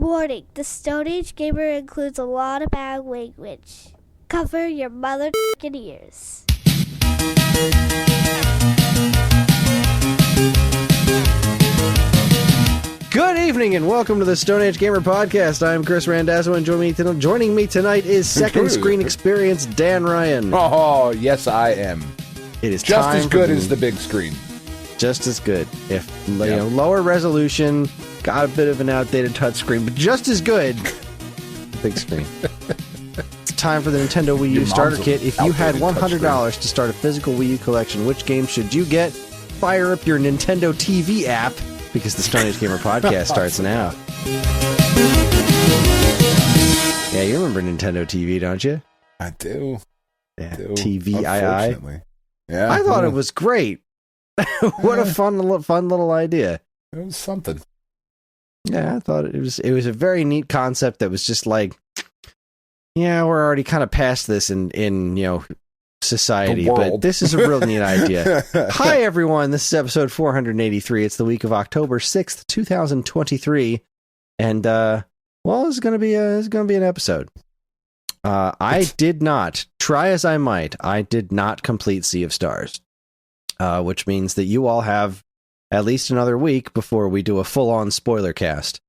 Warning, the Stone Age Gamer includes a lot of bad language. Cover your mother ears. Good evening and welcome to the Stone Age Gamer Podcast. I'm Kris Randazzo and joining me tonight is Second Screen Experience Dan Ryan. Oh, yes I am. It is just time as good as the big screen. Just as good. If lower resolution, got a bit of an outdated touchscreen, but just as good. Big screen. It's time for the Nintendo Wii U Starter Kit. If you had $100 to start a physical Wii U collection, which game should you get? Fire up your Nintendo TV app, because the Stone Age Gamer Podcast starts now. Yeah, you remember Nintendo TV, don't you? I do. Yeah, TVII. Yeah, I thought it was great. What a fun little idea. It was something. Yeah, I thought it was a very neat concept that was just like, yeah, we're already kind of past this in society, but this is a real neat idea. Hi everyone, this is episode 483. It's the week of October 6th, 2023, and it's gonna be an episode. I did not, try as I might, I did not complete Sea of Stars, which means that you all have at least another week before we do a full-on spoiler cast.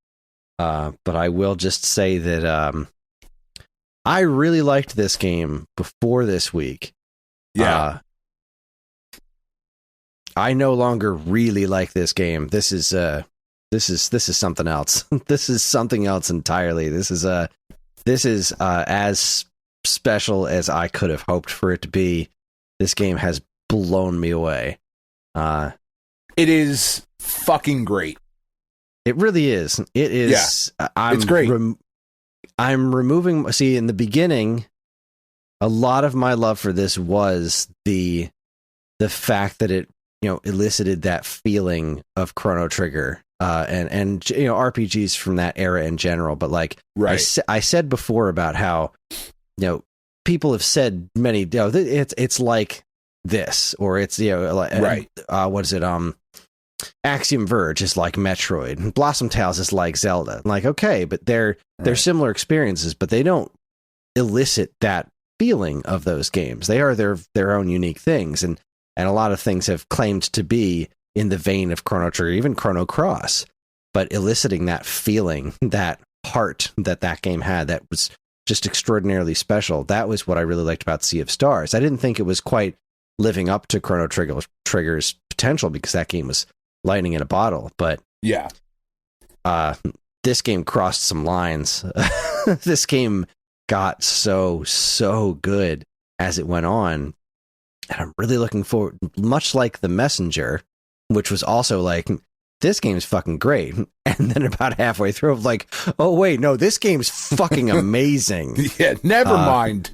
But I will just say that I really liked this game before this week. Yeah. I no longer really like this game. This is something else. This is something else entirely. This is as special as I could have hoped for it to be. This game has blown me away. It is fucking great. It really is. It is. Yeah, it's great. I'm removing. See, in the beginning, a lot of my love for this was the fact that it elicited that feeling of Chrono Trigger and RPGs from that era in general. But like, right. I said before about how people have said many. It's like this, or it's right. What is it? Axiom Verge is like Metroid, and Blossom Tales is like Zelda. Like, okay, but they're similar experiences, but they don't elicit that feeling of those games. They are their own unique things, and a lot of things have claimed to be in the vein of Chrono Trigger, even Chrono Cross, but eliciting that feeling, that heart that game had, that was just extraordinarily special. That was what I really liked about Sea of Stars. I didn't think it was quite living up to Chrono Trigger's potential, because that game was lightning in a bottle, but yeah, this game crossed some lines. This game got so good as it went on, and I'm really looking forward, much like The Messenger, which was also like, this game's fucking great, and then about halfway through, I'm like, oh wait, no, this game's fucking amazing. Yeah, never mind.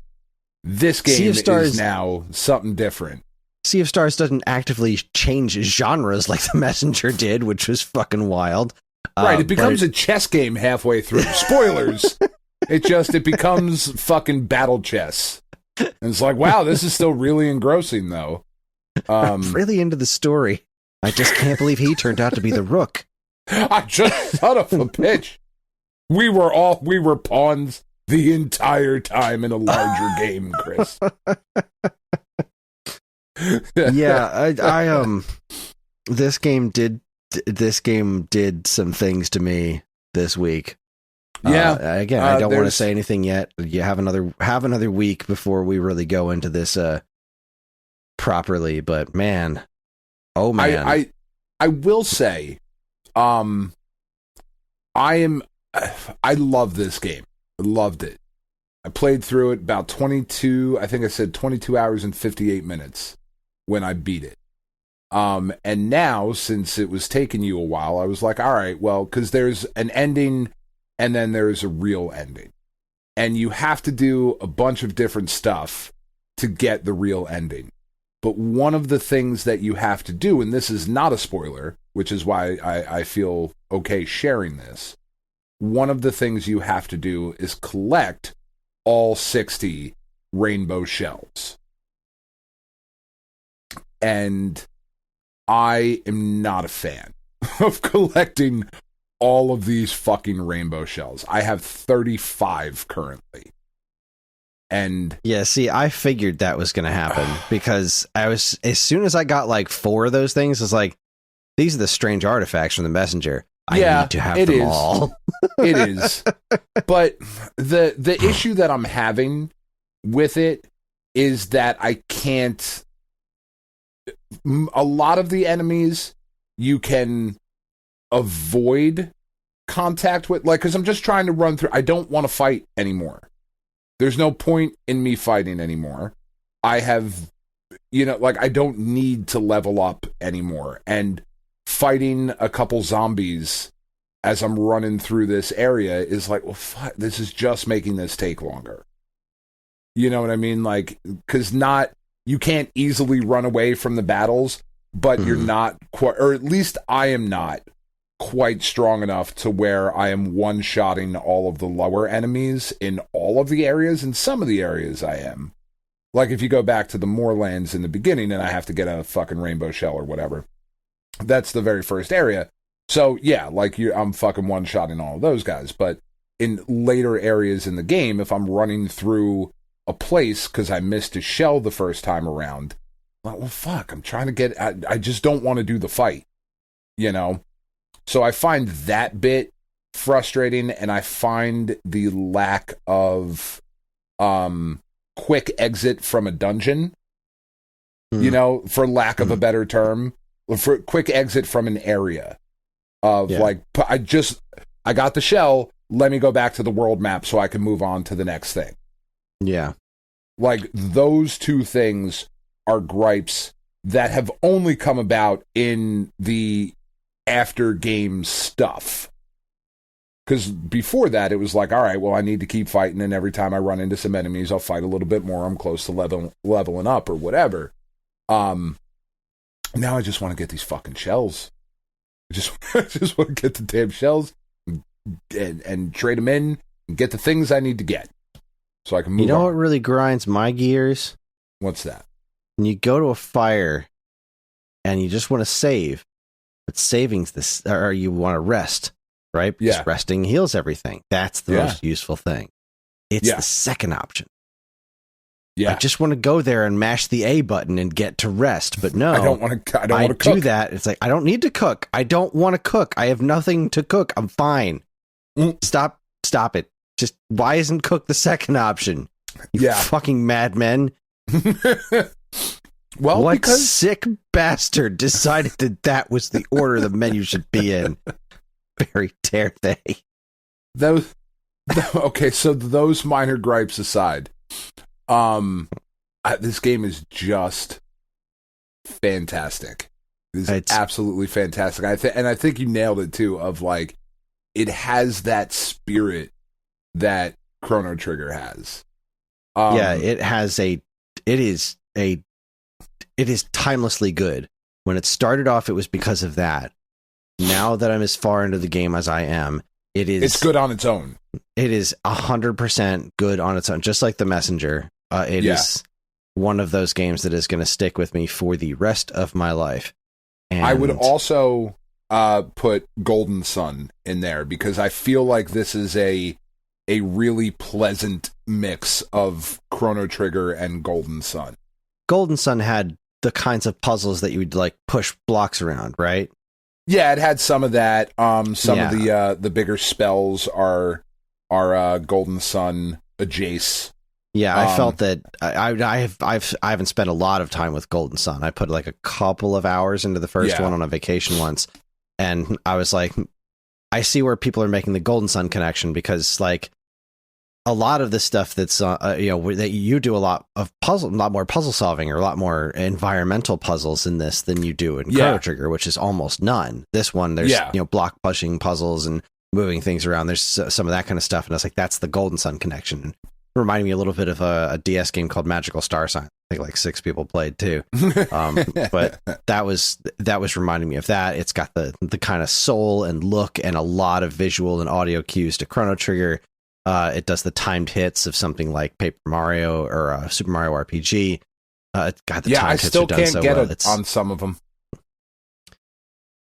This game Sea of Stars is now something different. Sea of Stars doesn't actively change genres like The Messenger did, which was fucking wild. Right, it becomes a chess game halfway through. Spoilers. It becomes fucking battle chess. And it's like, wow, this is still really engrossing, though. I'm really into the story. I just can't believe he turned out to be the rook. I just son of a bitch. We were pawns the entire time in a larger game, Kris. Yeah, I this game did some things to me this week. Yeah. Again, I don't want to say anything yet. You have another week before we really go into this properly, but man. Oh man. I will say I love this game. I loved it. I played through it about 22 hours and 58 minutes when I beat it. And now, since it was taking you a while, I was like, all right, well, because there's an ending and then there's a real ending. And you have to do a bunch of different stuff to get the real ending. But one of the things that you have to do, and this is not a spoiler, which is why I feel okay sharing this, one of the things you have to do is collect all 60 rainbow shells. And I am not a fan of collecting all of these fucking rainbow shells. I have 35 currently. And yeah, see, I figured that was going to happen because as soon as I got like 4 of those things, it's like, these are the strange artifacts from the messenger. I need to have them all. It is. But the issue that I'm having with it is that I can't. A lot of the enemies you can avoid contact with, like, because I'm just trying to run through. I don't want to fight anymore. There's no point in me fighting anymore. I have, like, I don't need to level up anymore. And fighting a couple zombies as I'm running through this area is like, well, fuck, this is just making this take longer. You know what I mean? Like, because you can't easily run away from the battles, but you're not quite, or at least I am not quite strong enough to where I am one-shotting all of the lower enemies in all of the areas. In some of the areas I am. Like if you go back to the moorlands in the beginning and I have to get a fucking rainbow shell or whatever, that's the very first area. So yeah, like I'm fucking one-shotting all of those guys. But in later areas in the game, if I'm running through a place because I missed a shell the first time around, like, well, fuck, I'm trying to get, I just don't want to do the fight, So I find that bit frustrating, and I find the lack of quick exit from a dungeon, for lack of a better term, for quick exit from an area of like, I got the shell, let me go back to the world map so I can move on to the next thing. Yeah. Like, those two things are gripes that have only come about in the after game stuff. Because before that, it was like, all right, well, I need to keep fighting, and every time I run into some enemies, I'll fight a little bit more. I'm close to leveling up or whatever. Now I just want to get these fucking shells. I just want to get the damn shells and trade them in and get the things I need to get so I can move on. What really grinds my gears? What's that? When you go to a fire and you just want to save, but saving's this, or you want to rest, right? Because resting heals everything. That's the most useful thing. It's the second option. Yeah. I just want to go there and mash the A button and get to rest, but no, I don't want to do that. It's like, I don't need to cook. I don't want to cook. I have nothing to cook. I'm fine. Stop it. Just, why isn't cook the second option? You fucking madmen. Well, what because sick bastard decided that was the order the menu should be in? Very dare they. Okay, so those minor gripes aside, this game is just fantastic. It's absolutely fantastic. I think you nailed it too. Of like, it has that spirit that Chrono Trigger has. It is timelessly good. When it started off, it was because of that. Now that I'm as far into the game as I am, it's good on its own. It is 100% good on its own, just like The Messenger. It is one of those games that is going to stick with me for the rest of my life. And I would also put Golden Sun in there because I feel like this is a really pleasant mix of Chrono Trigger and Golden Sun. Golden Sun had the kinds of puzzles that you would like push blocks around, right? Yeah, it had some of that. Some of the bigger spells are Golden Sun adjacent. Yeah, I felt that I haven't spent a lot of time with Golden Sun. I put like a couple of hours into the first one on a vacation once, and I was like, I see where people are making the Golden Sun connection because like a lot of the stuff that's that you do a lot more puzzle solving or a lot more environmental puzzles in this than you do in Chrono Trigger, which is almost none. This one, there's block pushing puzzles and moving things around. There's some of that kind of stuff, and I was like, that's the Golden Sun connection. Reminding me a little bit of a DS game called Magical Star Sign. I think like 6 people played too. But that was reminding me of that. It's got the kind of soul and look and a lot of visual and audio cues to Chrono Trigger. It does the timed hits of something like Paper Mario or Super Mario RPG. It's got the timed hits are done so well. I still can't get it on some of them.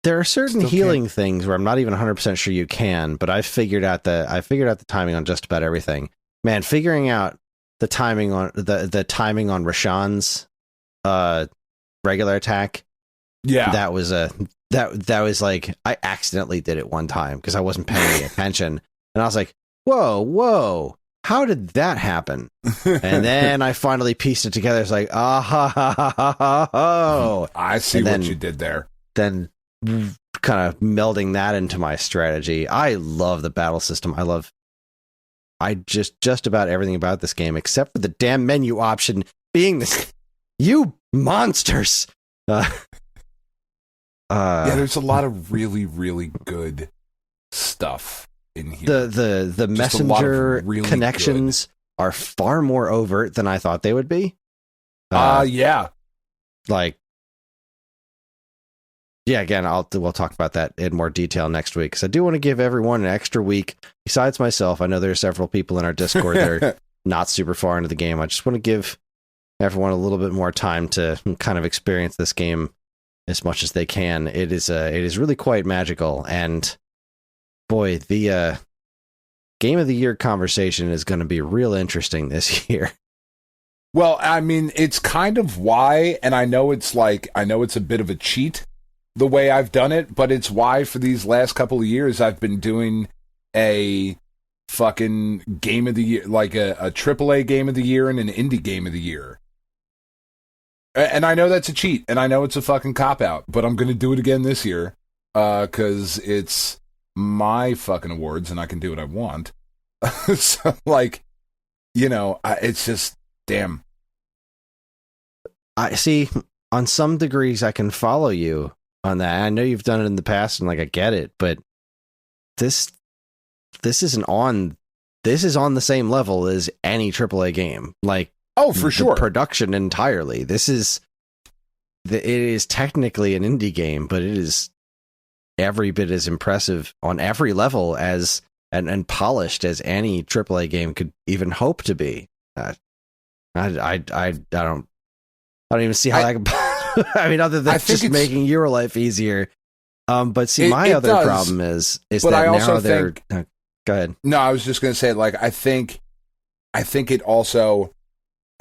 There are certain healing things where I'm not even 100% sure you can, but I figured out the timing on just about everything. Man, figuring out the timing on the timing on Rashawn's regular attack. Yeah. That was like, I accidentally did it one time because I wasn't paying any attention. And I was like, whoa, how did that happen? And then I finally pieced it together. It's like, I see what you did there. Then kind of melding that into my strategy. I love the battle system. I just about everything about this game, except for the damn menu option being this. You monsters! Yeah, there's a lot of really, really good stuff in here. The messenger really connections are far more overt than I thought they would be. Yeah. Like, yeah, again, we'll talk about that in more detail next week, because I do want to give everyone an extra week. Besides myself, I know there are several people in our Discord that are not super far into the game. I just want to give everyone a little bit more time to kind of experience this game as much as they can. It is really quite magical, and boy, the Game of the Year conversation is going to be real interesting this year. Well, I mean, it's kind of why, and I know it's a bit of a cheat the way I've done it, but it's why for these last couple of years I've been doing a fucking Game of the Year, like a AAA Game of the Year and an Indie Game of the Year. And I know that's a cheat, and I know it's a fucking cop-out, but I'm going to do it again this year, because it's my fucking awards, and I can do what I want. So, like, you know, it's just, damn. I see, on some degrees, I can follow you on that. I know you've done it in the past, and, like, I get it, but this is on the same level as any AAA game. Like, oh, for sure. Production entirely. It is technically an indie game, but it is every bit as impressive on every level as and polished as any AAA game could even hope to be. I don't even see how that can. I mean, other than just making your life easier. But see, my other problem is that now they're. Go ahead. No, I was just going to say, like, I think it also.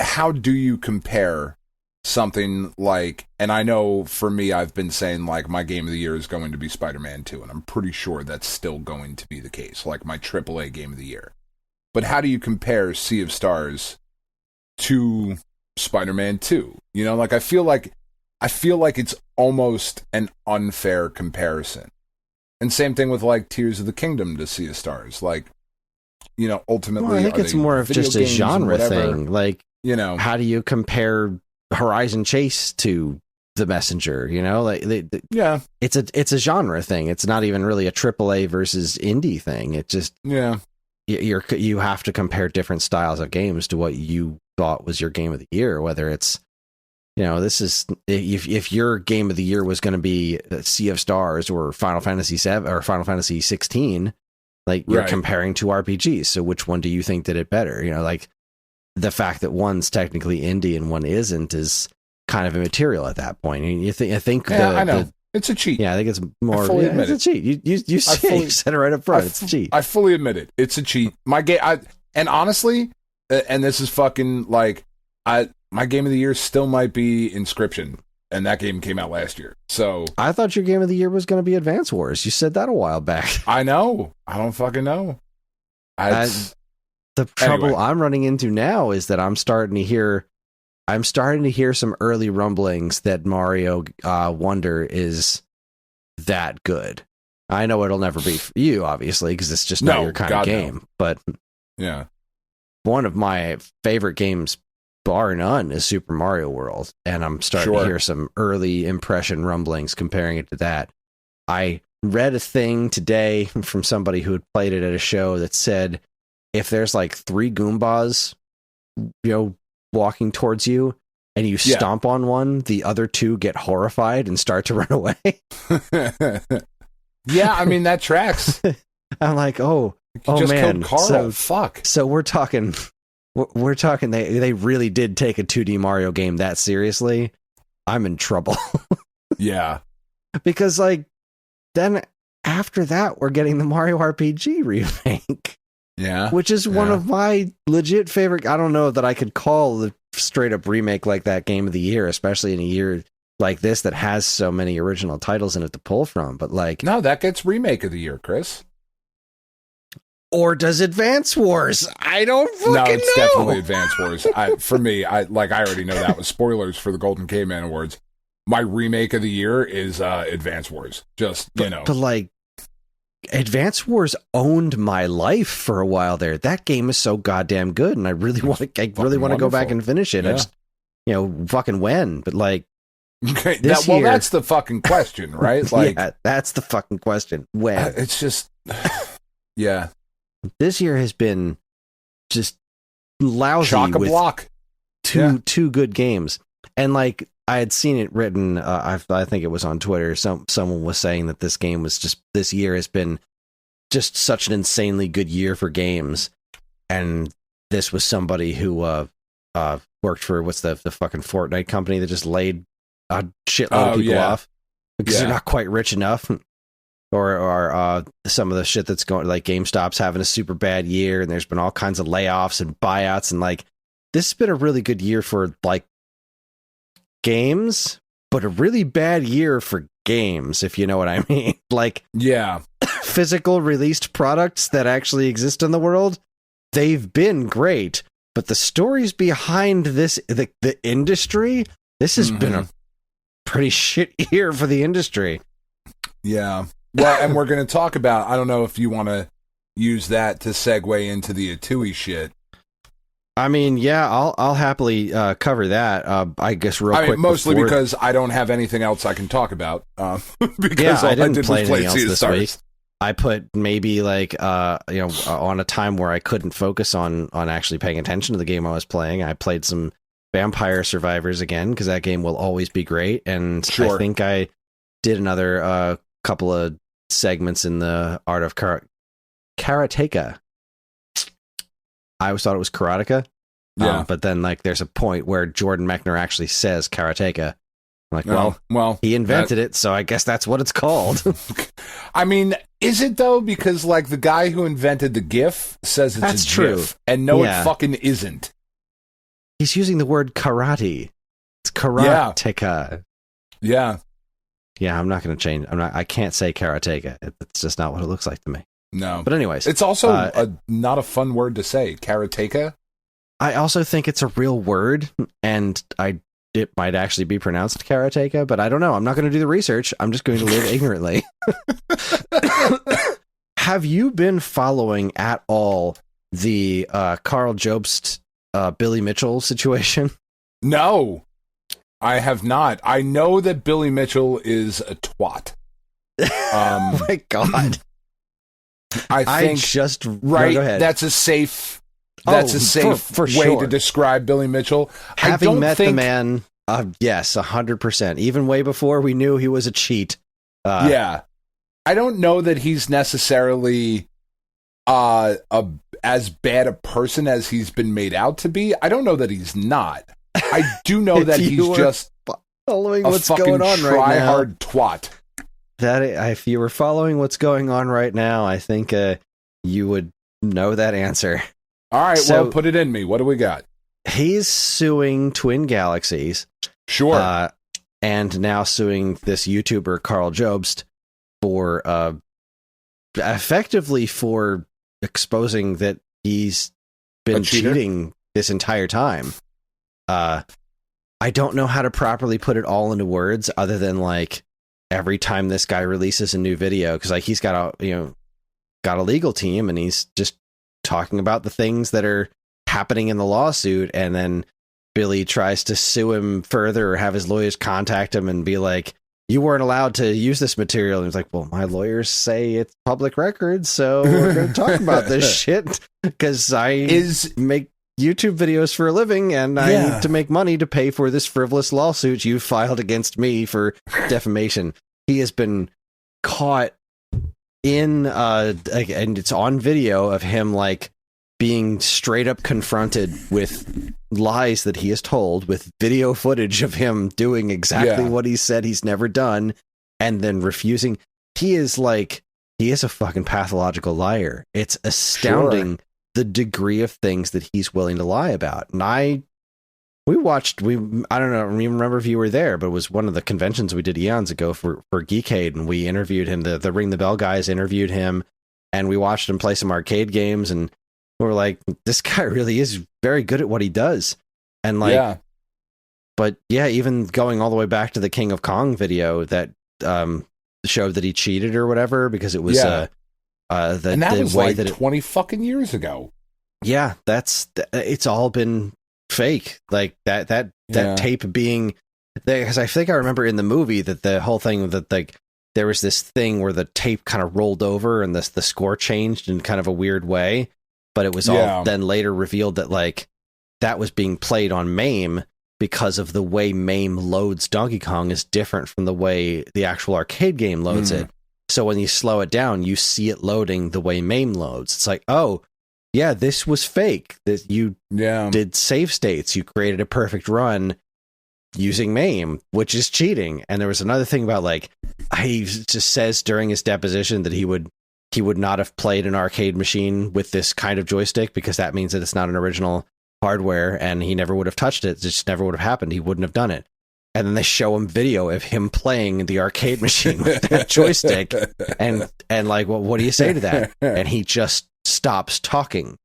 How do you compare something like, and I know for me, I've been saying, like, my Game of the Year is going to be Spider-Man 2, and I'm pretty sure that's still going to be the case, like my AAA Game of the Year. But how do you compare Sea of Stars to Spider-Man 2? You know, like, I feel like it's almost an unfair comparison. And same thing with, like, Tears of the Kingdom to Sea of Stars. Like, you know, ultimately, I think it's more of just a genre thing. Like, you know, how do you compare Horizon Chase to The Messenger? You know, like, yeah, it's a genre thing. It's not even really a AAA versus indie thing. It just, yeah, you have to compare different styles of games to what you thought was your Game of the Year. Whether it's, you know, this is if your Game of the Year was going to be Sea of Stars or Final Fantasy 7 or Final Fantasy 16, like, you're comparing two RPGs. So which one do you think did it better? You know, like, the fact that one's technically indie and one isn't is kind of immaterial at that point. And I think I know. It's a cheat. Yeah, I think it's more. It's a cheat. You said it right up front. It's a cheat. I fully admit it. It's a cheat. My game, and honestly, and this is fucking like, my Game of the Year still might be Inscription, and that game came out last year. So I thought your Game of the Year was going to be Advance Wars. You said that a while back. I know. I don't fucking know. The trouble I'm running into now is that I'm starting to hear some early rumblings that Mario Wonder is that good. I know it'll never be for you, obviously, because it's just not your kind of game. No. But yeah, one of my favorite games, bar none, is Super Mario World, and I'm starting to hear some early impression rumblings comparing it to that. I read a thing today from somebody who had played it at a show that said, if there's like 3 Goombas, you know, walking towards you, and you stomp on one, the other 2 get horrified and start to run away. Yeah, I mean, that tracks. I'm like, oh man, Carl. Fuck. So we're talking. They really did take a 2D Mario game that seriously. I'm in trouble. Yeah, because, like, then after that, we're getting the Mario RPG remake. Yeah. Which is one of my legit favorite. I don't know that I could call the straight up remake like that game of the year, especially in a year like this that has so many original titles in it to pull from. But like, no, that gets remake of the year, Chris. Or does Advance Wars? I don't fucking know. No, it's definitely Advance Wars. For me, I already know that was spoilers for the Golden Caveman Awards. My remake of the year is Advance Wars. Just, you know. But like, Advance Wars owned my life for a while there. That game is so goddamn good, and I really want to go back and finish it. Yeah. I just, fucking when. But like, okay, that's the fucking question, right? Like, yeah, that's the fucking question. When? It's just, yeah. This year has been just lousy chock-a-block. Two good games. And like, I had seen it written, I think it was on Twitter, someone was saying that this game was just, this year has been just such an insanely good year for games. And this was somebody who worked for, what's the fucking Fortnite company that just laid a shitload of people off because they're not quite rich enough. Or some of the shit that's going, like GameStop's having a super bad year, and there's been all kinds of layoffs and buyouts, and like, this has been a really good year for like games, but a really bad year for games, if you know what I mean. Like, yeah, physical released products that actually exist in the world, they've been great, but the stories behind this, the industry, this has been a pretty shit year for the industry. Yeah. Well, and we're going to talk about, I don't know if you want to use that to segue into the Atooi shit. I mean, yeah, I'll happily cover that. I guess real quick. Mostly because I don't have anything else I can talk about. Because I didn't play anything else this week. I put maybe like on a time where I couldn't focus on actually paying attention to the game I was playing. I played some Vampire Survivors again because that game will always be great. And I think I did another couple of segments in the Art of Karateka. I always thought it was karateka. Yeah. But then like there's a point where Jordan Mechner actually says karateka. I'm like, well, he invented it, so I guess that's what it's called. I mean, is it though? Because like the guy who invented the GIF says it's that's a true. GIF, and no, it fucking isn't. He's using the word karate. It's karateka. Yeah. Yeah, I'm not going to change. I can't say karateka. It's just not what it looks like to me. No. But anyways. It's also not a fun word to say. Karateka? I also think it's a real word, and it might actually be pronounced karateka, but I don't know. I'm not going to do the research. I'm just going to live ignorantly. Have you been following at all the Carl Jobst, Billy Mitchell situation? No. I have not. I know that Billy Mitchell is a twat. Oh my God. I think just right. No, go ahead. That's a safe for way sure. to describe Billy Mitchell. Having met the man, yes, 100%. Even way before we knew he was a cheat. Yeah, I don't know that he's necessarily as bad a person as he's been made out to be. I don't know that he's not. I do know that he's just following what's going on right now. Try-hard twat. That if you were following what's going on right now, I think you would know that answer. All right, well, put it in me. What do we got? He's suing Twin Galaxies. Sure. And now suing this YouTuber, Carl Jobst, for effectively for exposing that he's been cheating this entire time. I don't know how to properly put it all into words other than like every time this guy releases a new video, because like he's got a legal team and he's just talking about the things that are happening in the lawsuit, and then Billy tries to sue him further or have his lawyers contact him and be like, you weren't allowed to use this material. And he's like, well, my lawyers say it's public record, so we're going to talk about this shit because I make YouTube videos for a living, and I need to make money to pay for this frivolous lawsuit you filed against me for defamation. He has been caught in, and it's on video of him like being straight up confronted with lies that he has told, with video footage of him doing exactly what he said he's never done, and then refusing. he is a fucking pathological liar. It's astounding the degree of things that he's willing to lie about. And I don't know, I don't even remember if you were there, but it was one of the conventions we did eons ago for Geekade, and we interviewed him. The Ring the Bell guys interviewed him, and we watched him play some arcade games, and we were like, this guy really is very good at what he does. And but yeah, even going all the way back to the King of Kong video that showed that he cheated or whatever, because it was and that was way like that 20 fucking years ago. Yeah, it's all been fake. Like that tape being there, because I think I remember in the movie that the whole thing that like there was this thing where the tape kind of rolled over and the score changed in kind of a weird way, but it was all then later revealed that like that was being played on MAME, because of the way MAME loads Donkey Kong is different from the way the actual arcade game loads it. So when you slow it down, you see it loading the way MAME loads. It's like, oh, yeah, this was fake. That you did save states. You created a perfect run using MAME, which is cheating. And there was another thing about like, he just says during his deposition that he would not have played an arcade machine with this kind of joystick, because that means that it's not an original hardware, and he never would have touched it. It just never would have happened. He wouldn't have done it. And then they show him video of him playing the arcade machine with that joystick, and like, well, what do you say to that? And he just stops talking,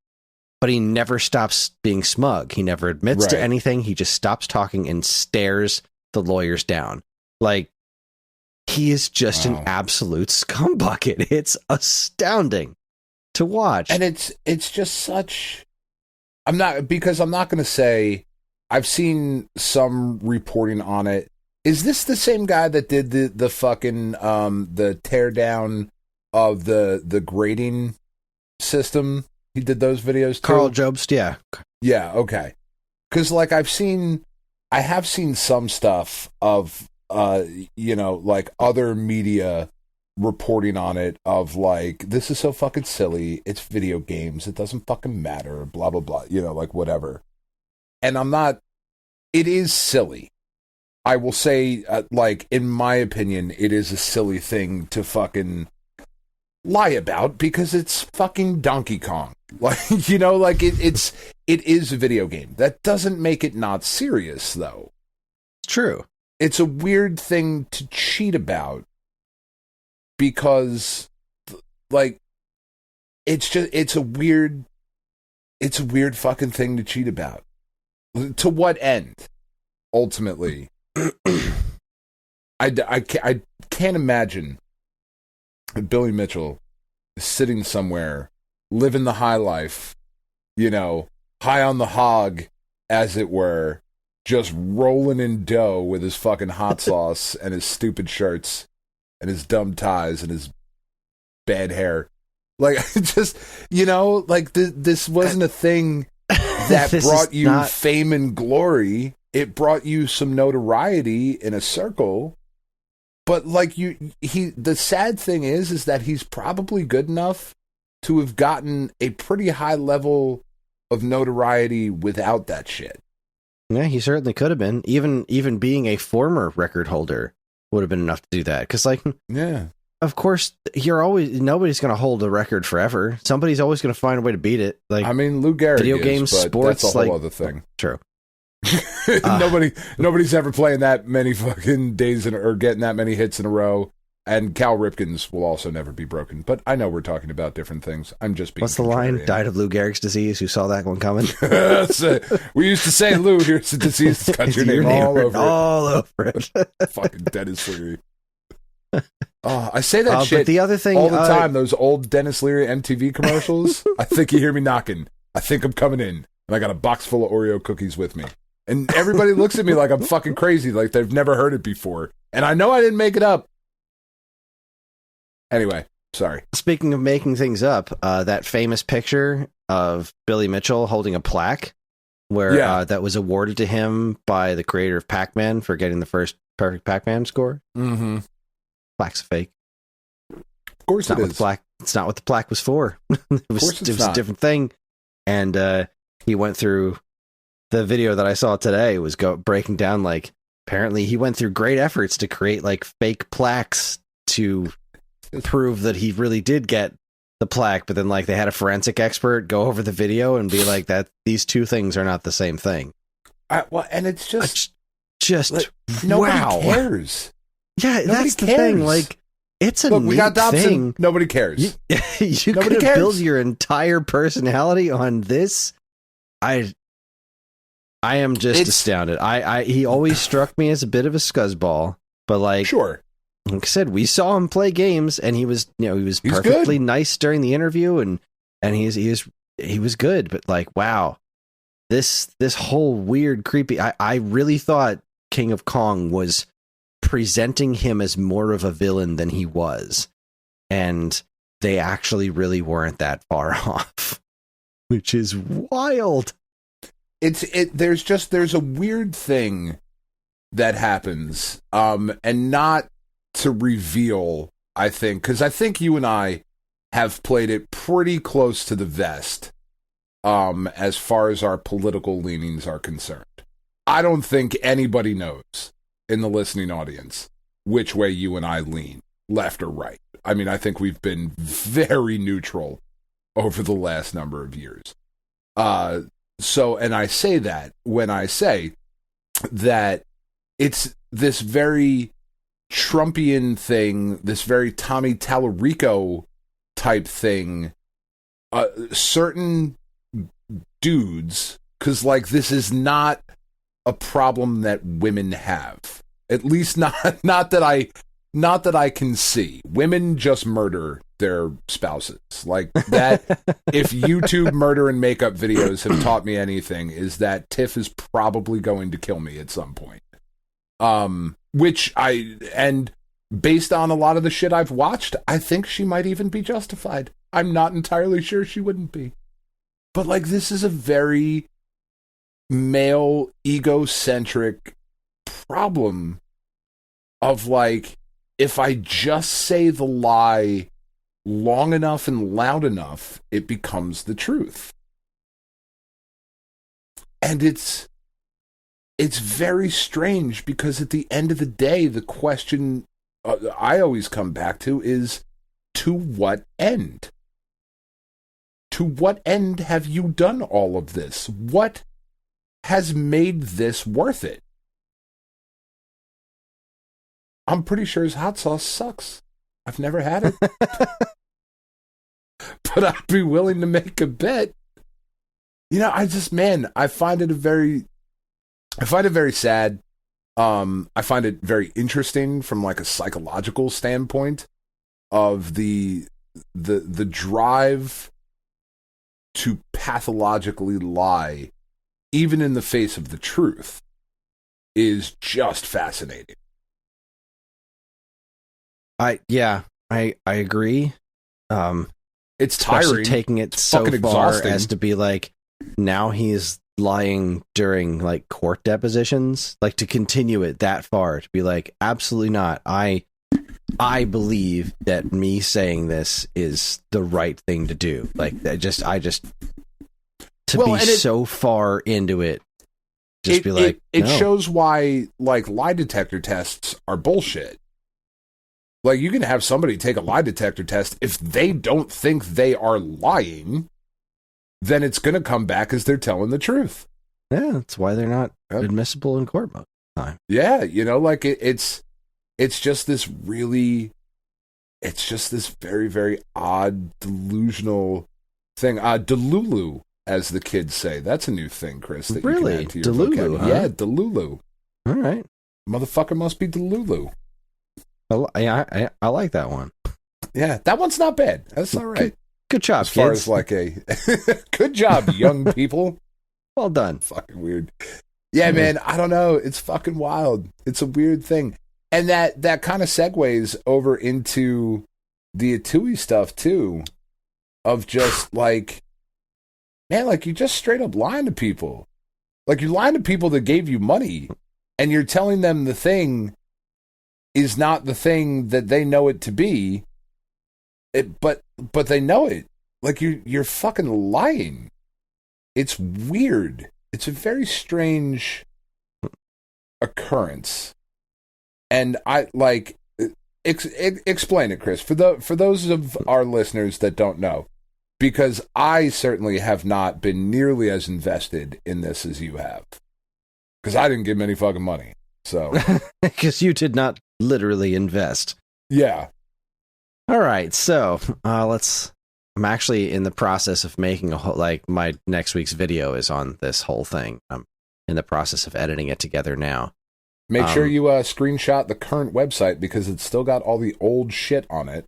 but he never stops being smug. He never admits to anything. He just stops talking and stares the lawyers down. Like, he is just an absolute scumbucket. It's astounding to watch. And it's just such... I'm not going to say, I've seen some reporting on it. Is this the same guy that did the fucking the tear down of the grading system? He did those videos too? Carl Jobst, yeah. Yeah, okay. Because like I have seen some stuff of like other media reporting on it, of like, this is so fucking silly, it's video games, it doesn't fucking matter, blah blah blah, like whatever. And it is silly. I will say, like, in my opinion, it is a silly thing to fucking lie about, because it's fucking Donkey Kong. Like, like it is a video game. That doesn't make it not serious, though. It's true. It's a weird thing to cheat about, because like it's a weird fucking thing to cheat about. To what end? Ultimately, I can't imagine Billy Mitchell sitting somewhere living the high life, high on the hog, as it were, just rolling in dough with his fucking hot sauce and his stupid shirts and his dumb ties and his bad hair. Like, just, like this wasn't a thing that brought you fame and glory. It brought you some notoriety in a circle. But like the sad thing is that he's probably good enough to have gotten a pretty high level of notoriety without that shit. Yeah, he certainly could have been. Even being a former record holder would have been enough to do that. Because, like, yeah, of course, nobody's going to hold a record forever. Somebody's always going to find a way to beat it. Like, I mean, Lou Gehrig video games, but sports, that's a whole other thing. True. Nobody's ever playing that many fucking days or getting that many hits in a row. And Cal Ripken's will also never be broken. But I know we're talking about different things. I'm just being... What's the line? Died of Lou Gehrig's disease. Who saw that one coming? We used to say, Lou, here's the disease. It's got your name all over it. Fucking Dennis Leary. I say that shit but the other thing, all the time. Those old Dennis Leary MTV commercials. I think you hear me knocking. I think I'm coming in. And I got a box full of Oreo cookies with me. And everybody looks at me like I'm fucking crazy. Like they've never heard it before. And I know I didn't make it up. Anyway, sorry. Speaking of making things up, that famous picture of Billy Mitchell holding a plaque where that was awarded to him by the creator of Pac-Man for getting the first perfect Pac-Man score. Mm-hmm. Plaque's fake. Of course it is. It's not what the plaque was for. It was a different thing. And he went through the video that I saw today was breaking down, like, apparently he went through great efforts to create like fake plaques to prove that he really did get the plaque, but then like they had a forensic expert go over the video and be like that these two things are not the same thing. Well, and it's just like, nobody cares. Yeah, nobody that's the thing. Like, it's a Look, we got Dobson. Thing. Nobody cares. You could build your entire personality on this. I am just astounded. He always struck me as a bit of a scuzzball, but like, sure. Like I said, we saw him play games, and he was perfectly nice during the interview, and he was good. But like, wow, this whole weird, creepy. I really thought King of Kong was presenting him as more of a villain than he was, and they actually really weren't that far off, which is wild. There's a weird thing that happens, and not to reveal, I think, because I think you and I have played it pretty close to the vest, as far as our political leanings are concerned. I don't think anybody knows in the listening audience which way you and I lean, left or right. I mean, I think we've been very neutral over the last number of years. So, and I say that when I say that it's this very Trumpian thing, this very Tommy Tallarico type thing, certain dudes, because like this is not a problem that women have. At least not that I can see. Women just murder their spouses. Like that. If YouTube murder and makeup videos have taught me anything, is that Tiff is probably going to kill me at some point. And based on a lot of the shit I've watched, I think she might even be justified. I'm not entirely sure she wouldn't be. But like, this is a very male egocentric problem of like, if I just say the lie long enough and loud enough, it becomes the truth. And it's very strange, because at the end of the day, the question I always come back to is, to what end? To what end have you done all of this? What has made this worth it? I'm pretty sure his hot sauce sucks. I've never had it. But I'd be willing to make a bet. You know, I find it very sad. I find it very interesting from like a psychological standpoint of the drive to pathologically lie, even in the face of the truth, is just fascinating. I agree. It's tiring. Taking it so far exhausting. As to be like, now he's lying during like court depositions, like to continue it that far, to be like, absolutely not. I believe that me saying this is the right thing to do. Like, so far into it, it shows why like lie detector tests are bullshit. Like, you can have somebody take a lie detector test. If they don't think they are lying, then it's going to come back as they're telling the truth. Yeah, that's why they're not admissible in court most of the time. Yeah, you know, like it's just this really, it's just this very, very odd, delusional thing. Delulu, as the kids say. That's a new thing, Kris. That really? You can add to your Delulu, huh? Yeah, Delulu. All right. Motherfucker must be Delulu. I like that one. Yeah, that one's not bad. That's all right. Good job, as far kids. as like a good job, young people. Well done. Fucking weird. Yeah, man. I don't know. It's fucking wild. It's a weird thing, and that kind of segues over into the Atooi stuff too. Of just like, man, like, you're just straight up lying to people. Like, you're lying to people that gave you money, and you're telling them the thing is not the thing that they know it to be. But they know it. Like, you're fucking lying. It's weird. It's a very strange occurrence. And I like, Explain it, Kris, for those of our listeners that don't know, because I certainly have not been nearly as invested in this as you have, because I didn't give him any fucking money. So, because you did not literally invest. Yeah. All right, so I'm actually in the process of making my next week's video is on this whole thing. I'm in the process of editing it together now. Make sure you screenshot the current website, because it's still got all the old shit on it.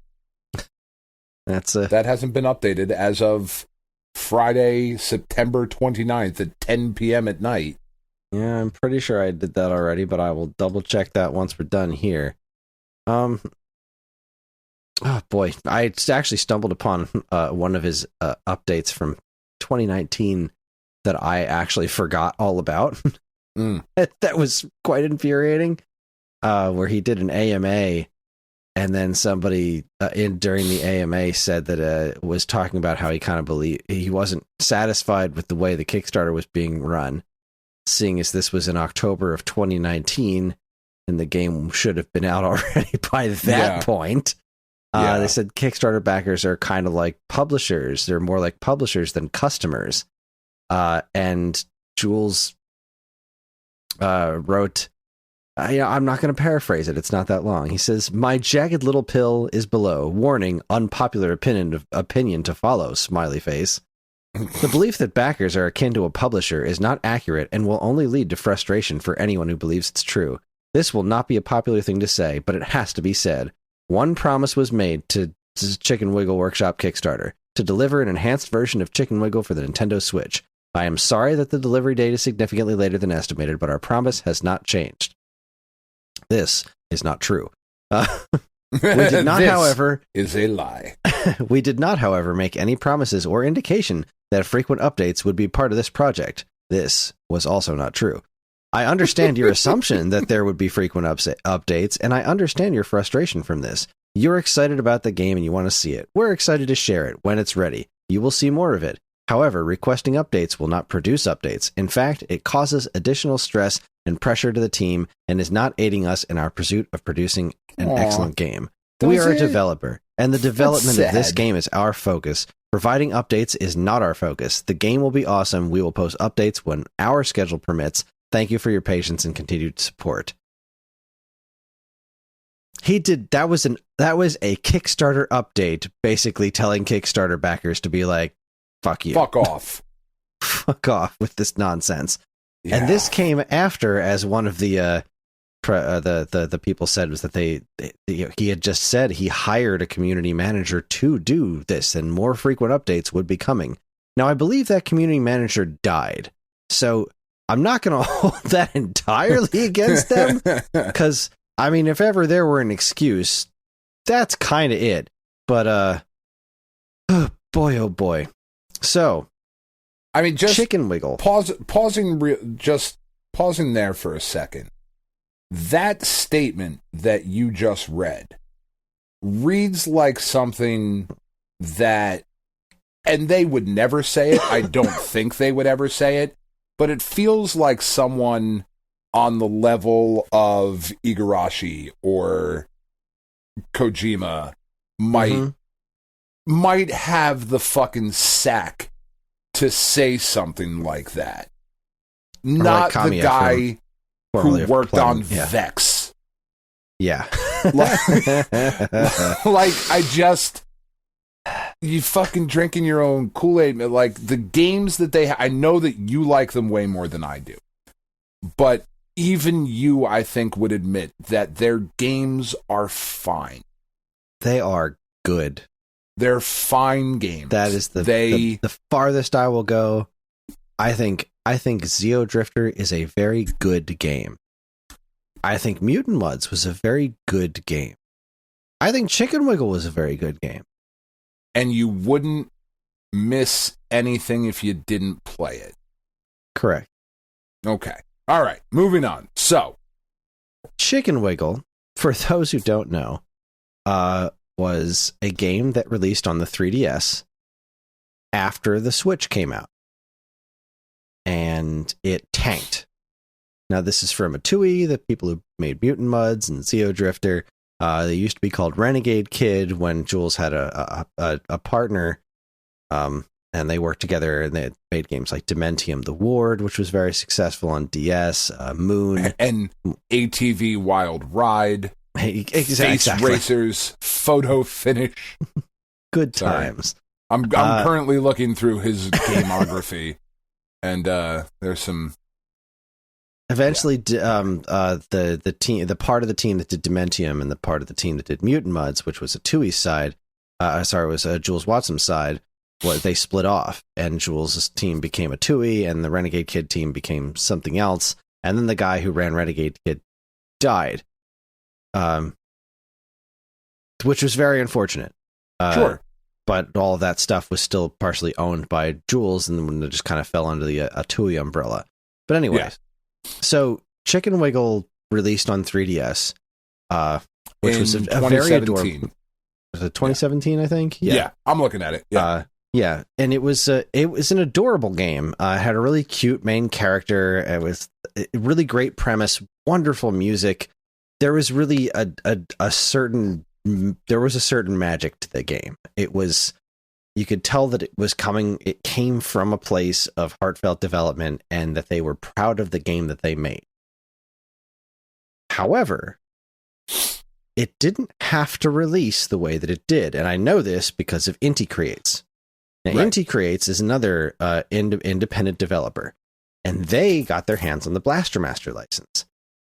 That hasn't been updated as of Friday, September 29th at 10 p.m. at night. Yeah, I'm pretty sure I did that already, but I will double check that once we're done here. Oh boy, I actually stumbled upon one of his updates from 2019 that I actually forgot all about. That was quite infuriating. Where he did an AMA, and then somebody during the AMA said that was talking about how he kind of believed he wasn't satisfied with the way the Kickstarter was being run, seeing as this was in October of 2019 and the game should have been out already by that point. They said Kickstarter backers are kind of like publishers. They're more like publishers than customers. And Jules wrote, I'm not going to paraphrase it. It's not that long. He says, "My jagged little pill is below. Warning, unpopular opinion to follow, smiley face. The belief that backers are akin to a publisher is not accurate and will only lead to frustration for anyone who believes it's true. This will not be a popular thing to say, but it has to be said. One promise was made to Chicken Wiggle Workshop Kickstarter, to deliver an enhanced version of Chicken Wiggle for the Nintendo Switch. I am sorry that the delivery date is significantly later than estimated, but our promise has not changed. This is not true. We did not, however... is a lie. We did not, however, make any promises or indication that frequent updates would be part of this project. This was also not true. I understand your assumption that there would be frequent updates, and I understand your frustration from this. You're excited about the game and you want to see it. We're excited to share it when it's ready. You will see more of it. However, requesting updates will not produce updates. In fact, it causes additional stress and pressure to the team and is not aiding us in our pursuit of producing an excellent game. We are a developer, and the development of this game is our focus. Providing updates is not our focus. The game will be awesome. We will post updates when our schedule permits. Thank you for your patience and continued support." He did. That was a Kickstarter update, basically telling Kickstarter backers to be like, "Fuck you, fuck off, fuck off with this nonsense." Yeah. And this came after, as one of the people said, was that he had just said he hired a community manager to do this, and more frequent updates would be coming. Now, I believe that community manager died, so I'm not going to hold that entirely against them, because, I mean, if ever there were an excuse, that's kind of it. But, oh boy. So, I mean, just Chicken Wiggle. Pausing there for a second. That statement that you just read reads like something that, and they would never say it. I don't think they would ever say it, but it feels like someone on the level of Igarashi or Kojima might have the fucking sack to say something like that. Not like the guy who worked on Vex. Yeah. You fucking drinking your own Kool-Aid. Like, the games that I know that you like them way more than I do. But even you, I think, would admit that their games are fine. They are good. They're fine games. That is the farthest I will go. I think Zeo Drifter is a very good game. I think Mutant Mudds was a very good game. I think Chicken Wiggle was a very good game. And you wouldn't miss anything if you didn't play it. Correct. Okay. All right. Moving on. So, Chicken Wiggle, for those who don't know, was a game that released on the 3DS after the Switch came out. And it tanked. Now, this is from Atooi, the people who made Mutant Mudds and Zeo Drifter. They used to be called Renegade Kid when Jules had a partner, and they worked together, and they made games like Dementium the Ward, which was very successful on DS, Moon. And ATV Wild Ride, Face Racers, Photo Finish. Good times. I'm currently looking through his gamography, and there's some... Eventually, the team, the part of the team that did Dementium and the part of the team that did Mutant Muds, which was Atooi's side, was Jules Watson's side, they split off, and Jules' team became Atooi, and the Renegade Kid team became something else, and then the guy who ran Renegade Kid died, which was very unfortunate. Sure. But all of that stuff was still partially owned by Jules, and then it just kind of fell under the Atooi umbrella. But anyways. Yeah. So, Chicken Wiggle released on 3DS, which was a very adorable. Was it 2017? I think. Yeah, I'm looking at it. Yeah, and it was an adorable game. It had a really cute main character. It was a really great premise, wonderful music. There was really a certain magic to the game. You could tell that it came from a place of heartfelt development and that they were proud of the game that they made. However, it didn't have to release the way that it did. And I know this because of Inti Creates. Now, right. Inti Creates is another independent developer, and they got their hands on the Blaster Master license.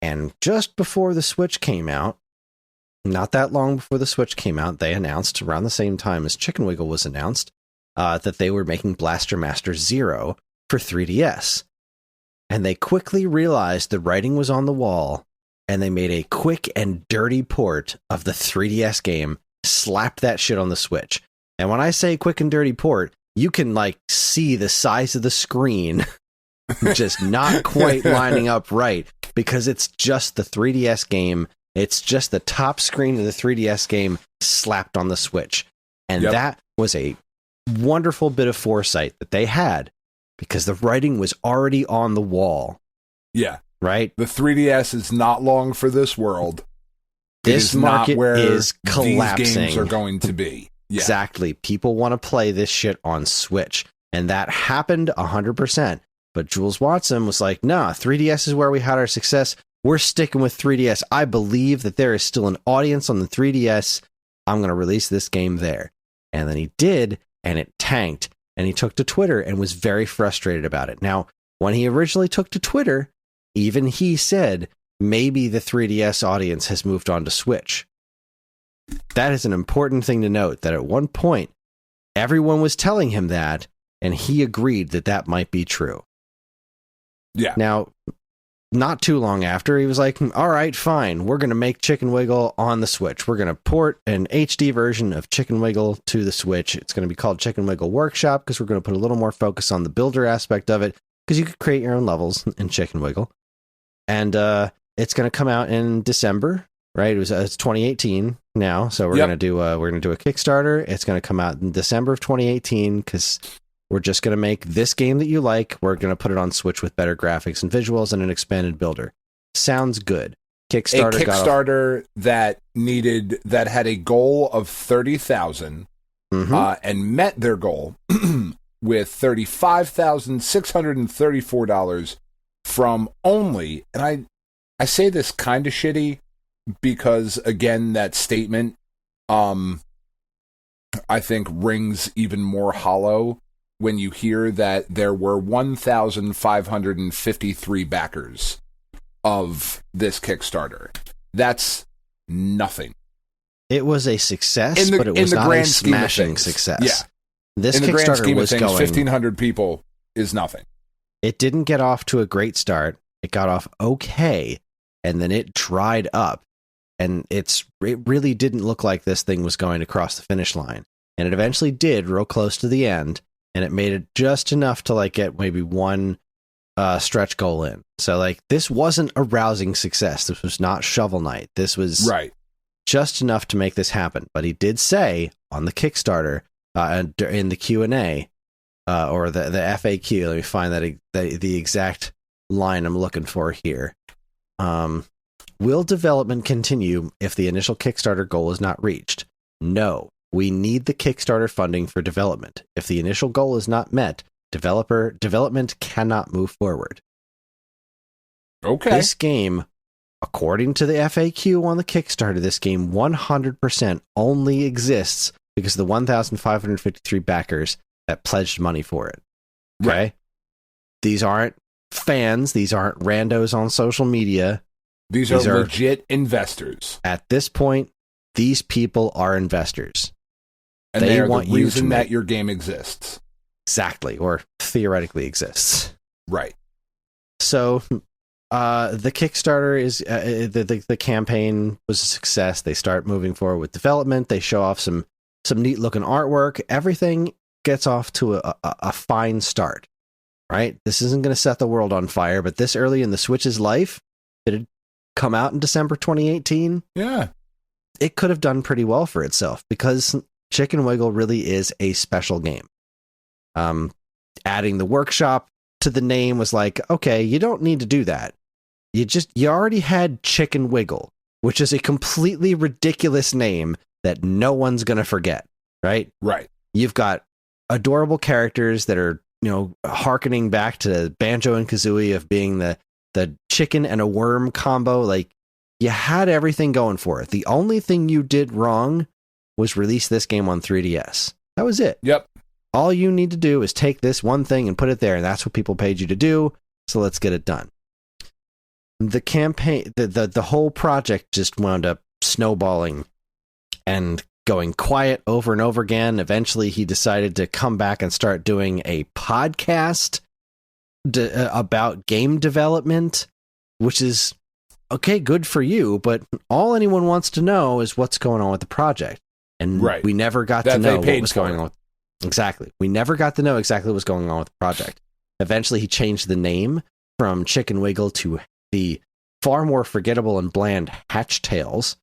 And just before the Switch came out, not that long before the Switch came out, they announced, around the same time as Chicken Wiggle was announced, that they were making Blaster Master Zero for 3DS. And they quickly realized the writing was on the wall, and they made a quick and dirty port of the 3DS game, slapped that shit on the Switch. And when I say quick and dirty port, you can see the size of the screen just not quite lining up right, because it's just the 3DS game. It's just the top screen of the 3DS game slapped on the Switch. And that was a wonderful bit of foresight that they had, because the writing was already on the wall. Yeah. Right? The 3DS is not long for this world. This market is collapsing. These games are going to be. Yeah. Exactly. People want to play this shit on Switch. And that happened 100%. But Jules Watson was like, nah, 3DS is where we had our success. We're sticking with 3DS. I believe that there is still an audience on the 3DS. I'm going to release this game there. And then he did, and it tanked. And he took to Twitter and was very frustrated about it. Now, when he originally took to Twitter, even he said, maybe the 3DS audience has moved on to Switch. That is an important thing to note, that at one point, everyone was telling him that, and he agreed that that might be true. Yeah. Now, not too long after, he was like, all right, fine, we're going to make Chicken Wiggle on the Switch. We're going to port an HD version of Chicken Wiggle to the Switch. It's going to be called Chicken Wiggle Workshop, because we're going to put a little more focus on the builder aspect of it, because you could create your own levels in Chicken Wiggle. And it's going to come out in December, right? It's 2018 now, so we're going to do a Kickstarter. It's going to come out in December of 2018, because we're just going to make this game that you like. We're going to put it on Switch with better graphics and visuals and an expanded builder. Sounds good. Kickstarter that had a goal of 30,000 and met their goal with $35,634 from only, and I say this kind of shitty because, again, that statement I think rings even more hollow when you hear that there were 1,553 backers of this Kickstarter. That's nothing. It was a success, but it was not a smashing success. Yeah. This in the Kickstarter grand scheme was of things, going... 1,500 people is nothing. It didn't get off to a great start. It got off okay, and then it dried up. And it really didn't look like this thing was going to cross the finish line. And it eventually did, real close to the end. And it made it just enough to get maybe one stretch goal in. So this wasn't a rousing success. This was not Shovel Knight. This was just enough to make this happen. But he did say on the Kickstarter, in the Q&A, or the FAQ, let me find that the exact line I'm looking for here. will development continue if the initial Kickstarter goal is not reached? No. We need the Kickstarter funding for development. If the initial goal is not met, development cannot move forward. Okay. This game, according to the FAQ on the Kickstarter, this game 100% only exists because of the 1,553 backers that pledged money for it. Okay? Right. These aren't fans. These aren't randos on social media. These are legit investors. At this point, these people are investors. And they are the reason that your game exists. Exactly, or theoretically exists. Right. So, the Kickstarter is the campaign was a success. They start moving forward with development. They show off some neat looking artwork. Everything gets off to a fine start. Right. This isn't going to set the world on fire, but this early in the Switch's life, did it come out in December 2018? Yeah. It could have done pretty well for itself because Chicken Wiggle really is a special game. Adding the workshop to the name was like, okay, you don't need to do that. You already had Chicken Wiggle, which is a completely ridiculous name that no one's going to forget, right? Right. You've got adorable characters that are, hearkening back to Banjo and Kazooie of being the chicken and a worm combo. Like, you had everything going for it. The only thing you did wrong was release this game on 3DS. That was it. Yep. All you need to do is take this one thing and put it there, and that's what people paid you to do. So let's get it done. The campaign, the whole project just wound up snowballing and going quiet over and over again. Eventually, he decided to come back and start doing a podcast about game development, which is okay, good for you, but all anyone wants to know is what's going on with the project. And we never got to know what was going on. Exactly. We never got to know exactly what was going on with the project. Eventually, he changed the name from Chicken Wiggle to the far more forgettable and bland Hatch Tales,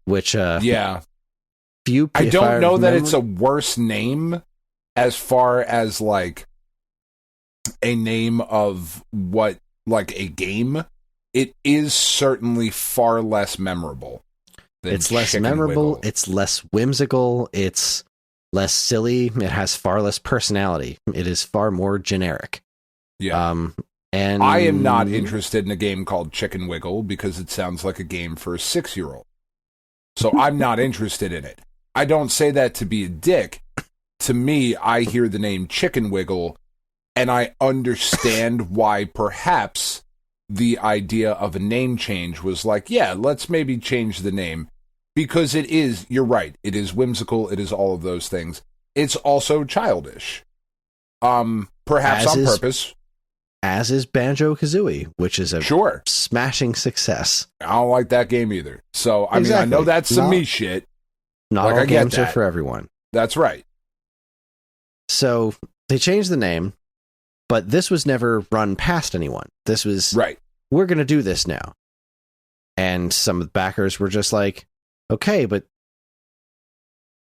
which few. I don't know that it's a worse name as far as like a name of what like a game. It is certainly far less memorable. It's less memorable. It's less whimsical. It's less silly. It has far less personality. It is far more generic. Yeah. And I am not interested in a game called Chicken Wiggle because it sounds like a game for a 6-year-old. So I'm not interested in it. I don't say that to be a dick. To me, I hear the name Chicken Wiggle and I understand why perhaps the idea of a name change was like, yeah, let's maybe change the name. Because it is, you're right, it is whimsical, it is all of those things. It's also childish. Perhaps on purpose. As is Banjo-Kazooie, which is a smashing success. I don't like that game either. So, I mean, I know that's some me shit. Not all games are for everyone. That's right. So, they changed the name, but this was never run past anyone. This was, we're going to do this now. And some of the backers were just like, okay, but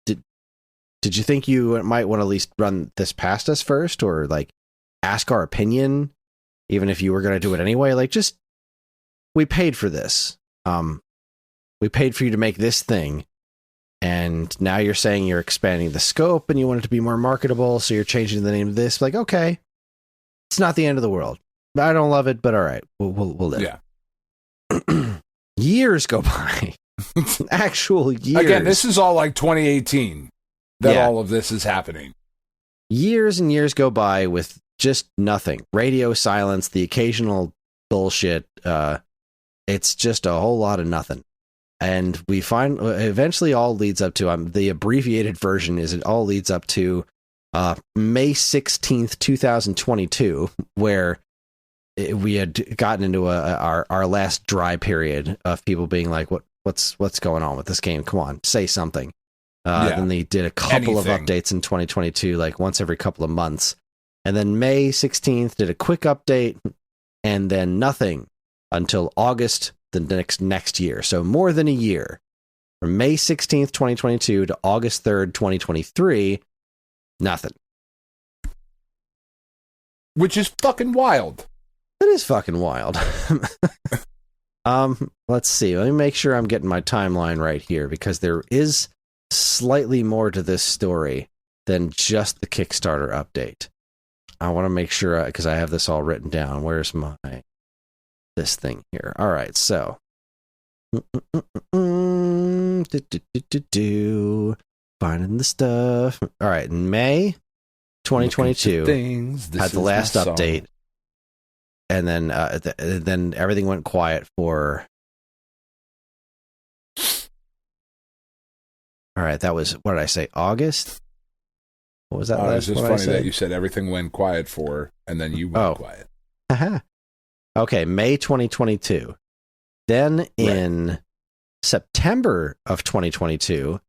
did you think you might want to at least run this past us first, or like ask our opinion, even if you were going to do it anyway? Like, just, we paid for this. We paid for you to make this thing, and now you're saying you're expanding the scope and you want it to be more marketable, so you're changing the name of this. Like, okay, it's not the end of the world. I don't love it, but all right, we'll live. Yeah. Years go by. Actual years. Again, this is all like 2018 that all of this is happening. Years and years go by with just nothing. Radio silence, the occasional bullshit. It's just a whole lot of nothing. And we find eventually all leads up to the abbreviated version is it all leads up to May 16th, 2022, where we had gotten into our last dry period of people being like, what's going on with this game? Come on, say something. Then they did a couple of updates in 2022, like once every couple of months. And then May 16th did a quick update, and then nothing until August the next year. So more than a year. From May 16th, 2022 to August 3rd, 2023, nothing. Which is fucking wild. It is fucking wild. Let's see. Let me make sure I'm getting my timeline right here, because there is slightly more to this story than just the Kickstarter update. I want to make sure, because I have this all written down. Where's this thing here? All right, so finding the stuff. All right, in May 2022 had the last update, and then everything went quiet for. All right, that was, what did I say? August. What was that? It was just funny that you said everything went quiet for, and then you went quiet. Okay, May 2022. Then in September of 2022,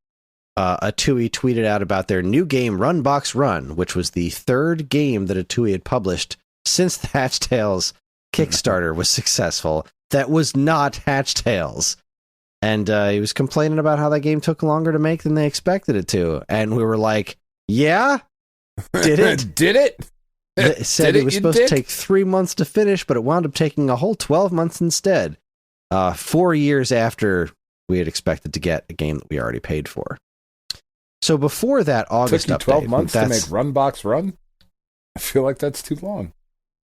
Atooi tweeted out about their new game, Run Box Run, which was the third game that Atooi had published since the Hatch Tales Kickstarter was successful. That was not Hatch Tales. And he was complaining about how that game took longer to make than they expected it to. And we were like, yeah? Did it? Did it? It said it was supposed to take 3 months to finish, but it wound up taking a whole 12 months instead. 4 years after we had expected to get a game that we already paid for. So before that August took you 12 update, months to make Run Box Run? I feel like that's too long.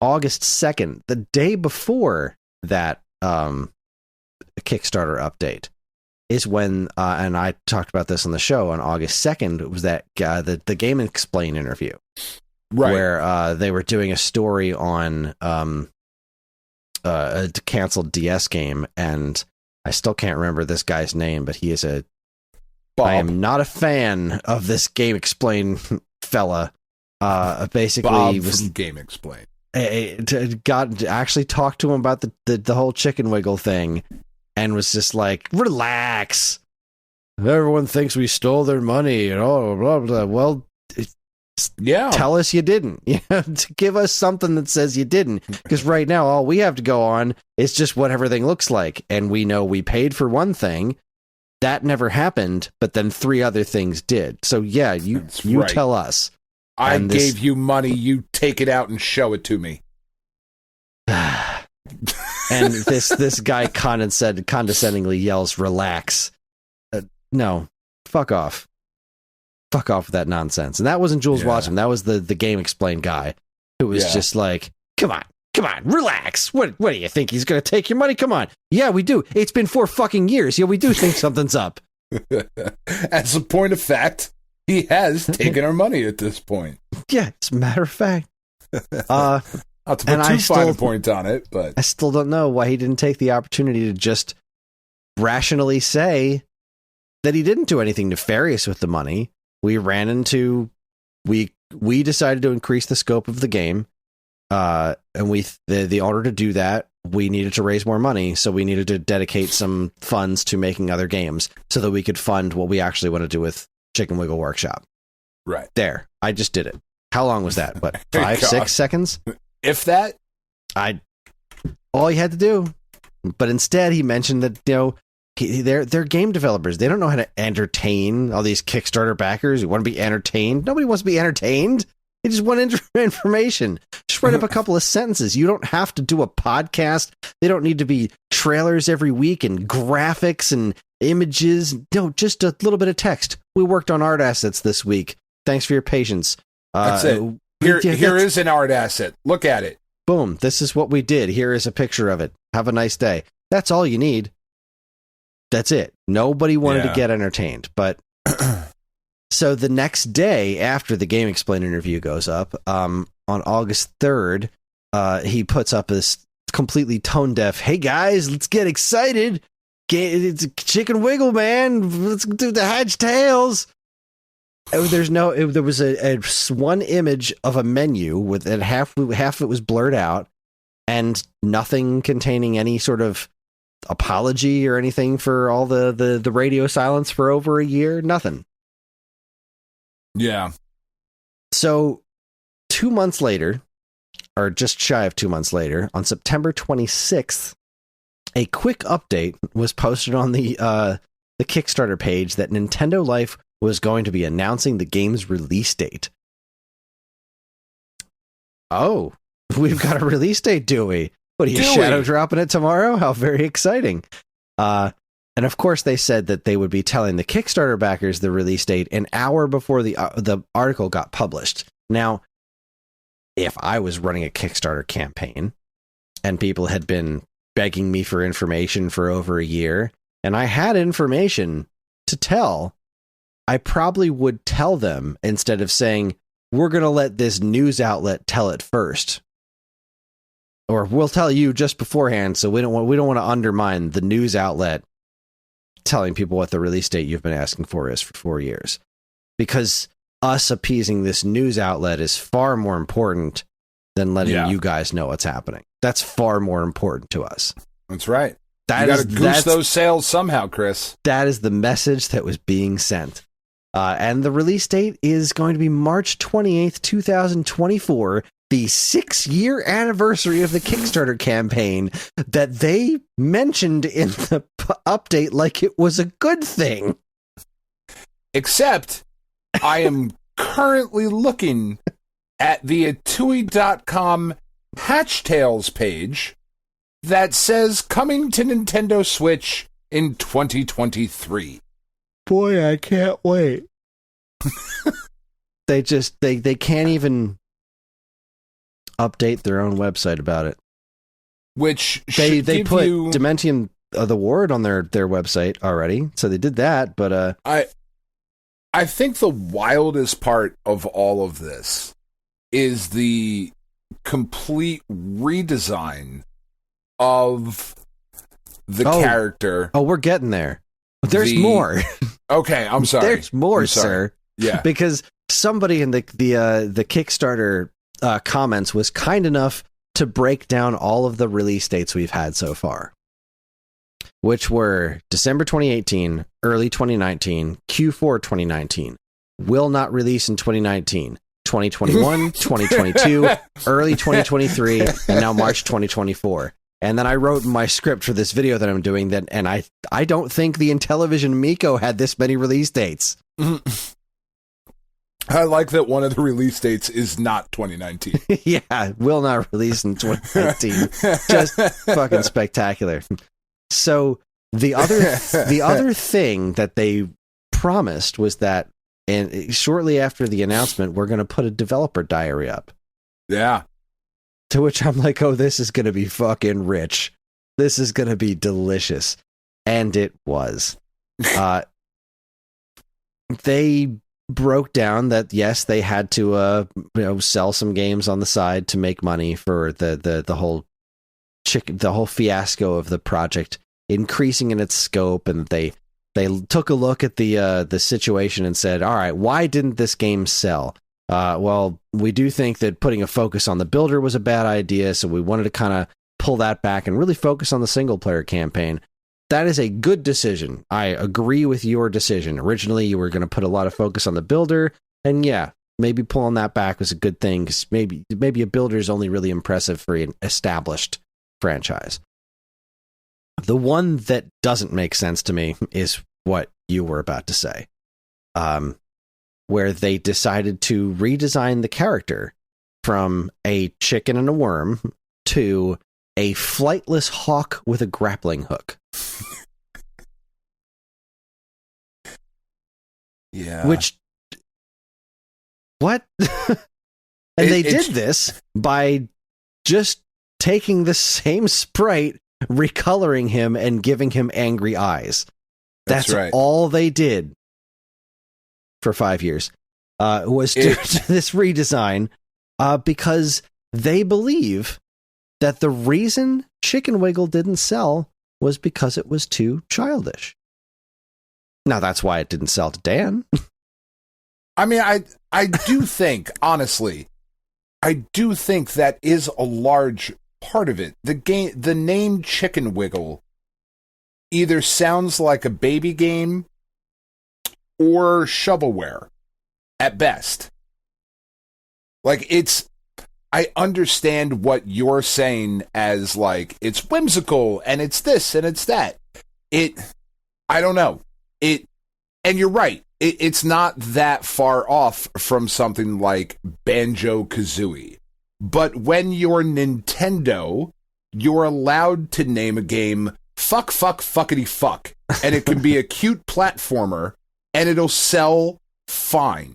August 2nd, the day before that Kickstarter update, is when, and I talked about this on the show, on August 2nd, it was that the Game Explain interview. Right. Where they were doing a story on a canceled DS game, and I still can't remember this guy's name, but he is Bob. I am not a fan of this Game Explain fella. Basically, Bob was from Game Explain. Actually talked to him about the whole chicken wiggle thing, and was just like, relax. Everyone thinks we stole their money and all blah blah. Well, yeah. Tell us you didn't. You know, to give us something that says you didn't. Because right now, all we have to go on is just what everything looks like. And we know we paid for one thing. That never happened, but then 3 other things did. So yeah, you right. Tell us. I gave you money, you take it out and show it to me. And this guy condescendingly yells, relax. No, fuck off. Fuck off with that nonsense. And that wasn't Jules Watson. That was the Game Explain guy who was just like, come on, relax. What do you think? He's going to take your money? Come on. Yeah, we do. It's been 4 fucking years. Yeah, we do think something's up. As a point of fact, he has taken our money at this point. Yeah, as a matter of fact. Not to put too fine a point on it, but I still don't know why he didn't take the opportunity to just rationally say that he didn't do anything nefarious with the money. We decided to increase the scope of the game, and the order to do that, we needed to raise more money, so we needed to dedicate some funds to making other games so that we could fund what we actually want to do with Chicken Wiggle Workshop. Right. There. I just did it. How long was that? What, 5, 6 seconds? If that? All he had to do. But instead, he mentioned that, they're game developers. They don't know how to entertain all these Kickstarter backers who want to be entertained. Nobody wants to be entertained. They just want information. Just write up a couple of sentences. You don't have to do a podcast. They don't need to be trailers every week and graphics and images. No, just a little bit of text. We worked on art assets this week. Thanks for your patience. That's it. Here is an art asset. Look at it. Boom. This is what we did. Here is a picture of it. Have a nice day. That's all you need. That's it. Nobody wanted to get entertained. But so the next day after the Game Explain interview goes up, on August 3rd, he puts up this completely tone deaf, hey guys, let's get excited. It's a Chicken Wiggle, man. Let's do the Hatch Tales. There was a one image of a menu with it, half of it was blurred out, and nothing containing any sort of apology or anything for all the radio silence for over a year. Nothing. Yeah. So 2 months later, or just shy of 2 months later, on September 26th, a quick update was posted on the Kickstarter page that Nintendo Life was going to be announcing the game's release date. Oh, we've got a release date, do we? What are you shadow dropping it tomorrow? How very exciting. And of course they said that they would be telling the Kickstarter backers the release date an hour before the article got published. Now, if I was running a Kickstarter campaign and people had been begging me for information for over a year and I had information to tell, I probably would tell them instead of saying, we're going to let this news outlet tell it first. Or we'll tell you just beforehand, so we don't want to undermine the news outlet telling people what the release date you've been asking for is for 4 years. Because us appeasing this news outlet is far more important than letting you guys know what's happening. That's far more important to us. That's right. You got to goose those sales somehow, Kris. That is the message that was being sent. And the release date is going to be March 28th, 2024, the 6-year anniversary of the Kickstarter campaign that they mentioned in the update like it was a good thing. Except, I am currently looking at the Atooi.com Hatch Tales page that says coming to Nintendo Switch in 2023. Boy, I can't wait. They can't even update their own website about it. Which they put Dementium the Ward on their website already, so they did that, but I think the wildest part of all of this is the complete redesign of the character. Oh, we're getting there. There's more. Okay, I'm sorry. There's more, sir. Yeah. Because somebody in the Kickstarter comments was kind enough to break down all of the release dates we've had so far, which were December 2018, early 2019, Q4 2019, will not release in 2019, 2021, 2022, early 2023, and now March 2024. And then I wrote in my script for this video that I'm doing that, and I don't think the Intellivision Miko had this many release dates. I like that one of the release dates is not 2019. Yeah, will not release in 2019. Just fucking spectacular. So the other thing that they promised was that, and shortly after the announcement, we're going to put a developer diary up. Yeah. To which I'm like, oh, this is going to be fucking rich. This is going to be delicious. And it was. They broke down that, yes, they had to sell some games on the side to make money for the whole fiasco of the project increasing in its scope, and they took a look at the situation and said, all right, why didn't this game sell? Well, we do think that putting a focus on the builder was a bad idea, so we wanted to kind of pull that back and really focus on the single-player campaign. That is a good decision. I agree with your decision. Originally, you were going to put a lot of focus on the builder, and yeah, maybe pulling that back was a good thing, because maybe a builder is only really impressive for an established franchise. The one that doesn't make sense to me is what you were about to say. Where they decided to redesign the character from a chicken and a worm to a flightless hawk with a grappling hook. Yeah. What? And they did this by just taking the same sprite, recoloring him, and giving him angry eyes. That's right. All they did for 5 years was to this redesign, because they believe that the reason Chicken Wiggle didn't sell was because it was too childish. Now, that's why it didn't sell to Dan. I mean, I do think, honestly, that is a large part of it. The name Chicken Wiggle either sounds like a baby game or shovelware at best. Like, I understand what you're saying as, like, it's whimsical and it's this and it's that. I don't know. And you're right. It's not that far off from something like Banjo-Kazooie. But when you're Nintendo, you're allowed to name a game fuck, fuckity fuck. And it can be a cute platformer and it'll sell fine.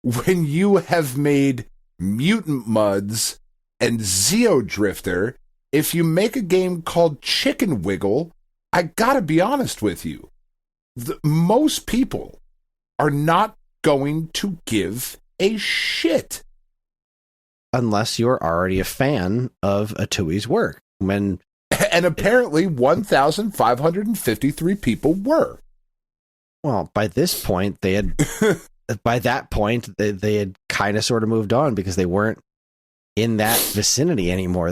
When you have made Mutant Mudds and Zeodrifter, if you make a game called Chicken Wiggle, I gotta be honest with you. Most people are not going to give a shit. Unless you're already a fan of Atooi's work. And apparently 1,553 people were. Well, by this point, they had kind of sort of moved on because they weren't in that vicinity anymore.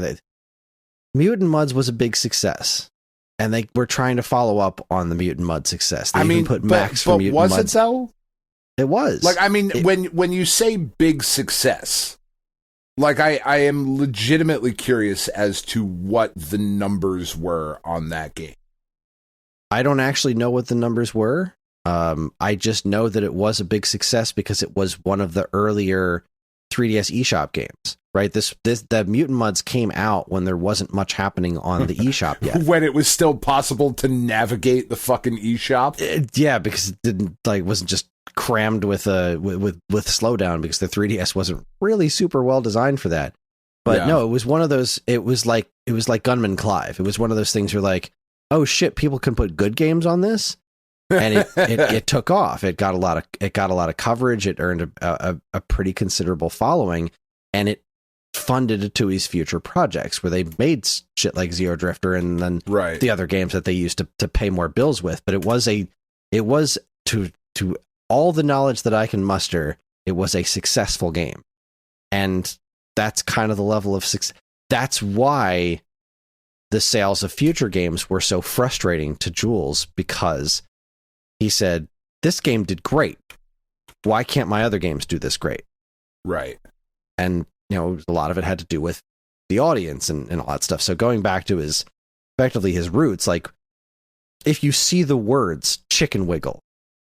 Mutant Mudds was a big success, and they were trying to follow up on the Mutant Mud success. They even put Max for Mutant Mudds. Was it so? It was. Like, I mean, when you say big success, like I am legitimately curious as to what the numbers were on that game. I don't actually know what the numbers were. I just know that it was a big success because it was one of the earlier 3DS eShop games, right? The Mutant Mudds came out when there wasn't much happening on the eShop yet. When it was still possible to navigate the fucking eShop. Yeah, because it wasn't just crammed with slowdown because the 3DS wasn't really super well designed for that. But no, it was one of those. It was like Gunman Clive. It was one of those things where like, oh shit, people can put good games on this. And it took off. It got a lot of coverage. It earned a pretty considerable following, and it funded Atooi's future projects where they made shit like Zeodrifter and then the other games that they used to pay more bills with. But it was to all the knowledge that I can muster, it was a successful game, and that's kind of the level of success. That's why the sales of future games were so frustrating to Jules, because he said, this game did great. Why can't my other games do this great? Right. And, a lot of it had to do with the audience and all that stuff. So going back to effectively his roots, like, if you see the words Chicken Wiggle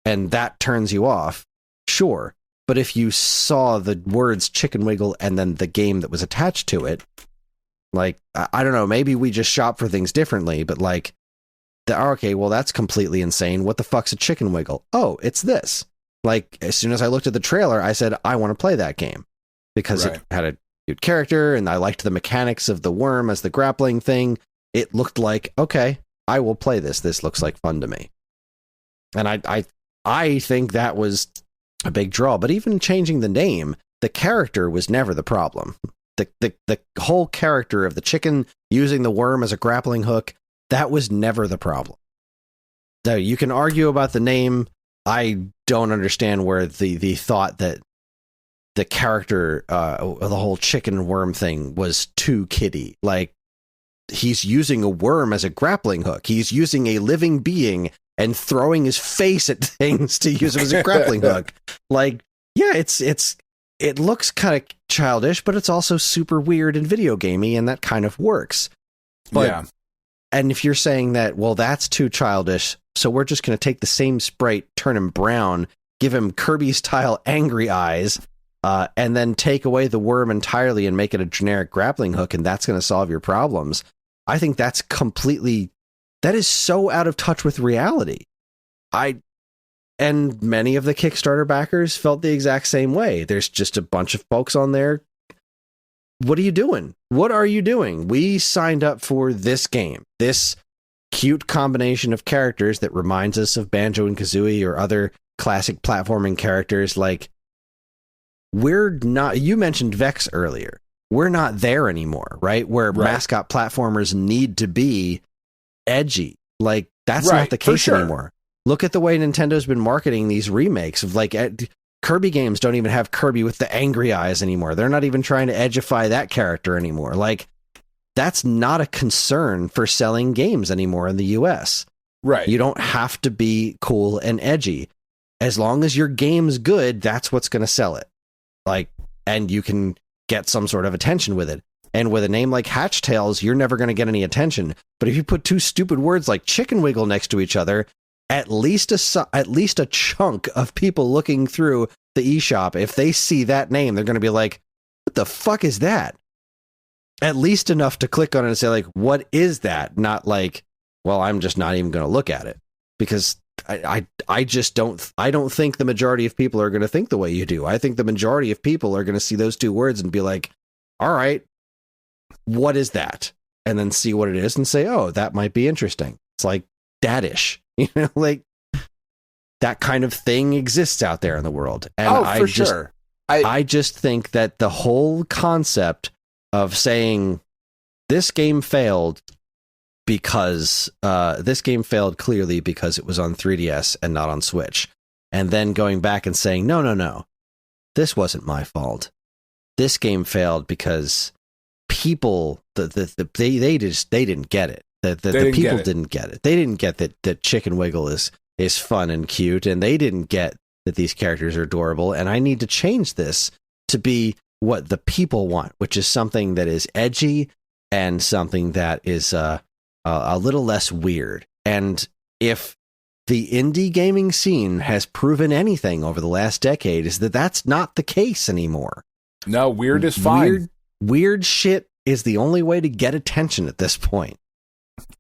and that turns you off, sure. But if you saw the words Chicken Wiggle and then the game that was attached to it, like, I don't know, maybe we just shop for things differently, but like, okay, well, that's completely insane. What the fuck's a Chicken Wiggle? Oh, it's this. Like, as soon as I looked at the trailer, I said, I want to play that game because it had a cute character and I liked the mechanics of the worm as the grappling thing. It looked like, okay, I will play this. This looks like fun to me. And I think that was a big draw. But even changing the name, the character was never the problem. The whole character of the chicken using the worm as a grappling hook, that was never the problem. Now, you can argue about the name. I don't understand where the thought that the character, the whole chicken worm thing was too kiddie. Like, he's using a worm as a grappling hook. He's using a living being and throwing his face at things to use it as a grappling hook. Like, yeah, it looks kind of childish, but it's also super weird and video gamey, and that kind of works. But, yeah. And if you're saying that, well, that's too childish, so we're just going to take the same sprite, turn him brown, give him Kirby-style angry eyes, and then take away the worm entirely and make it a generic grappling hook, and that's going to solve your problems. I think that is so out of touch with reality. And many of the Kickstarter backers felt the exact same way. There's just a bunch of folks on there. What are you doing? What are you doing? We signed up for this game, this cute combination of characters that reminds us of Banjo and Kazooie or other classic platforming characters. Like, we're not, you mentioned Vex earlier. We're not there anymore, right? Where mascot platformers need to be edgy. Like, that's not the case anymore. Look at the way Nintendo's been marketing these remakes of like Kirby games don't even have Kirby with the angry eyes anymore. They're not even trying to edgify that character anymore. Like, that's not a concern for selling games anymore in the US. Right. You don't have to be cool and edgy. As long as your game's good, that's what's going to sell it. Like, and you can get some sort of attention with it. And with a name like Hatch Tales, you're never going to get any attention. But if you put two stupid words like Chicken Wiggle next to each other, at least a chunk of people looking through the eShop, if they see that name, they're going to be like, what the fuck is that? at least enough to click on it and say, like, what is that? Not like, well, I'm just not even going to look at it, because I just don't think the majority of people are going to think the way you do. I think the majority of people are going to see those two words and be like, all right, what is that? And then see what it is and say, oh, that might be interesting. It's like daddish, like that kind of thing exists out there in the world. And sure. I just think that the whole concept of saying this game failed because this game failed clearly because it was on 3DS and not on Switch, and then going back and saying, no, this wasn't my fault. This game failed because people, they didn't get it. The people didn't get it. They didn't get that Chicken Wiggle is fun and cute, and they didn't get that these characters are adorable, and I need to change this to be what the people want, which is something that is edgy and something that is a little less weird. And if the indie gaming scene has proven anything over the last decade, is that that's not the case anymore. No, weird is fine. Weird shit is the only way to get attention at this point.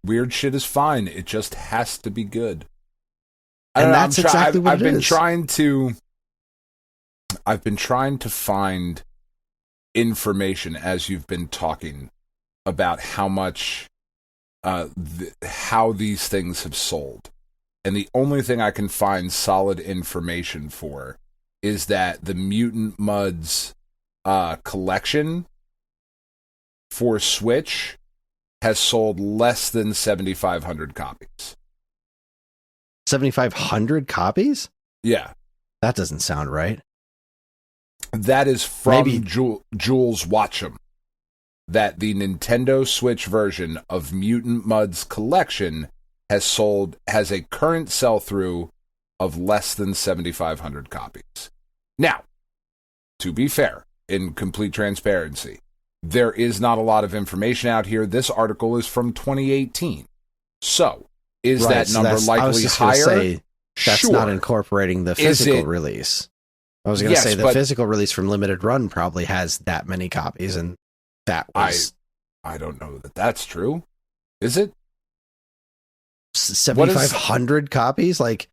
Weird shit is fine. It just has to be good. And that's exactly what I've been trying to find information as you've been talking about how much, how these things have sold. And the only thing I can find solid information for is that the Mutant Mudds collection for Switch has sold less than 7,500 copies. 7,500 copies? Yeah. That doesn't sound right. That is from Jules Watcham. That the Nintendo Switch version of Mutant Mudds collection has a current sell-through of less than 7,500 copies. Now, to be fair, in complete transparency, there is not a lot of information out here. This article is from 2018. So, is that number likely higher? That's sure. Not incorporating the physical release. I was going to say the physical release from Limited Run probably has that many copies, and that was... I don't know that that's true. Is it? 7,500 copies? Like,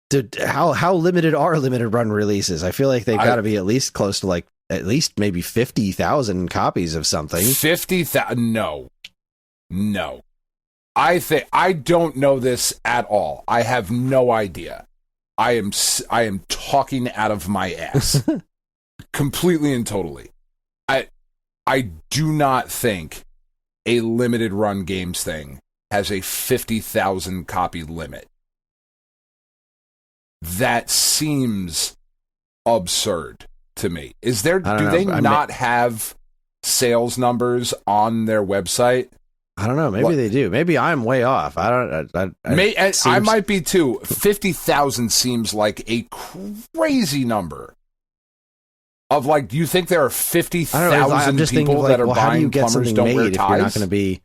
dude, how limited are Limited Run releases? I feel like they've got to be at least close to, like, at least maybe 50,000 copies of something. 50,000? No. I don't know this at all. I have no idea. I am talking out of my ass. Completely and totally. I do not think a Limited Run Games thing has a 50,000 copy limit. That seems absurd to me. Do they not have sales numbers on their website? I don't know. Maybe they do. Maybe I'm way off. I might be too. 50,000 seems like a crazy number. Of like, do you think there are 50,000 people that are buying Plumbers Don't Wear Ties? If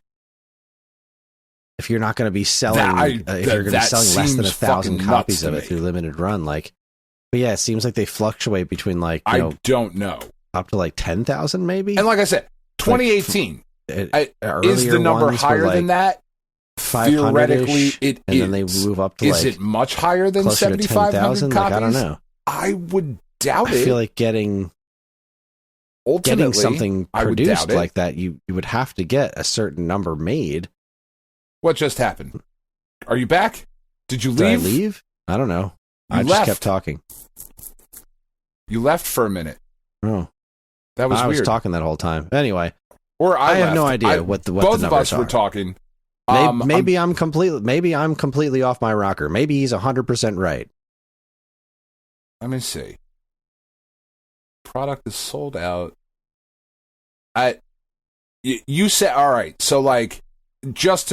you're not going to be selling, if you're going to be selling less than 1,000 copies of it through Limited Run, like, but yeah, it seems like they fluctuate between like, I don't know, up to like 10,000 maybe. And like I said, 2018 is the number higher than that? Theoretically, it and then they move up to is it much higher than 7,500 copies? Like, I don't know. I would doubt it. I feel like getting something produced like that, you would have to get a certain number made. What just happened? Are you back? Did you leave? Did I leave? I don't know. I just kept talking. You left for a minute. Oh. That was weird. I was talking that whole time. Anyway. Or I have no idea what the both numbers of us are. Were talking. Maybe I'm completely off my rocker. Maybe he's 100% right. Let me see. Product is sold out. You said, all right, so like, just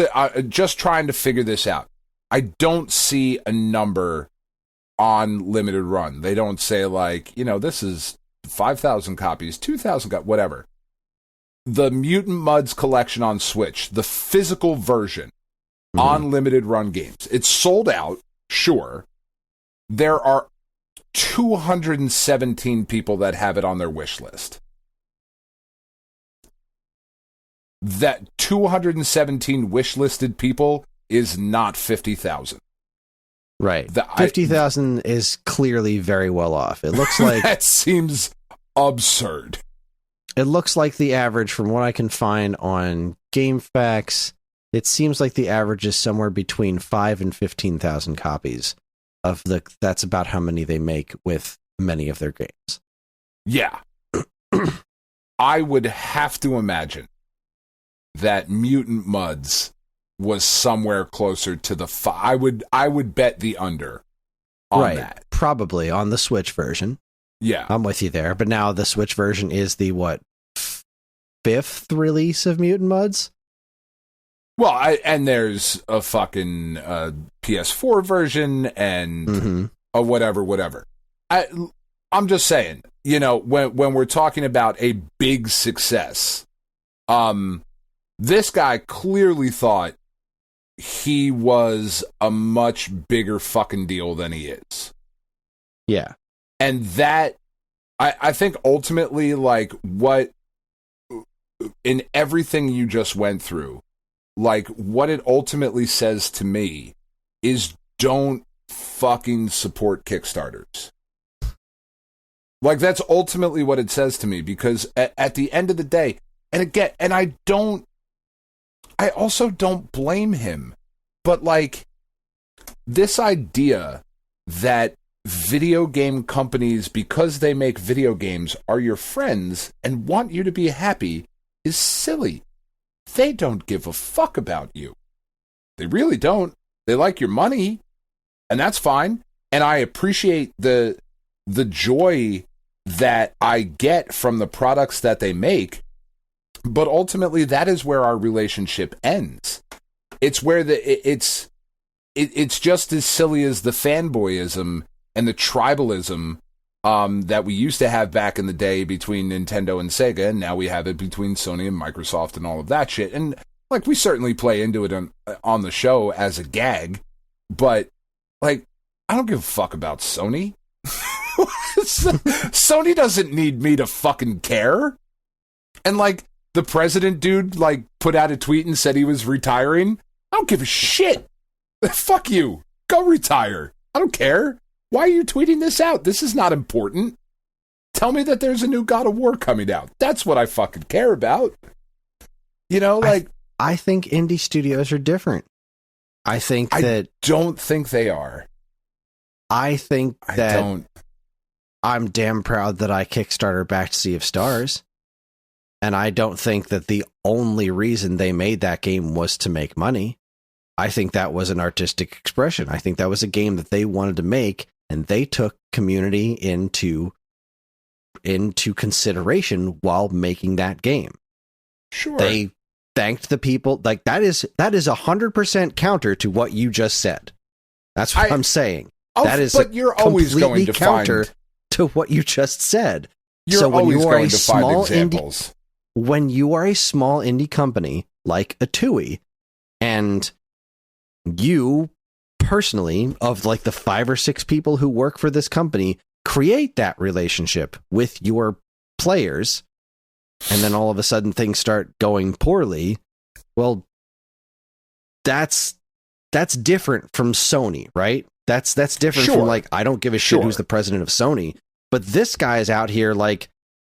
trying to figure this out. I don't see a number on Limited Run. They don't say like, this is 5,000 copies, 2,000 whatever. The Mutant Mudds collection on Switch, the physical version on Limited Run Games. It's sold out, sure. There are 217 people that have it on their wish list. that 217 wish-listed people is not 50,000. Right. 50,000 is clearly very well off. It looks like... That seems absurd. It looks like the average, from what I can find on GameFAQs, it seems like the average is somewhere between 5 and 15,000 copies of the... That's about how many they make with many of their games. Yeah. I would have to imagine that Mutant Mudds was somewhere closer to the... I would bet the under on that. Probably on the Switch version. Yeah. I'm with you there. But now the Switch version is the, fifth release of Mutant Mudds? Well, and there's a fucking PS4 version and a whatever. I'm just saying, when we're talking about a big success, this guy clearly thought he was a much bigger fucking deal than he is. Yeah. And that, I think ultimately, like, what, in everything you just went through, like, what it ultimately says to me is don't fucking support Kickstarters. Like, that's ultimately what it says to me, because at the end of the day, and again, and I also don't blame him, but, like, this idea that video game companies, because they make video games, are your friends and want you to be happy is silly. They don't give a fuck about you. They really don't. They like your money, and that's fine. And I appreciate the joy that I get from the products that they make, but ultimately that is where our relationship ends. It's where it's just as silly as the fanboyism and the tribalism that we used to have back in the day between Nintendo and Sega, and now we have it between Sony and Microsoft and all of that shit. And, like, we certainly play into it on the show as a gag, but, like, I don't give a fuck about Sony. Sony doesn't need me to fucking care. And, like, the president dude, like, put out a tweet and said he was retiring. I don't give a shit. Fuck you. Go retire. I don't care. Why are you tweeting this out? This is not important. Tell me that there's a new God of War coming out. That's what I fucking care about. Like... I think indie studios are different. I don't think they are. I think that I'm damn proud that I Kickstarter backed Sea of Stars. And I don't think that the only reason they made that game was to make money. I think that was an artistic expression. I think that was a game that they wanted to make, and they took community into consideration while making that game. Sure. They thanked the people. Like, that is 100% counter to what you just said. That's what I'm saying. That is, but you're always going to counter to what you just said. So when you are a small indie, when you are a small indie company like Atooi, and you personally, of like the 5 or 6 people who work for this company, create that relationship with your players, and then all of a sudden things start going poorly, well, that's different from Sony, right? That's different from, like, I don't give a shit who's the president of Sony, but this guy is out here, like,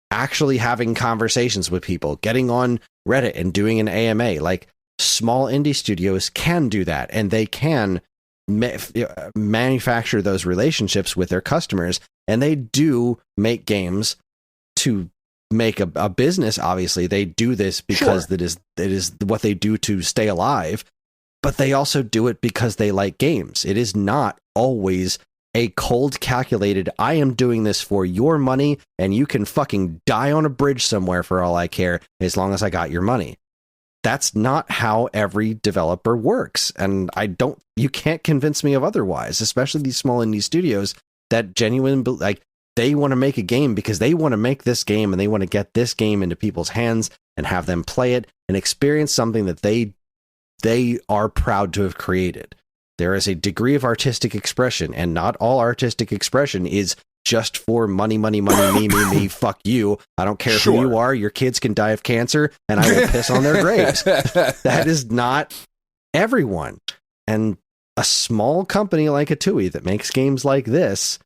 actually having conversations with people, getting on Reddit and doing an AMA. Like, small indie studios can do that, and they can manufacture those relationships with their customers, and they do make games to make a business. Obviously, they do this because it is what they do to stay alive, but they also do it because they like games. It is not always a cold calculated, I am doing this for your money, and you can fucking die on a bridge somewhere for all I care, as long as I got your money. That's not how every developer works, and you can't convince me of otherwise, especially these small indie studios that genuinely, like, they want to make a game because they want to make this game, and they want to get this game into people's hands and have them play it and experience something that they are proud to have created. There is a degree of artistic expression, and not all artistic expression is just for money, me, fuck you. I don't care who you are. Your kids can die of cancer, and I will piss on their graves. That is not everyone. And a small company like Atooi that makes games like this,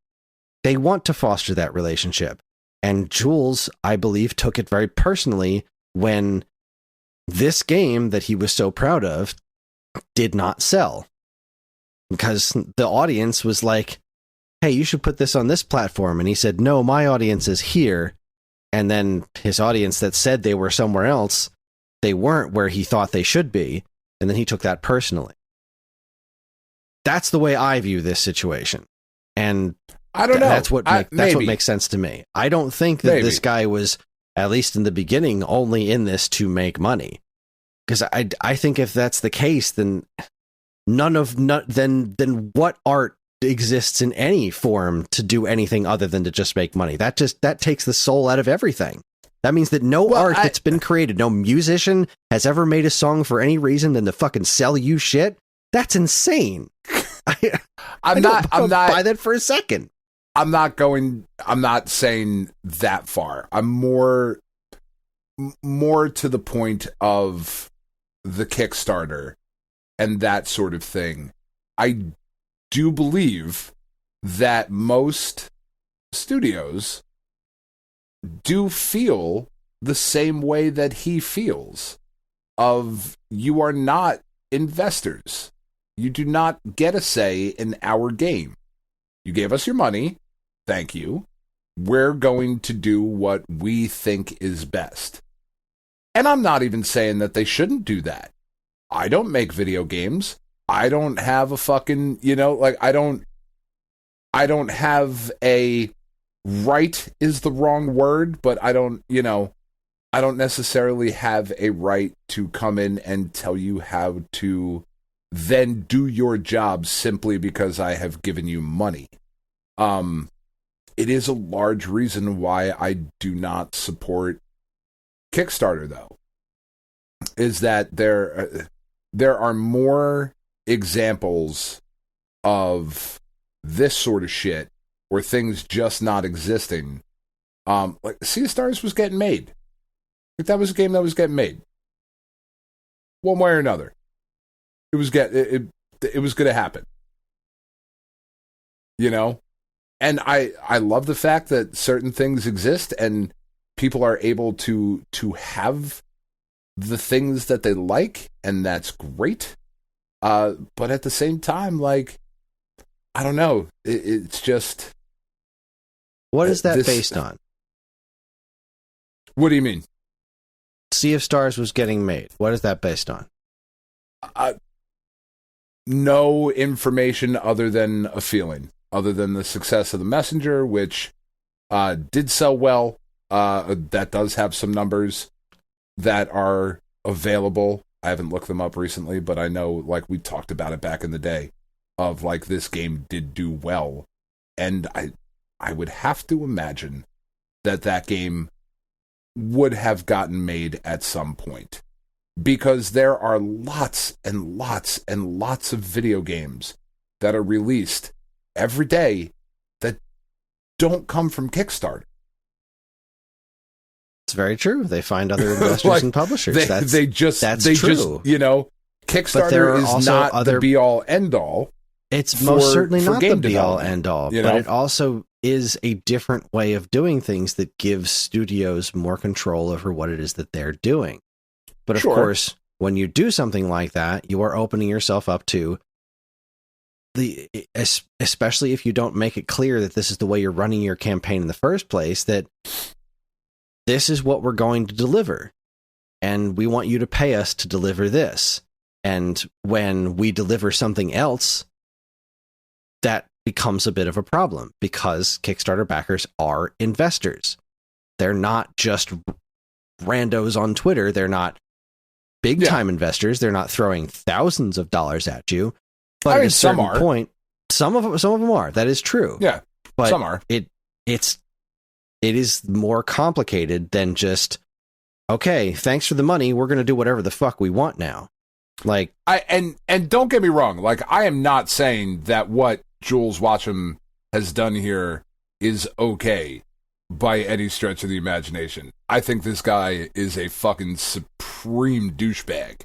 they want to foster that relationship. And Jules, I believe, took it very personally when this game that he was so proud of did not sell. Because the audience was like, hey, you should put this on this platform. And he said, no, my audience is here. And then his audience that said they were somewhere else, they weren't where he thought they should be. And then he took that personally. That's the way I view this situation. And I don't know. That's what makes sense to me. I don't think that this guy was, at least in the beginning, only in this to make money. Because I think if that's the case, then then what art exists in any form to do anything other than to just make money? That takes the soul out of everything. That means that no art that's been created, no musician has ever made a song for any reason than to fucking sell you shit. That's insane. I'm not buy that for a second. I'm not saying that far. I'm more to the point of the Kickstarter and that sort of thing. I do believe that most studios do feel the same way that he feels of, you are not investors. You do not get a say in our game. You gave us your money. Thank you. We're going to do what we think is best. And I'm not even saying that they shouldn't do that. I don't make video games. I don't have a fucking, I don't have a right is the wrong word, but I don't necessarily have a right to come in and tell you how to then do your job simply because I have given you money. It is a large reason why I do not support Kickstarter, though, is that there are more examples of this sort of shit or things just not existing. Like Sea of Stars was getting made. Like, that was a game that was getting made. One way or another. It was going to happen. And I love the fact that certain things exist and people are able to have the things that they like, and that's great. But at the same time, I don't know. It's just... What is that based on? What do you mean? Sea of Stars was getting made. What is that based on? No information other than a feeling. Other than the success of The Messenger, which did sell well. That does have some numbers that are available. I haven't looked them up recently, but I know, we talked about it back in the day, of, this game did do well. And I would have to imagine that game would have gotten made at some point. Because there are lots and lots and lots of video games that are released every day that don't come from Kickstarter. It's very true. They find other investors and publishers. That's true. Kickstarter is not the be-all, end-all. It's most certainly not the be-all, end-all. But it also is a different way of doing things that gives studios more control over what it is that they're doing. But of course, when you do something like that, you are opening yourself up to especially if you don't make it clear that this is the way you're running your campaign in the first place, that this is what we're going to deliver. And we want you to pay us to deliver this. And when we deliver something else, that becomes a bit of a problem, because Kickstarter backers are investors. They're not just randos on Twitter. They're not big time investors. They're not throwing thousands of dollars at you. But at a certain point, some of them are. That is true. Yeah, but some are. It is more complicated than just, okay, thanks for the money. We're going to do whatever the fuck we want now. And don't get me wrong. I am not saying that what Jules Watcham has done here is okay by any stretch of the imagination. I think this guy is a fucking supreme douchebag.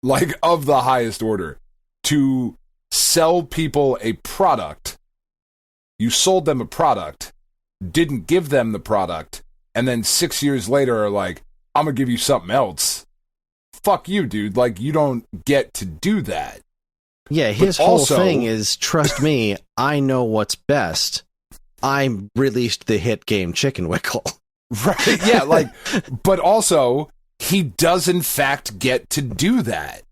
Like, of the highest order. To sell people a product, you sold them a product, didn't give them the product, and then 6 years later are like, I'm gonna give you something else. Fuck you, dude. Like, you don't get to do that. Yeah, his whole thing is, trust me, I know what's best. I released the hit game Chicken Wiggle. Right, yeah, like, but also, he does in fact get to do that.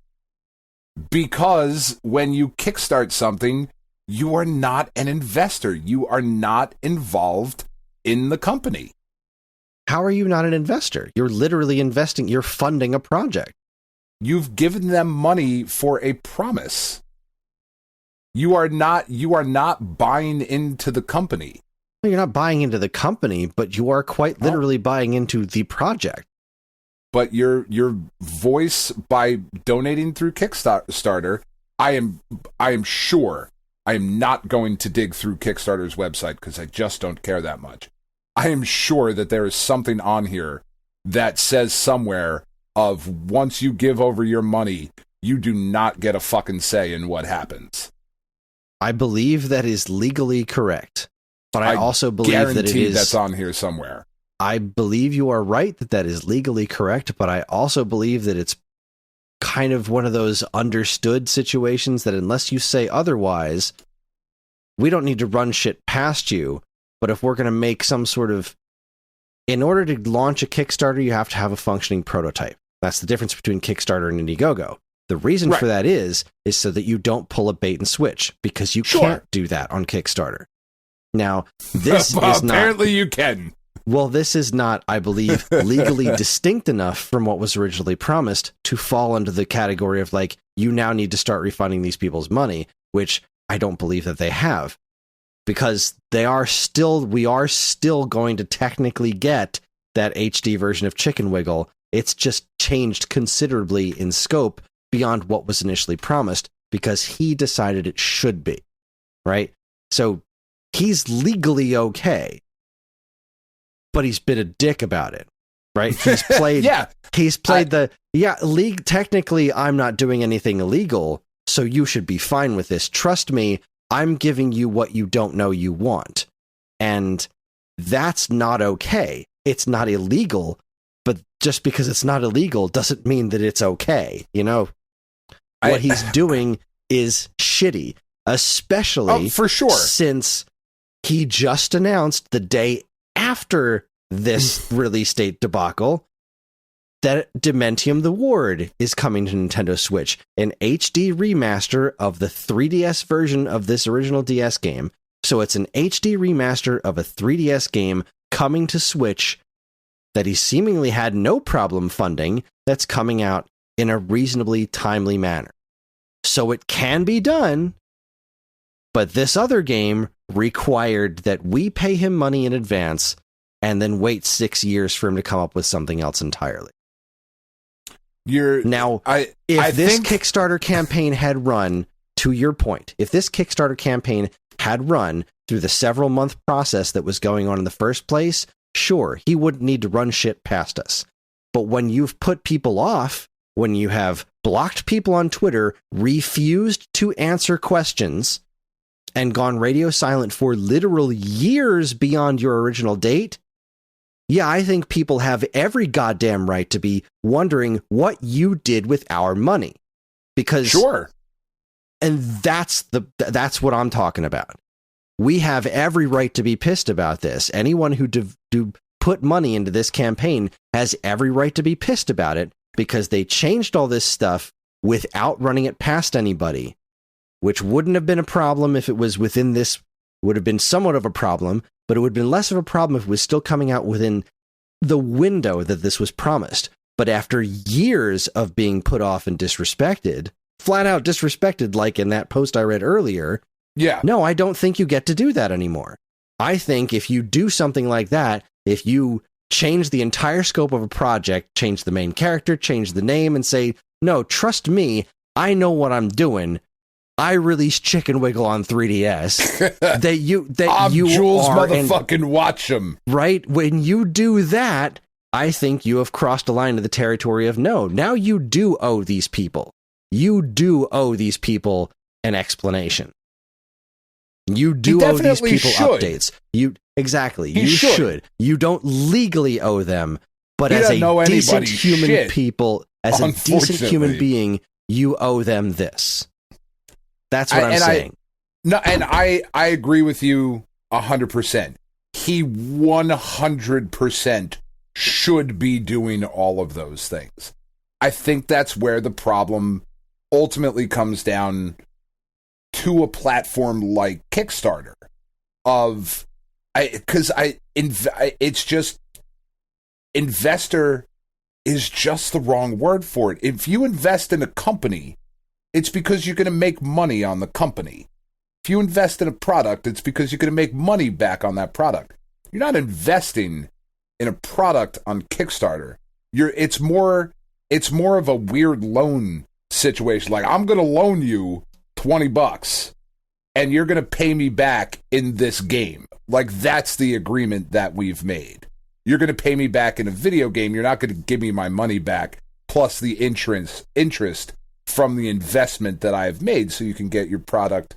Because when you kickstart something, you are not an investor. You are not involved in the company. How are you not an investor? You're literally investing, you're funding a project. You've given them money for a promise. You are not buying into the company. Well, you're not buying into the company, but you are quite literally buying into the project. But your voice, by donating through Kickstarter, I am sure I am not going to dig through Kickstarter's website because I just don't care that much. I am sure that there is something on here that says somewhere of once you give over your money, you do not get a fucking say in what happens. I believe that is legally correct, but I also believe that it is... that's on here somewhere. I believe you are right that that is legally correct, but I also believe that it's kind of one of those understood situations that unless you say otherwise, we don't need to run shit past you, but if we're going to make some sort of... In order to launch a Kickstarter, you have to have a functioning prototype. That's the difference between Kickstarter and Indiegogo. The reason for that is so that you don't pull a bait and switch, because you can't do that on Kickstarter. Now, this is not... Apparently you can. Well, this is not, I believe, legally distinct enough from what was originally promised to fall under the category of, like, you now need to start refunding these people's money, which I don't believe that they have. Because we are still going to technically get that HD version of Chicken Wiggle. It's just changed considerably in scope beyond what was initially promised, because he decided it should be, right? So he's legally okay, but he's been a dick about it, right? He's played, league. Technically, I'm not doing anything illegal, so you should be fine with this. Trust me, I'm giving you what you don't know you want. And that's not okay. It's not illegal, but just because it's not illegal doesn't mean that it's okay, you know? What he's doing is shitty, especially for sure, since he just announced the day after this release date debacle that Dementium the Ward is coming to Nintendo Switch, an HD remaster of the 3DS version of this original DS game. So it's an HD remaster of a 3DS game coming to Switch that he seemingly had no problem funding, that's coming out in a reasonably timely manner. So it can be done, but this other game required that we pay him money in advance and then wait 6 years for him to come up with something else entirely. If this Kickstarter campaign had run, to your point, if this Kickstarter campaign had run through the several month process that was going on in the first place, sure, he wouldn't need to run shit past us. But when you've put people off, when you have blocked people on Twitter, refused to answer questions, and gone radio silent for literal years beyond your original date, yeah, I think people have every goddamn right to be wondering what you did with our money. Because sure. And that's what I'm talking about. We have every right to be pissed about this. Anyone who put money into this campaign has every right to be pissed about it, because they changed all this stuff without running it past anybody, which wouldn't have been a problem if it was within this, would have been somewhat of a problem, but it would have been less of a problem if it was still coming out within the window that this was promised. But after years of being put off and disrespected, flat out disrespected, like in that post I read earlier, no, I don't think you get to do that anymore. I think if you do something like that, if you change the entire scope of a project, change the main character, change the name, and say, no, trust me, I know what I'm doing, I released Chicken Wiggle on 3DS. I'm Jules motherfucking watch 'em. Right? When you do that, I think you have crossed a line into the territory of no. Now you do owe these people. You do owe these people an explanation. You do owe these people updates. You should. You don't legally owe them, but as a decent human people, as a decent human being, you owe them this. That's what I'm saying. I agree with you 100%. He 100% should be doing all of those things. I think that's where the problem ultimately comes down to a platform like Kickstarter. It's just, investor is just the wrong word for it. If you invest in a company, it's because you're going to make money on the company. If you invest in a product, it's because you're going to make money back on that product. You're not investing in a product on Kickstarter. It's more of a weird loan situation. Like, I'm going to loan you $20 and you're going to pay me back in this game. Like, that's the agreement that we've made. You're going to pay me back in a video game. You're not going to give me my money back plus the interest from the investment that I've made so you can get your product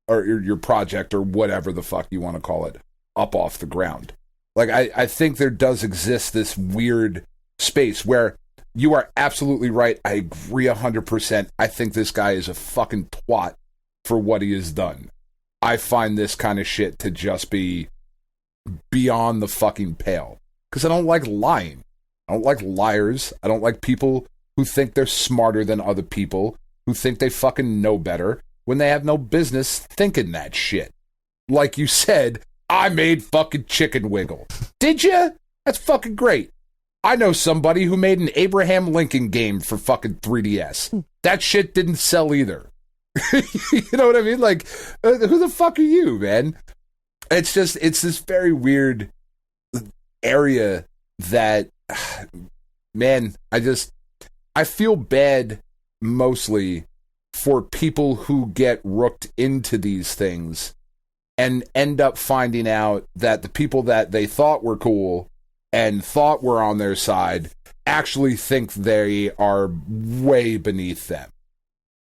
or your project or whatever the fuck you want to call it up off the ground. Like, I think there does exist this weird space where you are absolutely right. I agree 100%. I think this guy is a fucking twat for what he has done. I find this kind of shit to just be beyond the fucking pale. Because I don't like lying. I don't like liars. I don't like people who think they're smarter than other people, who think they fucking know better, when they have no business thinking that shit. Like you said, I made fucking Chicken Wiggle. Did you? That's fucking great. I know somebody who made an Abraham Lincoln game for fucking 3DS. That shit didn't sell either. You know what I mean? Like, who the fuck are you, man? It's this very weird area that, man, I feel bad mostly for people who get rooked into these things and end up finding out that the people that they thought were cool and thought were on their side actually think they are way beneath them.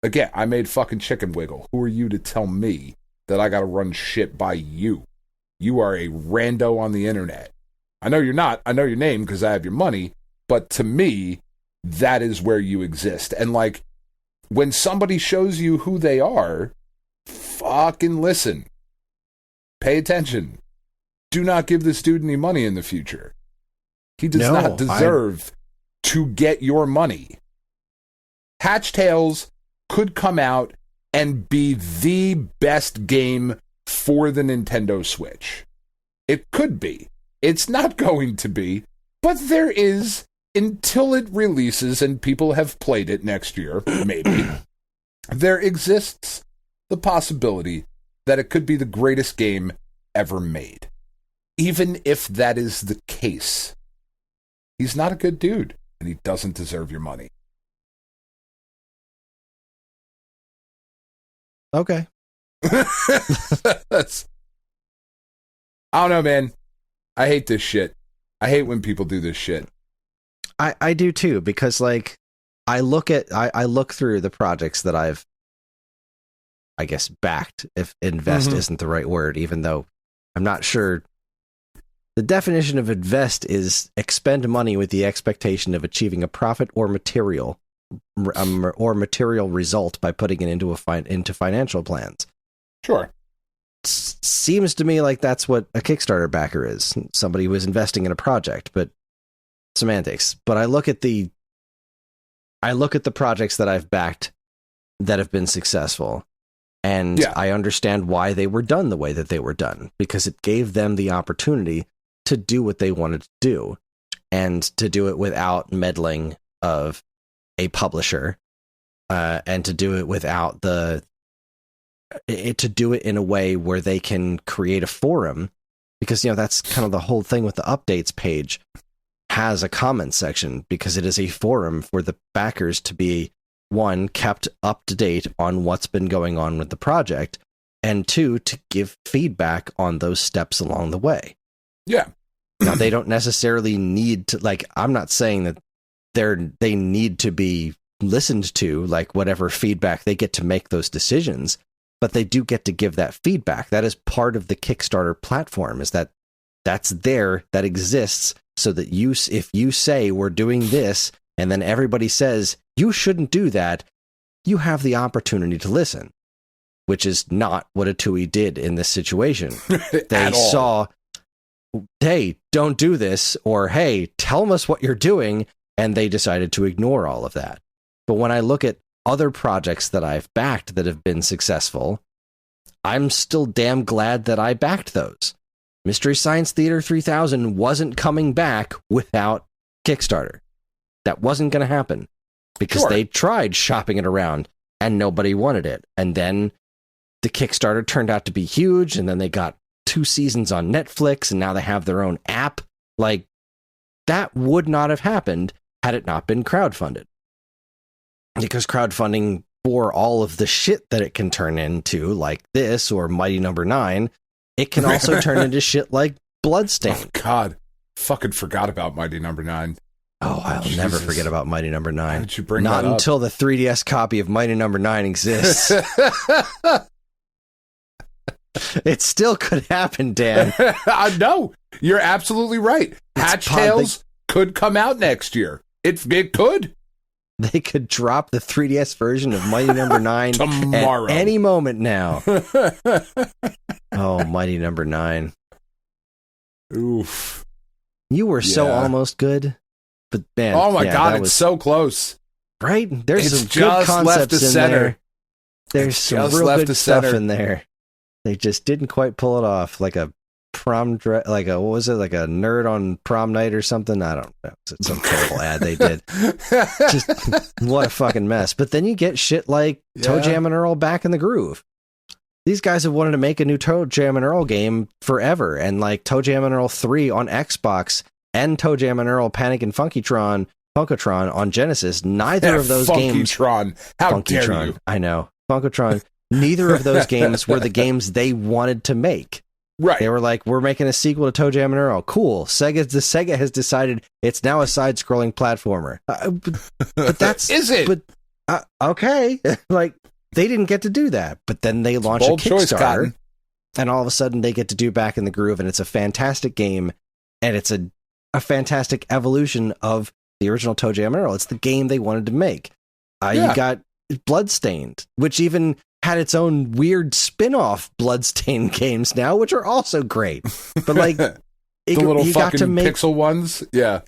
Again, I made fucking Chicken Wiggle. Who are you to tell me that I gotta run shit by you? You are a rando on the internet. I know you're not. I know your name because I have your money. But to me, that is where you exist. And like, when somebody shows you who they are, fucking listen. Pay attention. Do not give this dude any money in the future. He does not deserve to get your money. Hatch Tales could come out and be the best game for the Nintendo Switch. It could be. It's not going to be, but there is, until it releases and people have played it next year, maybe, there exists the possibility that it could be the greatest game ever made. Even if that is the case, he's not a good dude, and he doesn't deserve your money. Okay. I don't know, man. I hate this shit. I hate when people do this shit. I do too, because like I look through the projects that I've, I guess, backed, if invest isn't the right word, even though I'm not sure. The definition of invest is expend money with the expectation of achieving a profit or material result by putting it into into financial plans. Sure. Seems to me like that's what a Kickstarter backer is. Somebody who is investing in a project, but semantics. But I look at the projects that I've backed that have been successful, and I understand why they were done the way that they were done, because it gave them the opportunity to do what they wanted to do, and to do it without meddling of a publisher, and to do it without to do it in a way where they can create a forum, because that's kind of the whole thing with the updates page. Has a comment section because it is a forum for the backers to be one, kept up to date on what's been going on with the project, and two, to give feedback on those steps along the way. Yeah. Now, they don't necessarily need to, like, I'm not saying that they need to be listened to, like, whatever feedback they get to make those decisions, but they do get to give that feedback. That is part of the Kickstarter platform, is that's there, that exists, so that if you say we're doing this, and then everybody says you shouldn't do that, you have the opportunity to listen, which is not what Atooi did in this situation. They saw, hey, don't do this, or hey, tell us what you're doing, and they decided to ignore all of that. But when I look at other projects that I've backed that have been successful, I'm still damn glad that I backed those. Mystery Science Theater 3000 wasn't coming back without Kickstarter. That wasn't going to happen because they tried shopping it around and nobody wanted it. And then the Kickstarter turned out to be huge, and then they got 2 seasons on Netflix, and now they have their own app. Like, that would not have happened had it not been crowdfunded. Because crowdfunding, for all of the shit that it can turn into, like this or Mighty Number 9, it can also turn into shit like Bloodstained. Oh, God. Fucking forgot about Mighty Number 9. Oh, I'll never forget about Mighty Number 9. Why did you bring Not that up? until the 3DS copy of Mighty Number 9 exists. It still could happen, Dan. I know. You're absolutely right. Hatch Tales could come out next year. It could. They could drop the 3DS version of Mighty Number 9 tomorrow. At any moment now. Oh, Mighty Number 9. Oof. You were so almost good. But man, oh my God, it's so close. Right? There's it's some good concepts in there. There's some real good stuff in there. They just didn't quite pull it off, like a what was it, like a nerd on prom night or something? I don't know. It's some terrible ad they did. Just what a fucking mess. But then you get shit like Toe Jam and Earl Back in the Groove. These guys have wanted to make a new Toe Jam and Earl game forever, and like Toe Jam and Earl 3 on Xbox and Toe Jam and Earl Panic and Funkotron on Genesis. Neither of those games. Funkotron. How dare you? I know. Funkotron. Neither of those games were the games they wanted to make. Right. They were like, we're making a sequel to Toe Jam and Earl. Cool. Sega has decided it's now a side-scrolling platformer. But that's... Is it? But, okay. Like, they didn't get to do that. But then they launched a Kickstarter, and all of a sudden they get to do Back in the Groove, and it's a fantastic game, and it's a fantastic evolution of the original Toe Jam and Earl. It's the game they wanted to make. You got Bloodstained, which even had its own weird spin-off Bloodstained games now, which are also great. But like the little fucking pixel ones, yeah,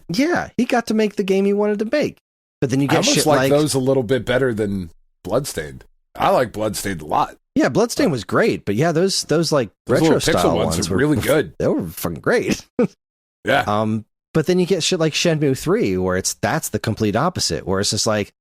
he got to make the game he wanted to make. But then you get shit like those a little bit better than Bloodstained. I like Bloodstained a lot. Yeah, Bloodstained was great, but yeah, those like those retro style ones were really good. They were fucking great. Yeah. But then you get shit like Shenmue 3, where that's the complete opposite, where it's just like,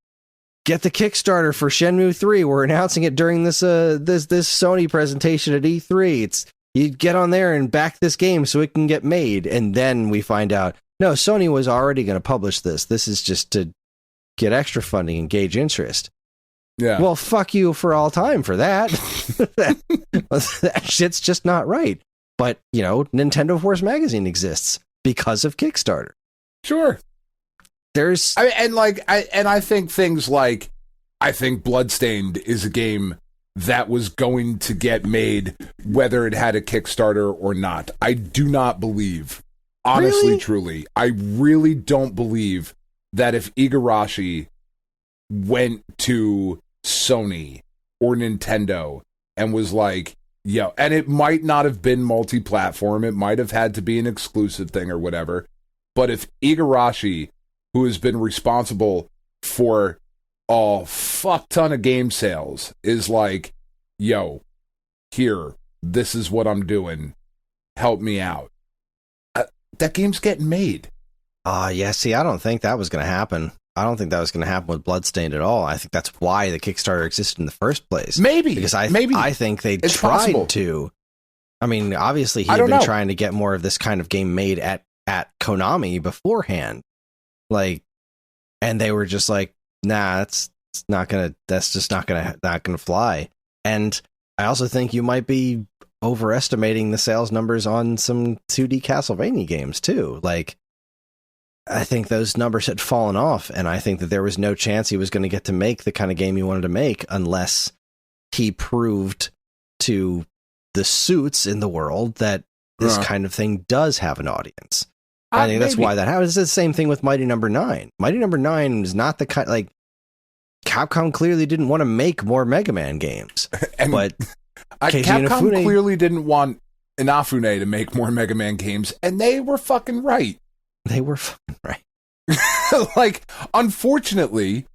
get the Kickstarter for Shenmue 3. We're announcing it during this Sony presentation at E3. You get on there and back this game so it can get made. And then we find out, no, Sony was already going to publish this. This is just to get extra funding and gauge interest. Yeah. Well, fuck you for all time for that. That shit's just not right. But, Nintendo Force Magazine exists because of Kickstarter. Sure. I think things like, I think Bloodstained is a game that was going to get made whether it had a Kickstarter or not. I do not believe, honestly, truly, I really don't believe that if Igarashi went to Sony or Nintendo and was like, and it might not have been multi-platform, it might have had to be an exclusive thing or whatever, but if Igarashi, who has been responsible for a fuck ton of game sales, is like, here, this is what I'm doing, help me out. That game's getting made. See, I don't think that was going to happen. I don't think that was going to happen with Bloodstained at all. I think that's why the Kickstarter existed in the first place. Maybe. Because I think they tried to. I mean, obviously he had been trying to get more of this kind of game made at Konami beforehand. Like, and they were just like, nah, it's That's just not gonna fly. And I also think you might be overestimating the sales numbers on some 2D Castlevania games too. Like, I think those numbers had fallen off, and I think that there was no chance he was going to get to make the kind of game he wanted to make unless he proved to the suits in the world that this kind of thing does have an audience. I think that's why that happens. It's the same thing with Mighty Number 9. Mighty Number 9 is not the kind, like, Capcom clearly didn't want to make more Mega Man games. But Capcom clearly didn't want Inafune to make more Mega Man games, and they were fucking right. They were fucking right. Like, unfortunately,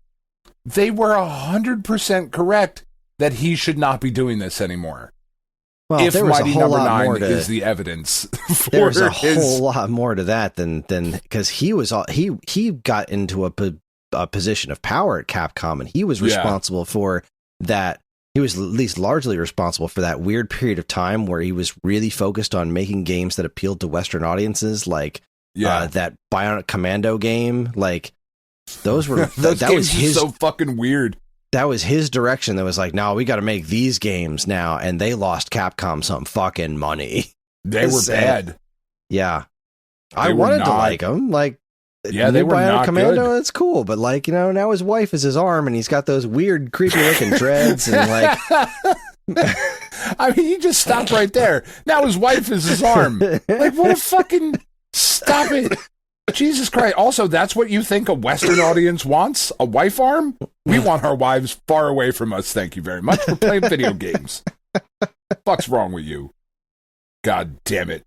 they were 100% correct that he should not be doing this anymore. Well, if Mighty Number 9 is the evidence, there's a whole lot more to that than because he got into a position of power at Capcom, and he was responsible for that. He was at least largely responsible for that weird period of time where he was really focused on making games that appealed to Western audiences, like that Bionic Commando game. Like, those were those games was his, so fucking weird. That was his direction. That was like, no, we got to make these games now, and they lost Capcom some fucking money. They were bad. Yeah, I wanted to like them. Like, they were Bionic not Commando. good. That's cool, but like, you know, now his wife is his arm, and he's got those weird, creepy looking dreads, and like. I mean, you just stop right there. Now his wife is his arm. Like, what a fucking stop it. Jesus Christ. Also, that's what you think a Western audience wants? A wife arm? We want our wives far away from us. Thank you very much for playing video games. Fuck's wrong with you? God damn it.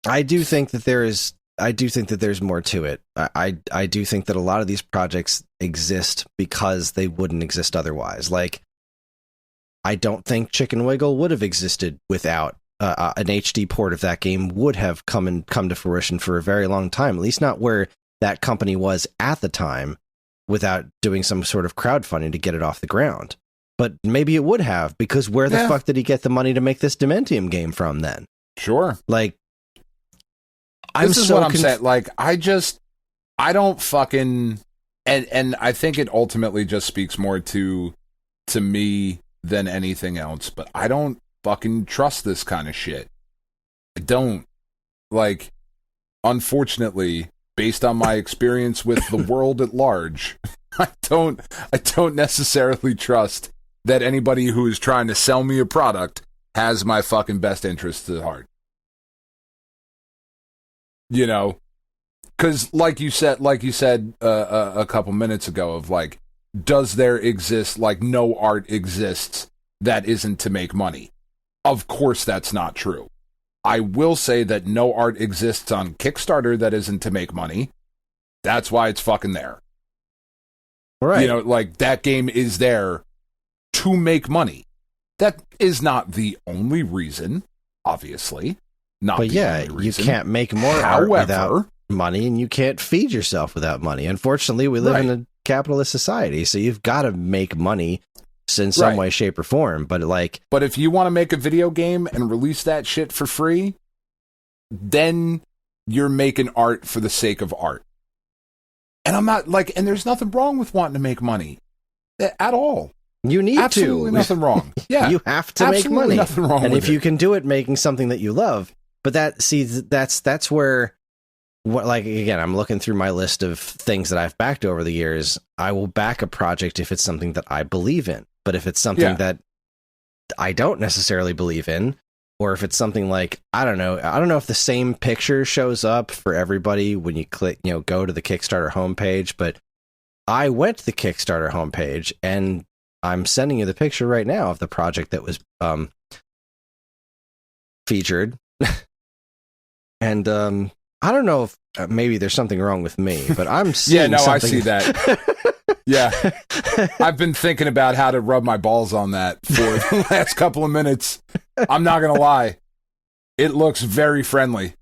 I do think that there's more to it. I do think that a lot of these projects exist because they wouldn't exist otherwise. Like, I don't think Chicken Wiggle would have existed without an HD port of that game would have come to fruition for a very long time, at least not where that company was at the time, without doing some sort of crowdfunding to get it off the ground. But maybe it would have, because where the fuck did he get the money to make this Dementium game from then? Sure. Like, this is what I'm saying. Like, I don't fucking, and I think it ultimately just speaks more to me than anything else, but I don't fucking trust this kind of shit. I don't. Like, unfortunately, based on my experience with the world at large, I don't necessarily trust that anybody who is trying to sell me a product has my fucking best interests at heart. You know, because like you said a couple minutes ago, of like, does there exist, like, no art exists that isn't to make money? Of course that's not true. I will say that no art exists on Kickstarter that isn't to make money. That's why it's fucking there. Right. You know, like, that game is there to make money. That is not the only reason, obviously. Not but the yeah, only reason. You can't make more art without money, and you can't feed yourself without money. Unfortunately, we live in a capitalist society, so you've got to make money in some way, shape, or form. But if you want to make a video game and release that shit for free, then you're making art for the sake of art. And I'm not and there's nothing wrong with wanting to make money at all. You need absolutely nothing wrong. Yeah, you have to make money. Nothing wrong and with if you can do it making something that you love, but that's where. Again, I'm looking through my list of things that I've backed over the years. I will back a project if it's something that I believe in. But if it's something that I don't necessarily believe in, or if it's something like, I don't know if the same picture shows up for everybody when you click, go to the Kickstarter homepage, but I went to the Kickstarter homepage, and I'm sending you the picture right now of the project that was featured. And I don't know if maybe there's something wrong with me, but I'm seeing something. I see that. Yeah. I've been thinking about how to rub my balls on that for the last couple of minutes. I'm not going to lie. It looks very friendly.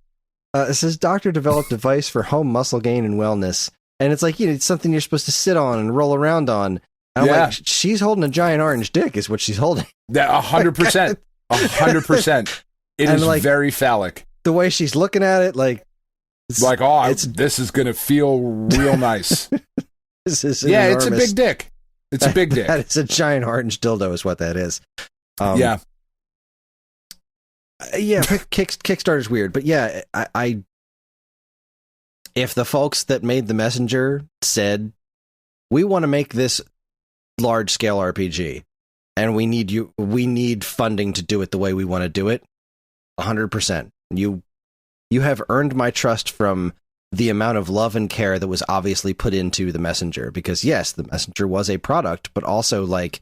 It says doctor developed device for home muscle gain and wellness. And it's like, it's something you're supposed to sit on and roll around on. And I'm like, she's holding a giant orange dick is what she's holding. Yeah, 100%. 100%. It is like, very phallic. The way she's looking at it, like, this is going to feel real nice. This is it's a big dick. It's a big dick. That is a giant orange dildo is what that is. Yeah. Yeah, Kickstarter's weird, but yeah, I if the folks that made the Messenger said, we want to make this large scale RPG and we need funding to do it the way we want to do it, 100%. You have earned my trust from the amount of love and care that was obviously put into the Messenger, because yes, the Messenger was a product, but also like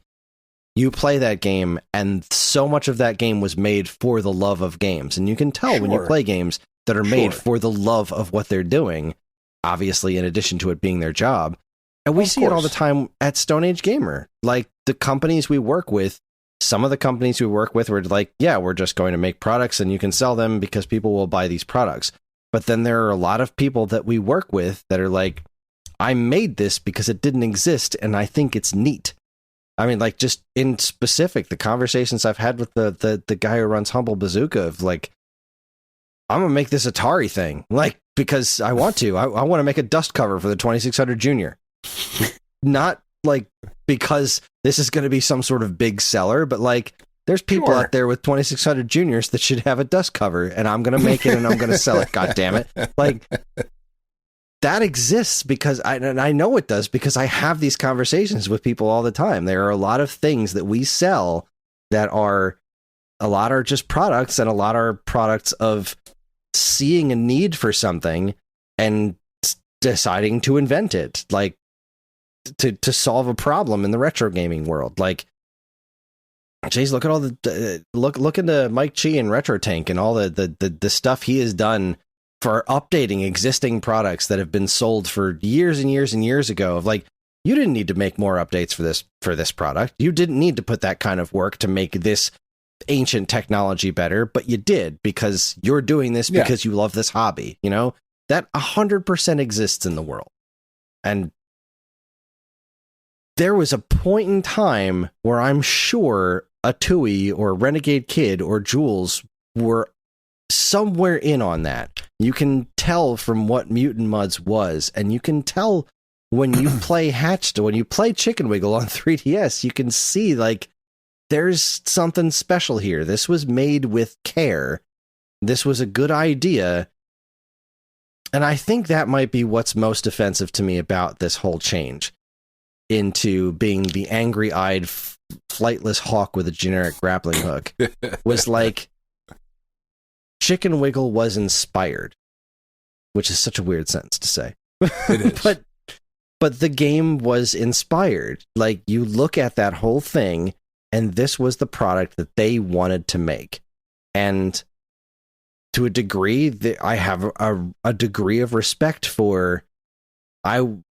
you play that game and so much of that game was made for the love of games. And you can tell when you play games that are made for the love of what they're doing, obviously, in addition to it being their job. And we see it all the time at Stone Age Gamer. Like the companies we work with, some of the companies we work with were like, yeah, we're just going to make products and you can sell them because people will buy these products. But then there are a lot of people that we work with that are like, I made this because it didn't exist and I think it's neat. I mean, like, just in specific, the conversations I've had with the guy who runs Humble Bazooka of like, I'm going to make this Atooi thing, like, because I want to. I want to make a dust cover for the 2600 Junior. Not, like, because this is going to be some sort of big seller, but, like, there's people out there with 2600 Juniors that should have a dust cover, and I'm going to make it and I'm going to sell it, God damn it. Like, that exists because I know it does because I have these conversations with people all the time. There are a lot of things that we sell that are, a lot are just products and a lot are products of seeing a need for something and deciding to invent it, like to solve a problem in the retro gaming world. Like, geez, look at all the look into Mike Chi and Retro Tank and all the stuff he has done for updating existing products that have been sold for years and years and years ago. Of like, you didn't need to make more updates for this product. You didn't need to put that kind of work to make this ancient technology better, but you did because you're doing this because you love this hobby. You know, that 100% exists in the world. And there was a point in time where I'm sure Atooi or Renegade Kid or Jules were somewhere in on that. You can tell from what Mutant Mudds was, and you can tell when you play when you play Chicken Wiggle on 3DS, you can see like there's something special here. This was made with care. This was a good idea. And I think that might be what's most offensive to me about this whole change into being the angry-eyed, flightless hawk with a generic grappling hook was like, Chicken Wiggle was inspired, which is such a weird sentence to say. It is. But the game was inspired. Like, you look at that whole thing, and this was the product that they wanted to make. And to a degree, I have a degree of respect for.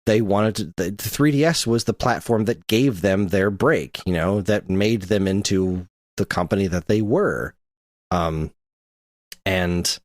They wanted to. The 3DS was the platform that gave them their break. You know, that made them into the company that they were. And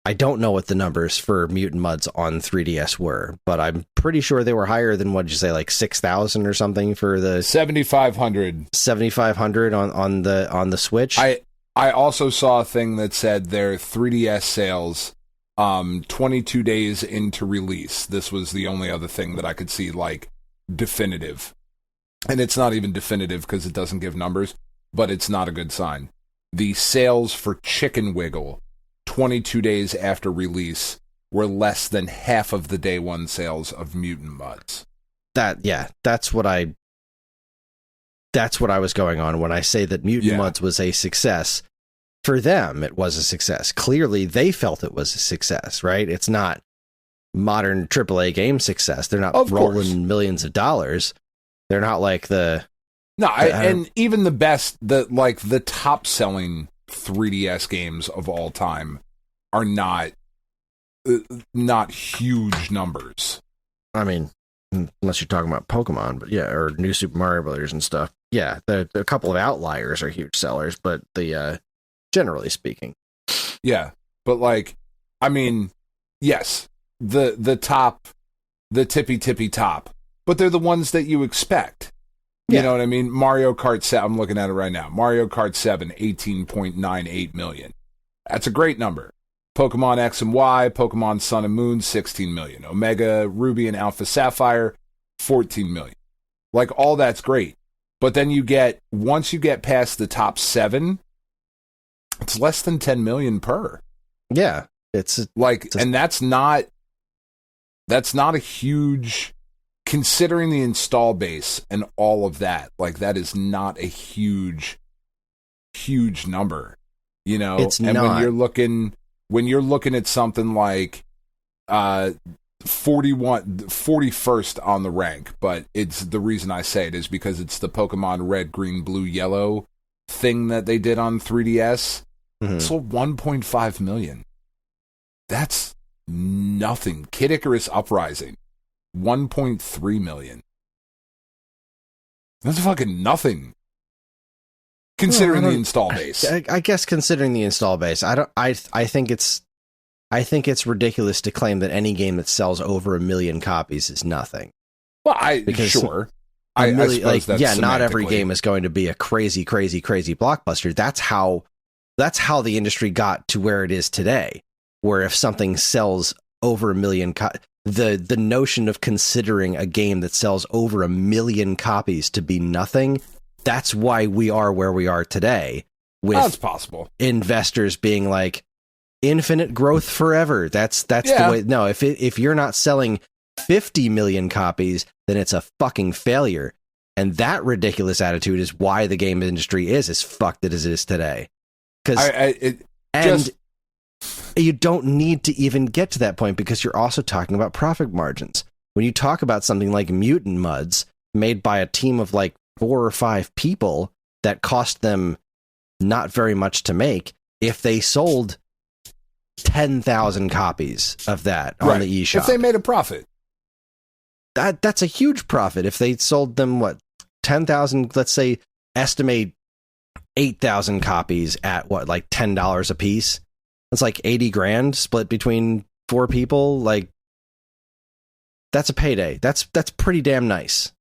I don't know what the numbers for Mutant Mudds on 3DS were, but I'm pretty sure they were higher than, what'd you say, like 6,000 or something for the 7,500 on the Switch. I also saw a thing that said their 3DS sales 22 days into release. This was the only other thing that I could see like definitive. And it's not even definitive because it doesn't give numbers, but it's not a good sign. The sales for Chicken Wiggle 22 days after release were less than half of the day one sales of Mutant Mudds. That's what I was going on when I say that Mutant Mudds was a success. For them, it was a success. Clearly, they felt it was a success, right? It's not modern AAA game success. They're not rolling millions of dollars. They're not like the... No, and even the best, the top selling 3DS games of all time are not huge numbers. I mean, unless you're talking about Pokemon, but yeah, or New Super Mario Brothers and stuff. Yeah, a couple of outliers are huge sellers, but generally speaking, yeah. But like, I mean, yes, the top, the tippy top, but they're the ones that you expect. You know what I mean? Mario Kart 7, I'm looking at it right now. Mario Kart 7, 18.98 million. That's a great number. Pokemon X and Y, Pokemon Sun and Moon, 16 million. Omega, Ruby, and Alpha Sapphire, 14 million. Like, all that's great. But then once you get past the top 7, it's less than 10 million per. Yeah. And that's not a huge, considering the install base and all of that. Like, that is not a huge number, you know. It's and not. when you're looking at something like 41st on the rank, but it's the reason I say it is because it's the Pokemon Red, Green, Blue, Yellow thing that they did on 3DS. Mm-hmm. It sold 1.5 million. That's nothing. Kid Icarus Uprising, 1.3 million. That's fucking nothing. Considering the install base. I guess considering the install base, I think it's ridiculous to claim that any game that sells over 1 million copies is nothing. Well, I suppose not every game is going to be a crazy blockbuster. That's how the industry got to where it is today, where if something sells over 1 million the notion of considering a game that sells over 1 million copies to be nothing, that's why we are where we are today, with that's possible. Investors being like, infinite growth forever. That's the way. No, if you're not selling 50 million copies, then it's a fucking failure. And that ridiculous attitude is why the game industry is as fucked as it is today. Because you don't need to even get to that point, because you're also talking about profit margins. When you talk about something like Mutant Muds, made by a team of like 4 or 5 people, that cost them not very much to make, if they sold 10,000 copies of that on the eShop, if they made a profit, that's a huge profit. If they sold them 10,000, let's say, estimate 8,000 copies at like $10 a piece, that's like 80 grand split between 4 people. Like, that's a payday. That's pretty damn nice.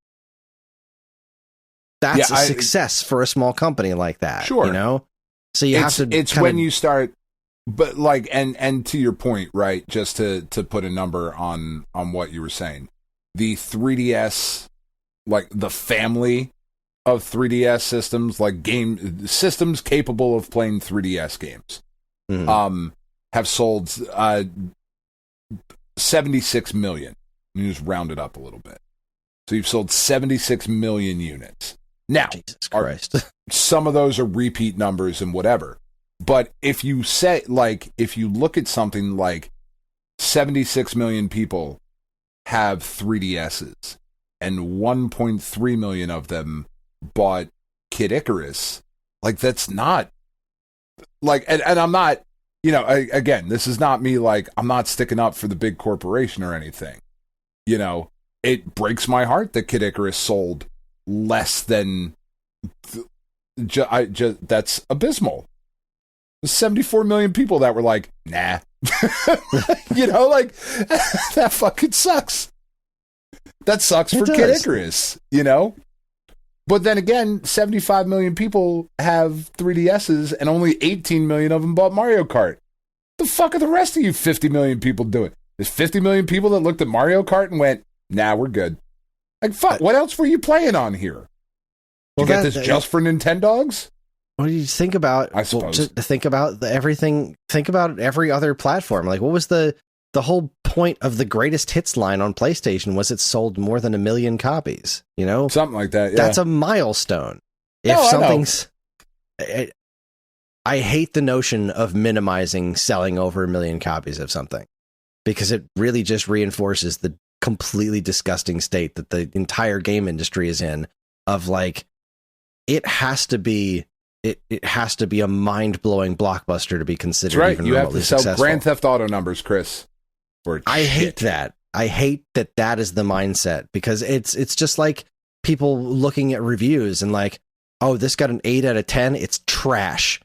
That's a success for a small company like that. Sure. You know? So it's when you start. But like, and to your point, right? Just to put a number on what you were saying, the 3DS, like the family of 3DS systems, like game systems capable of playing 3DS games, have sold 76 million. You just round it up a little bit. So you've sold 76 million units. Now, Jesus Christ. Some of those are repeat numbers and whatever. But if you look at something like 76 million people have 3DSs and 1.3 million of them bought Kid Icarus, like, that's not like, and I'm not, you know, again, this is not me, like, I'm not sticking up for the big corporation or anything. You know, it breaks my heart that Kid Icarus sold less than, that's abysmal. 74 million people that were like, nah. You know, like, that fucking sucks. That sucks for Kid Icarus, you know? But then again, 75 million people have 3DSs and only 18 million of them bought Mario Kart. The fuck are the rest of you 50 million people doing? There's 50 million people that looked at Mario Kart and went, nah, we're good. Like, fuck, what else were you playing on here? Did you get this just for Nintendogs? What do you think about? I suppose. Think about everything. Think about every other platform. Like, what was the whole point of the greatest hits line on PlayStation? Was it sold more than 1 million copies? You know, something like that. Yeah. That's a milestone. If something's, I hate the notion of minimizing selling over 1 million copies of something, because it really just reinforces the completely disgusting state that the entire game industry is in. Of like, it has to be. It has to be a mind-blowing blockbuster to be considered. That's right. Even you have to sell successful. Grand Theft Auto numbers, Kris. I hate that. I hate that is the mindset, because it's just like people looking at reviews and like, oh, this got an 8 out of 10. It's trash.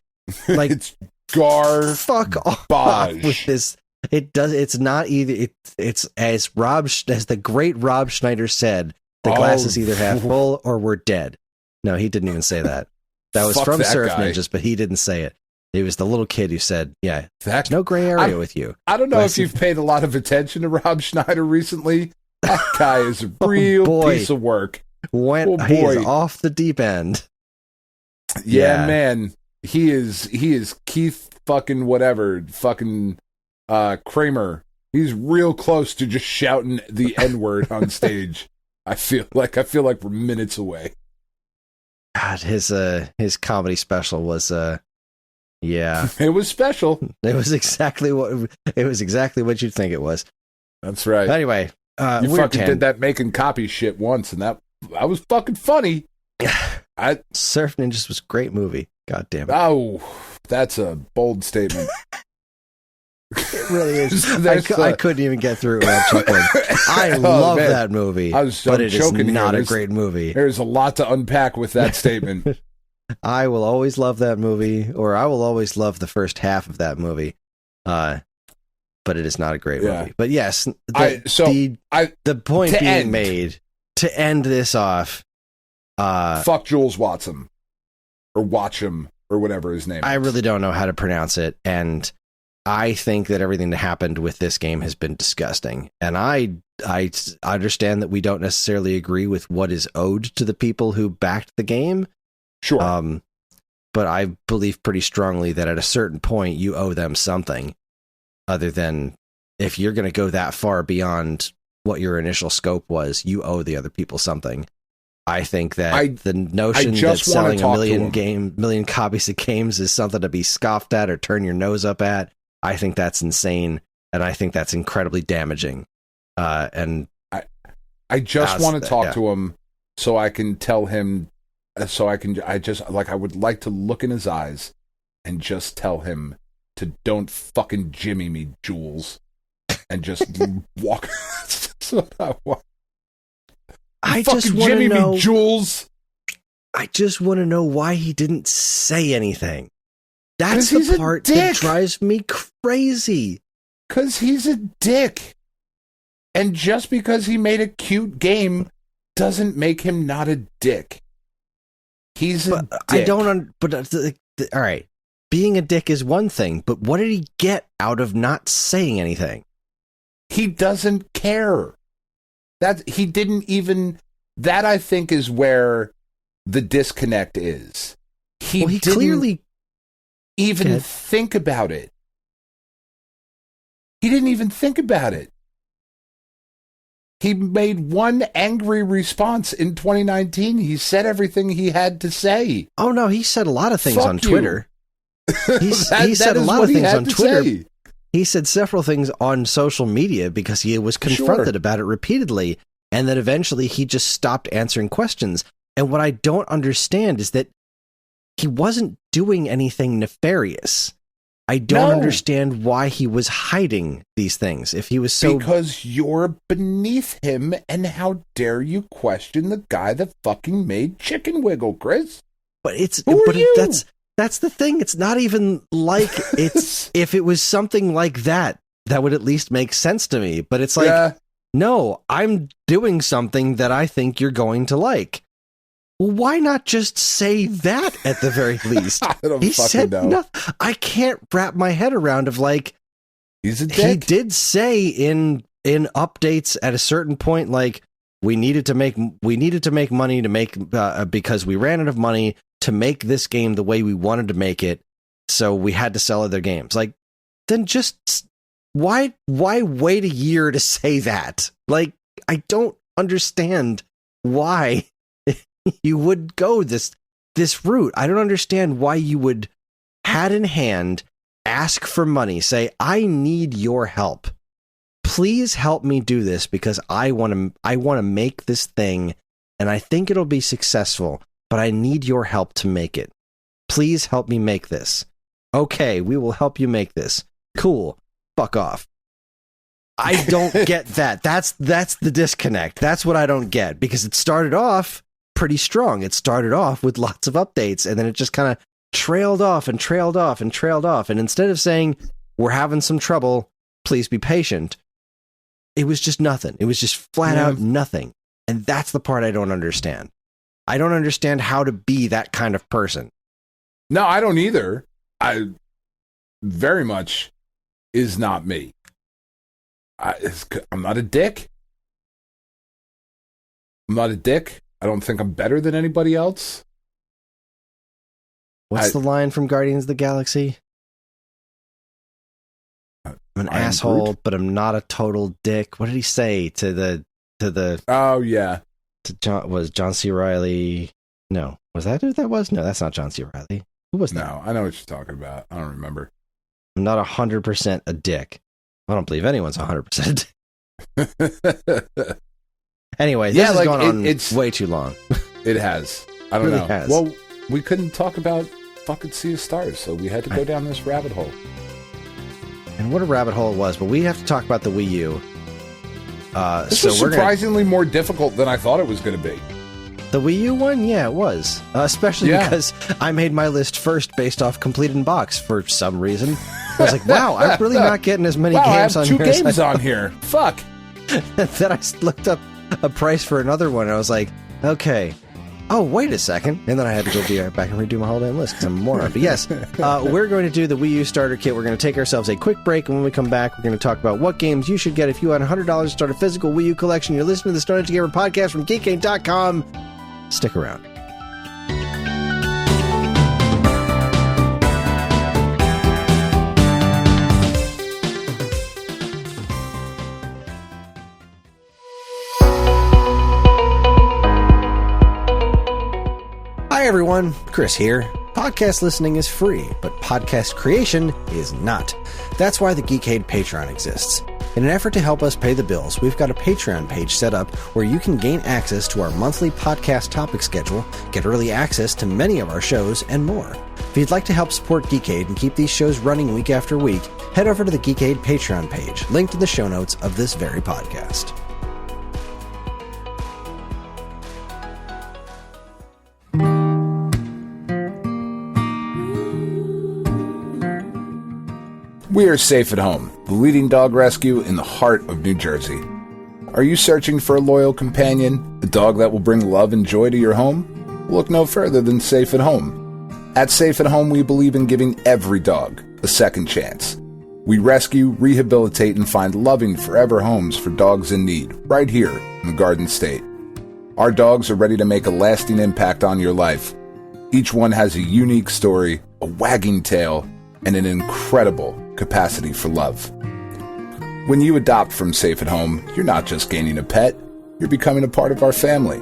Like, it's garbage. Fuck off with this. It's not either. It's as the great Rob Schneider said, the glass is either half full or we're dead. No, he didn't even say that. That was from Surf Ninjas, but he didn't say it. It was the little kid who said, yeah, there's no gray area with you. I don't know if you've paid a lot of attention to Rob Schneider recently, That guy is a real piece of work. He is off the deep end. Yeah, man. He is Keith fucking whatever, fucking Kramer. He's real close to just shouting the N-word on stage. I feel like we're minutes away. God, his comedy special was yeah. It was special. It was exactly what you'd think it was. That's right. Anyway, you fucking did that making copy shit once, and that was fucking funny. Surf Ninjas was a great movie. God damn it. Oh, that's a bold statement. It really is. I couldn't even get through it without chuckling. I love that movie, but it is not a great movie. There's a lot to unpack with that statement. I will always love that movie, or I will always love the first half of that movie. But it is not a great movie. But yes, the point being made to end this off. Fuck Jules Watson, or Watcham, or whatever his name is. I really don't know how to pronounce it, and I think that everything that happened with this game has been disgusting. And I understand that we don't necessarily agree with what is owed to the people who backed the game. Sure. But I believe pretty strongly that at a certain point you owe them something, other than if you're going to go that far beyond what your initial scope was, you owe the other people something. I think that the notion that selling a million copies of games is something to be scoffed at or turn your nose up at, I think that's insane, and I think that's incredibly damaging. And I just want to talk to him so I can tell him, I would like to look in his eyes and just tell him to don't fucking jimmy me, Jules, and just walk. That's what I want. I just want to know, me, Jules. I just want to know why he didn't say anything. That's the part that drives me crazy. Because he's a dick. And just because he made a cute game doesn't make him not a dick. He's a dick. All right. Being a dick is one thing, but what did he get out of not saying anything? He doesn't care. That I think is where the disconnect is. He clearly even think about it. He didn't even think about it. He made one angry response in 2019. He said everything he had to say. Oh no, he said a lot of things on Twitter. He said a lot of things on Twitter. Say. He said several things on social media because he was confronted about it repeatedly, and then eventually he just stopped answering questions. And what I don't understand is that he wasn't doing anything nefarious. I don't understand why he was hiding these things. If he was so... Because you're beneath him, and how dare you question the guy that fucking made Chicken Wiggle, Kris? That's the thing. It's not even like it's... If it was something like that, that would at least make sense to me. But it's like, no, I'm doing something that I think you're going to like. Well, why not just say that at the very least? I don't fucking know. Nothing. I can't wrap my head around of like, he's a dick. He did say in updates at a certain point, like, we needed to make money to make because we ran out of money to make this game the way we wanted to make it, so we had to sell other games. Like, then just why wait a year to say that? Like, I don't understand why you would go this route. I don't understand why you would, hat in hand, ask for money, say, I need your help. Please help me do this because I want to make this thing, and I think it'll be successful, but I need your help to make it. Please help me make this. Okay, we will help you make this. Cool. Fuck off. I don't get that. That's the disconnect. That's what I don't get, because it started off pretty strong. It started off with lots of updates, and then it just kind of trailed off and trailed off and trailed off. And instead of saying, we're having some trouble, please be patient, it was just nothing. It was just flat out nothing. And that's the part I don't understand. I don't understand how to be that kind of person. No, I don't either. I very much is not me. I'm not a dick. I'm not a dick. I don't think I'm better than anybody else. What's the line from Guardians of the Galaxy? I'm an asshole, Groot? but I'm not a total dick. What did he say to the? Oh yeah, was John C. Reilly? No, was that who that was? No, that's not John C. Reilly. Who was that? No, I know what you're talking about. I don't remember. I'm not 100% a dick. I don't believe anyone's 100%. Anyway, this has gone on it's way too long. It has. I don't know. Has. Well, we couldn't talk about fucking Sea of Stars, so we had to go down this rabbit hole. And what a rabbit hole it was, but we have to talk about the Wii U. This was surprisingly more difficult than I thought it was going to be. The Wii U one? Yeah, it was. Especially because I made my list first based off completed in box for some reason. I was like, wow, I'm really not getting as many games on here. I have 2 games on here. Fuck. Then I looked up a price for another one, and I was like, okay. Oh, wait a second. And then I had to go back and redo my whole damn list because I'm a moron. But yes, we're going to do the Wii U Starter Kit. We're going to take ourselves a quick break, and when we come back, we're going to talk about what games you should get if you had $100 to start a physical Wii U collection. You're listening to the Stone Age Gamer podcast from Geekade.com. Stick around. Hi everyone, Kris here. Podcast listening is free, but podcast creation is not. That's why the Geekade Patreon exists. In an effort to help us pay the bills, we've got a Patreon page set up where you can gain access to our monthly podcast topic schedule, get early access to many of our shows, and more. If you'd like to help support Geekade and keep these shows running week after week, head over to the Geekade Patreon page, linked in the show notes of this very podcast. We are Safe at Home, the leading dog rescue in the heart of New Jersey. Are you searching for a loyal companion, a dog that will bring love and joy to your home? Look no further than Safe at Home. At Safe at Home, we believe in giving every dog a second chance. We rescue, rehabilitate, and find loving forever homes for dogs in need, right here in the Garden State. Our dogs are ready to make a lasting impact on your life. Each one has a unique story, a wagging tail, and an incredible capacity for love. When you adopt from Safe at Home, you're not just gaining a pet, you're becoming a part of our family.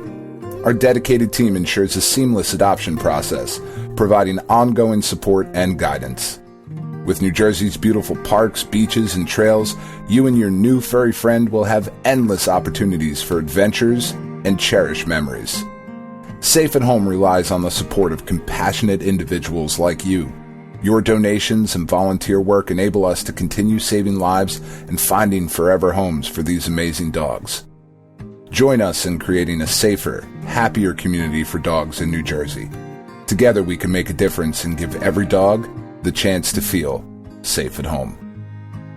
Our dedicated team ensures a seamless adoption process, providing ongoing support and guidance. With New Jersey's beautiful parks, beaches, and trails, you and your new furry friend will have endless opportunities for adventures and cherished memories. Safe at Home relies on the support of compassionate individuals like you. Your donations and volunteer work enable us to continue saving lives and finding forever homes for these amazing dogs. Join us in creating a safer, happier community for dogs in New Jersey. Together we can make a difference and give every dog the chance to feel safe at home.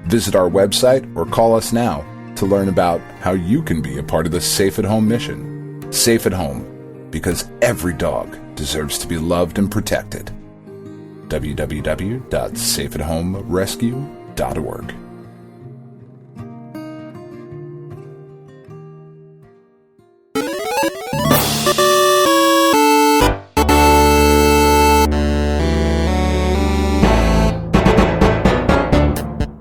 Visit our website or call us now to learn about how you can be a part of the Safe at Home mission. Safe at Home, because every dog deserves to be loved and protected. www.safeathomerescue.org.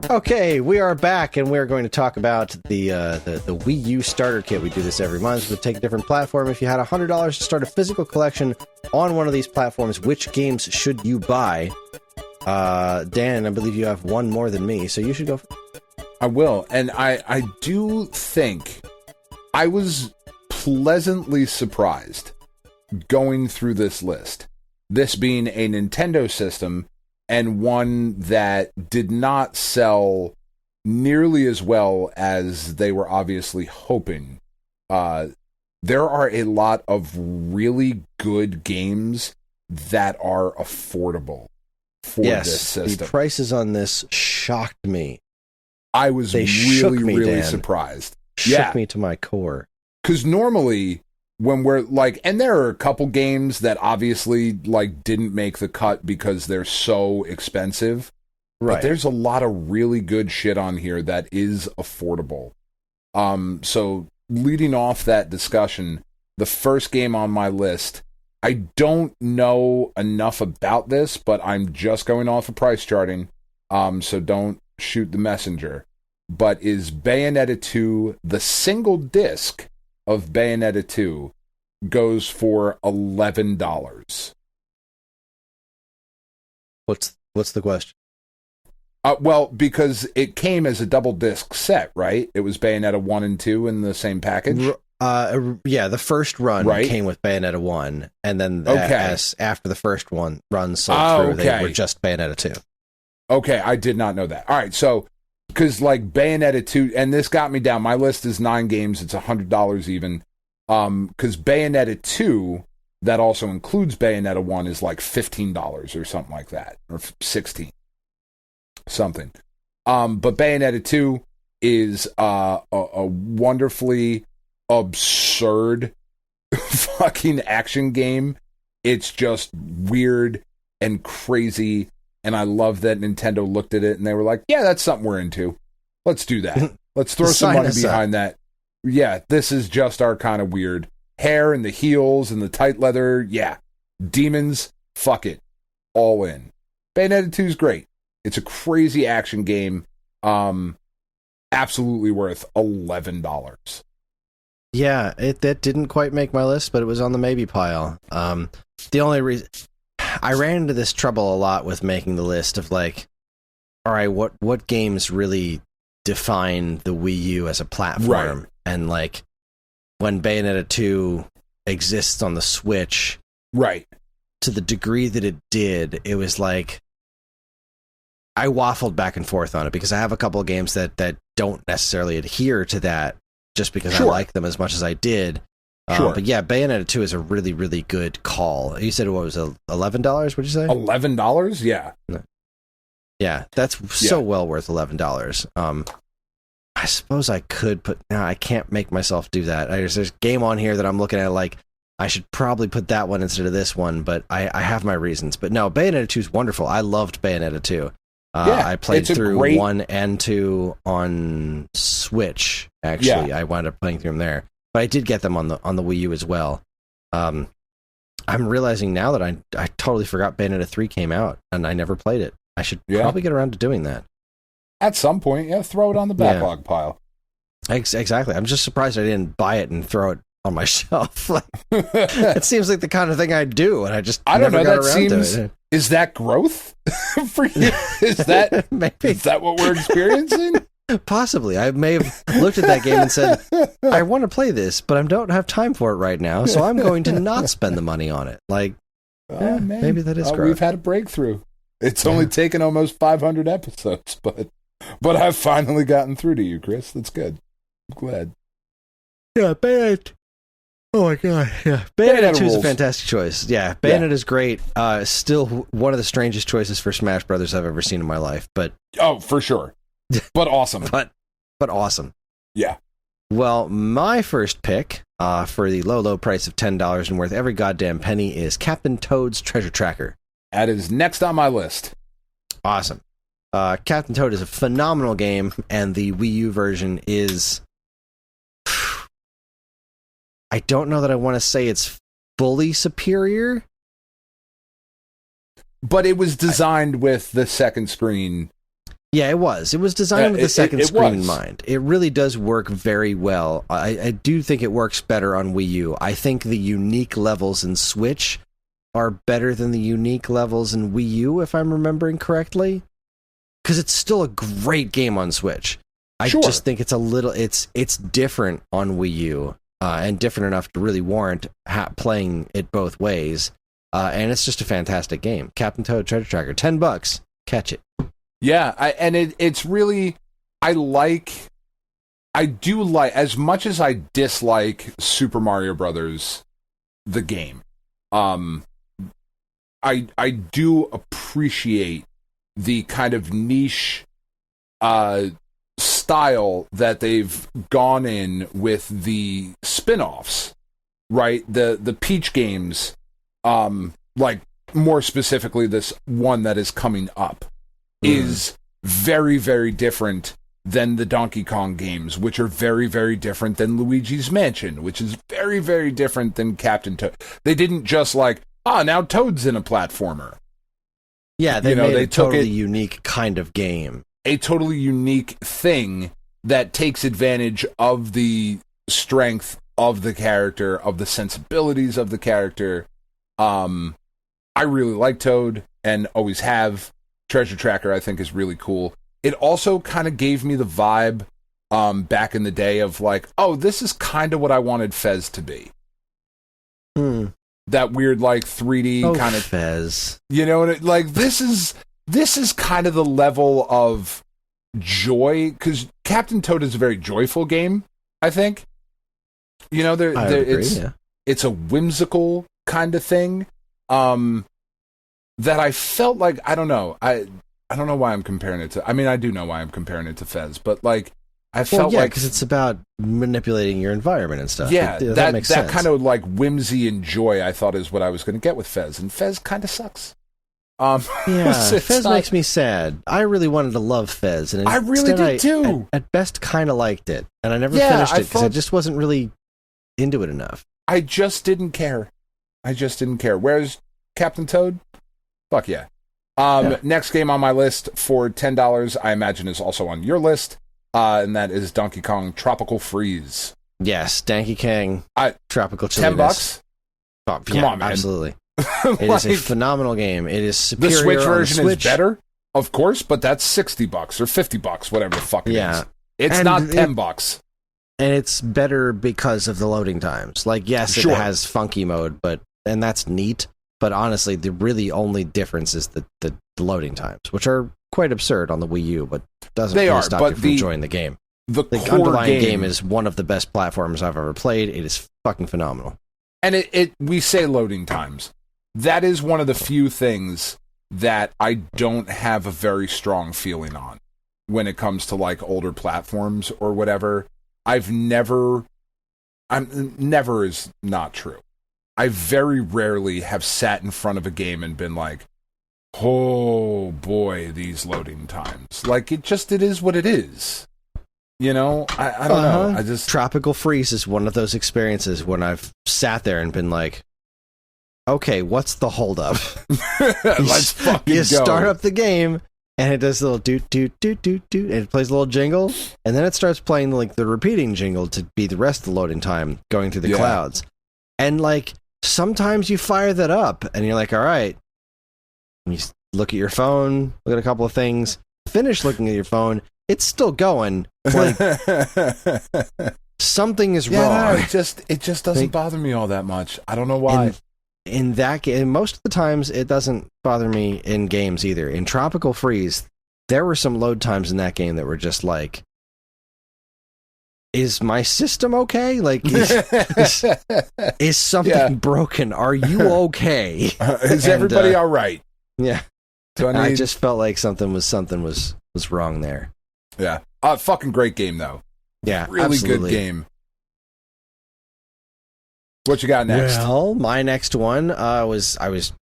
Okay, we are back, and we're going to talk about the Wii U Starter Kit. We do this every month. We take a different platform. If you had $100 to start a physical collection on one of these platforms, which games should you buy? Dan, I believe you have one more than me, so you should go. I will, and I do think I was pleasantly surprised going through this list. This being a Nintendo system, and one that did not sell nearly as well as they were obviously hoping. There are a lot of really good games that are affordable for this system. The prices on this shocked me. I was really surprised. Shook me to my core. Because normally, when we're like, and there are a couple games that obviously like didn't make the cut because they're so expensive, right? But there's a lot of really good shit on here that is affordable. So leading off that discussion, the first game on my list. I don't know enough about this, but I'm just going off of price charting, so don't shoot the messenger. But is Bayonetta 2, the single disc of Bayonetta 2, goes for $11. What's the question? Well, because it came as a double disc set, right? It was Bayonetta 1 and 2 in the same package. Yeah, the first run came with Bayonetta 1, and then after the first run sold through, they were just Bayonetta 2. Okay, I did not know that. All right, so, because like Bayonetta 2, and this got me down, my list is 9 games, it's $100 even, because Bayonetta 2, that also includes Bayonetta 1, is like $15 or something like that, or $16. Something. But Bayonetta 2 is a wonderfully absurd fucking action game. It's just weird and crazy, and I love that Nintendo looked at it and they were like, yeah, that's something we're into. Let's do that. Let's throw some money behind that. Yeah, this is just our kind of weird. Hair and the heels and the tight leather. Yeah. Demons, fuck it. All in. Bayonetta 2 is great. It's a crazy action game. Absolutely worth $11. Yeah, that didn't quite make my list, but it was on the maybe pile. The only reason I ran into this trouble a lot with making the list of like, all right, what games really define the Wii U as a platform? Right. And like when Bayonetta 2 exists on the Switch, right, to the degree that it did, it was like I waffled back and forth on it because I have a couple of games that don't necessarily adhere to that just because I like them as much as I did. But yeah, Bayonetta 2 is a really, really good call. You said what was it, $11? What'd you say? $11? Yeah. Yeah, that's so well worth $11. I suppose I could put... No, I can't make myself do that. There's a game on here that I'm looking at like, I should probably put that one instead of this one, but I have my reasons. But no, Bayonetta 2 is wonderful. I loved Bayonetta 2. I played through 1 and 2 on Switch, actually. I wound up playing through them there. But I did get them on the Wii U as well. I'm realizing now that I totally forgot Bayonetta 3 came out, and I never played it. I should probably get around to doing that. At some point, throw it on the backlog pile. Exactly. I'm just surprised I didn't buy it and throw it on my shelf. Like, it seems like the kind of thing I'd do, and I don't know. That seems... Is that growth for you? Is that maybe? Is that what we're experiencing? Possibly. I may have looked at that game and said, I want to play this, but I don't have time for it right now, so I'm going to not spend the money on it. Like, maybe that is growth. We've had a breakthrough. It's only taken almost 500 episodes, but I've finally gotten through to you, Kris. That's good. I'm glad. Yeah, Bayonetta. Oh my god, yeah. Bayonetta 2 is a fantastic choice. Yeah, Bayonetta is great. Still one of the strangest choices for Smash Brothers I've ever seen in my life, but... Oh, for sure. But awesome. but awesome. Yeah. Well, my first pick for the low price of $10 and worth every goddamn penny is Captain Toad's Treasure Tracker. That is next on my list. Awesome. Captain Toad is a phenomenal game, and the Wii U version is... I don't know that I want to say it's fully superior. But it was designed with the second screen. Yeah, it was. It was designed with the second screen in mind. It really does work very well. I do think it works better on Wii U. I think the unique levels in Switch are better than the unique levels in Wii U, if I'm remembering correctly. Because it's still a great game on Switch. I just think it's a little... It's different on Wii U. And different enough to really warrant playing it both ways. And it's just a fantastic game. Captain Toad Treasure Tracker, $10. Catch it. Yeah, it's really... I do like... As much as I dislike Super Mario Brothers, the game, I do appreciate the kind of niche... style that they've gone in with the spin-offs, right? The Peach games, like more specifically this one that is coming up, is very, very different than the Donkey Kong games, which are very, very different than Luigi's Mansion, which is very, very different than Captain Toad. They didn't just now Toad's in a platformer. Yeah, they made a totally unique kind of game. A totally unique thing that takes advantage of the strength of the character, of the sensibilities of the character. I really like Toad and always have. Treasure Tracker, I think, is really cool. It also kind of gave me the vibe back in the day of this is kind of what I wanted Fez to be. That weird 3D kind of Fez. You know what? This is kind of the level of joy, because Captain Toad is a very joyful game, I think. You know, it's a whimsical kind of thing. That I felt like, I don't know. I don't know why I'm comparing it to... I mean, I do know why I'm comparing it to Fez, but, I felt because it's about manipulating your environment and stuff. Yeah, that makes sense. That kind of, whimsy and joy, I thought, is what I was going to get with Fez, and Fez kind of sucks. Fez makes me sad. I really wanted to love Fez, and I really did, too. At best, kind of liked it, and I never finished it, because I just wasn't really into it enough. I just didn't care. Whereas Captain Toad... Fuck yeah. Next game on my list for $10, I imagine is also on your list, and that is Donkey Kong Tropical Freeze. Yes, Donkey Kong Tropical $10? Chilliness. Oh, Come on, man. Absolutely. It is a phenomenal game. It is superior. The Switch version Switch. is better, of course, but that's $60 or $50, whatever the fuck it is. It's and not $10. And it's better because of the loading times. Yes, it has funky mode, and that's neat. But honestly, the really only difference is the loading times, which are quite absurd on the Wii U, but doesn't stop you from enjoying the game. The underlying game is one of the best platforms I've ever played. It is fucking phenomenal. And we say loading times. That is one of the few things that I don't have a very strong feeling on when it comes to older platforms or whatever. Never is not true. I very rarely have sat in front of a game and been like, oh boy, these loading times. It is what it is. You know? I don't know. Tropical Freeze is one of those experiences when I've sat there and been like, okay, what's the holdup? Let's fucking go. You start up the game, and it does a little doot, doot, doot, doot, doot, and it plays a little jingle, and then it starts playing the repeating jingle to be the rest of the loading time going through the clouds. And sometimes you fire that up, and you're like, all right. And you look at your phone, look at a couple of things, finish looking at your phone, it's still going. Something is wrong. No, it just doesn't bother me all that much. I don't know why. In that game, most of the times, it doesn't bother me in games either. In Tropical Freeze, there were some load times in that game that were just is my system okay? Is something broken? Are you okay? Is everybody all right? Yeah. I just felt like something was wrong there. Yeah. Fucking great game, though. Yeah, really absolutely. Good game. What you got next? Well, my next one I was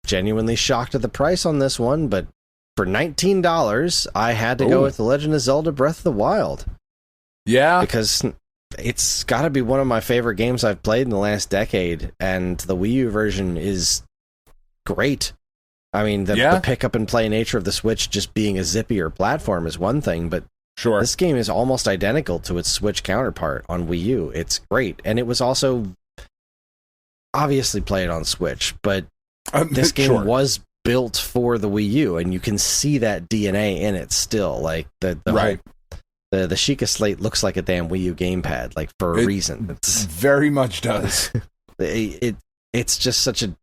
genuinely shocked at the price on this one, but for $19, I had to go with The Legend of Zelda Breath of the Wild. Yeah. Because it's got to be one of my favorite games I've played in the last decade, and the Wii U version is great. I mean, the pick-up and play nature of the Switch just being a zippier platform is one thing, but this game is almost identical to its Switch counterpart on Wii U. It's great, and it was also obviously played on Switch, but this game was built for the Wii U, and you can see that DNA in it still. The Sheikah Slate looks like a damn Wii U gamepad, for a reason. It very much does. It's just such an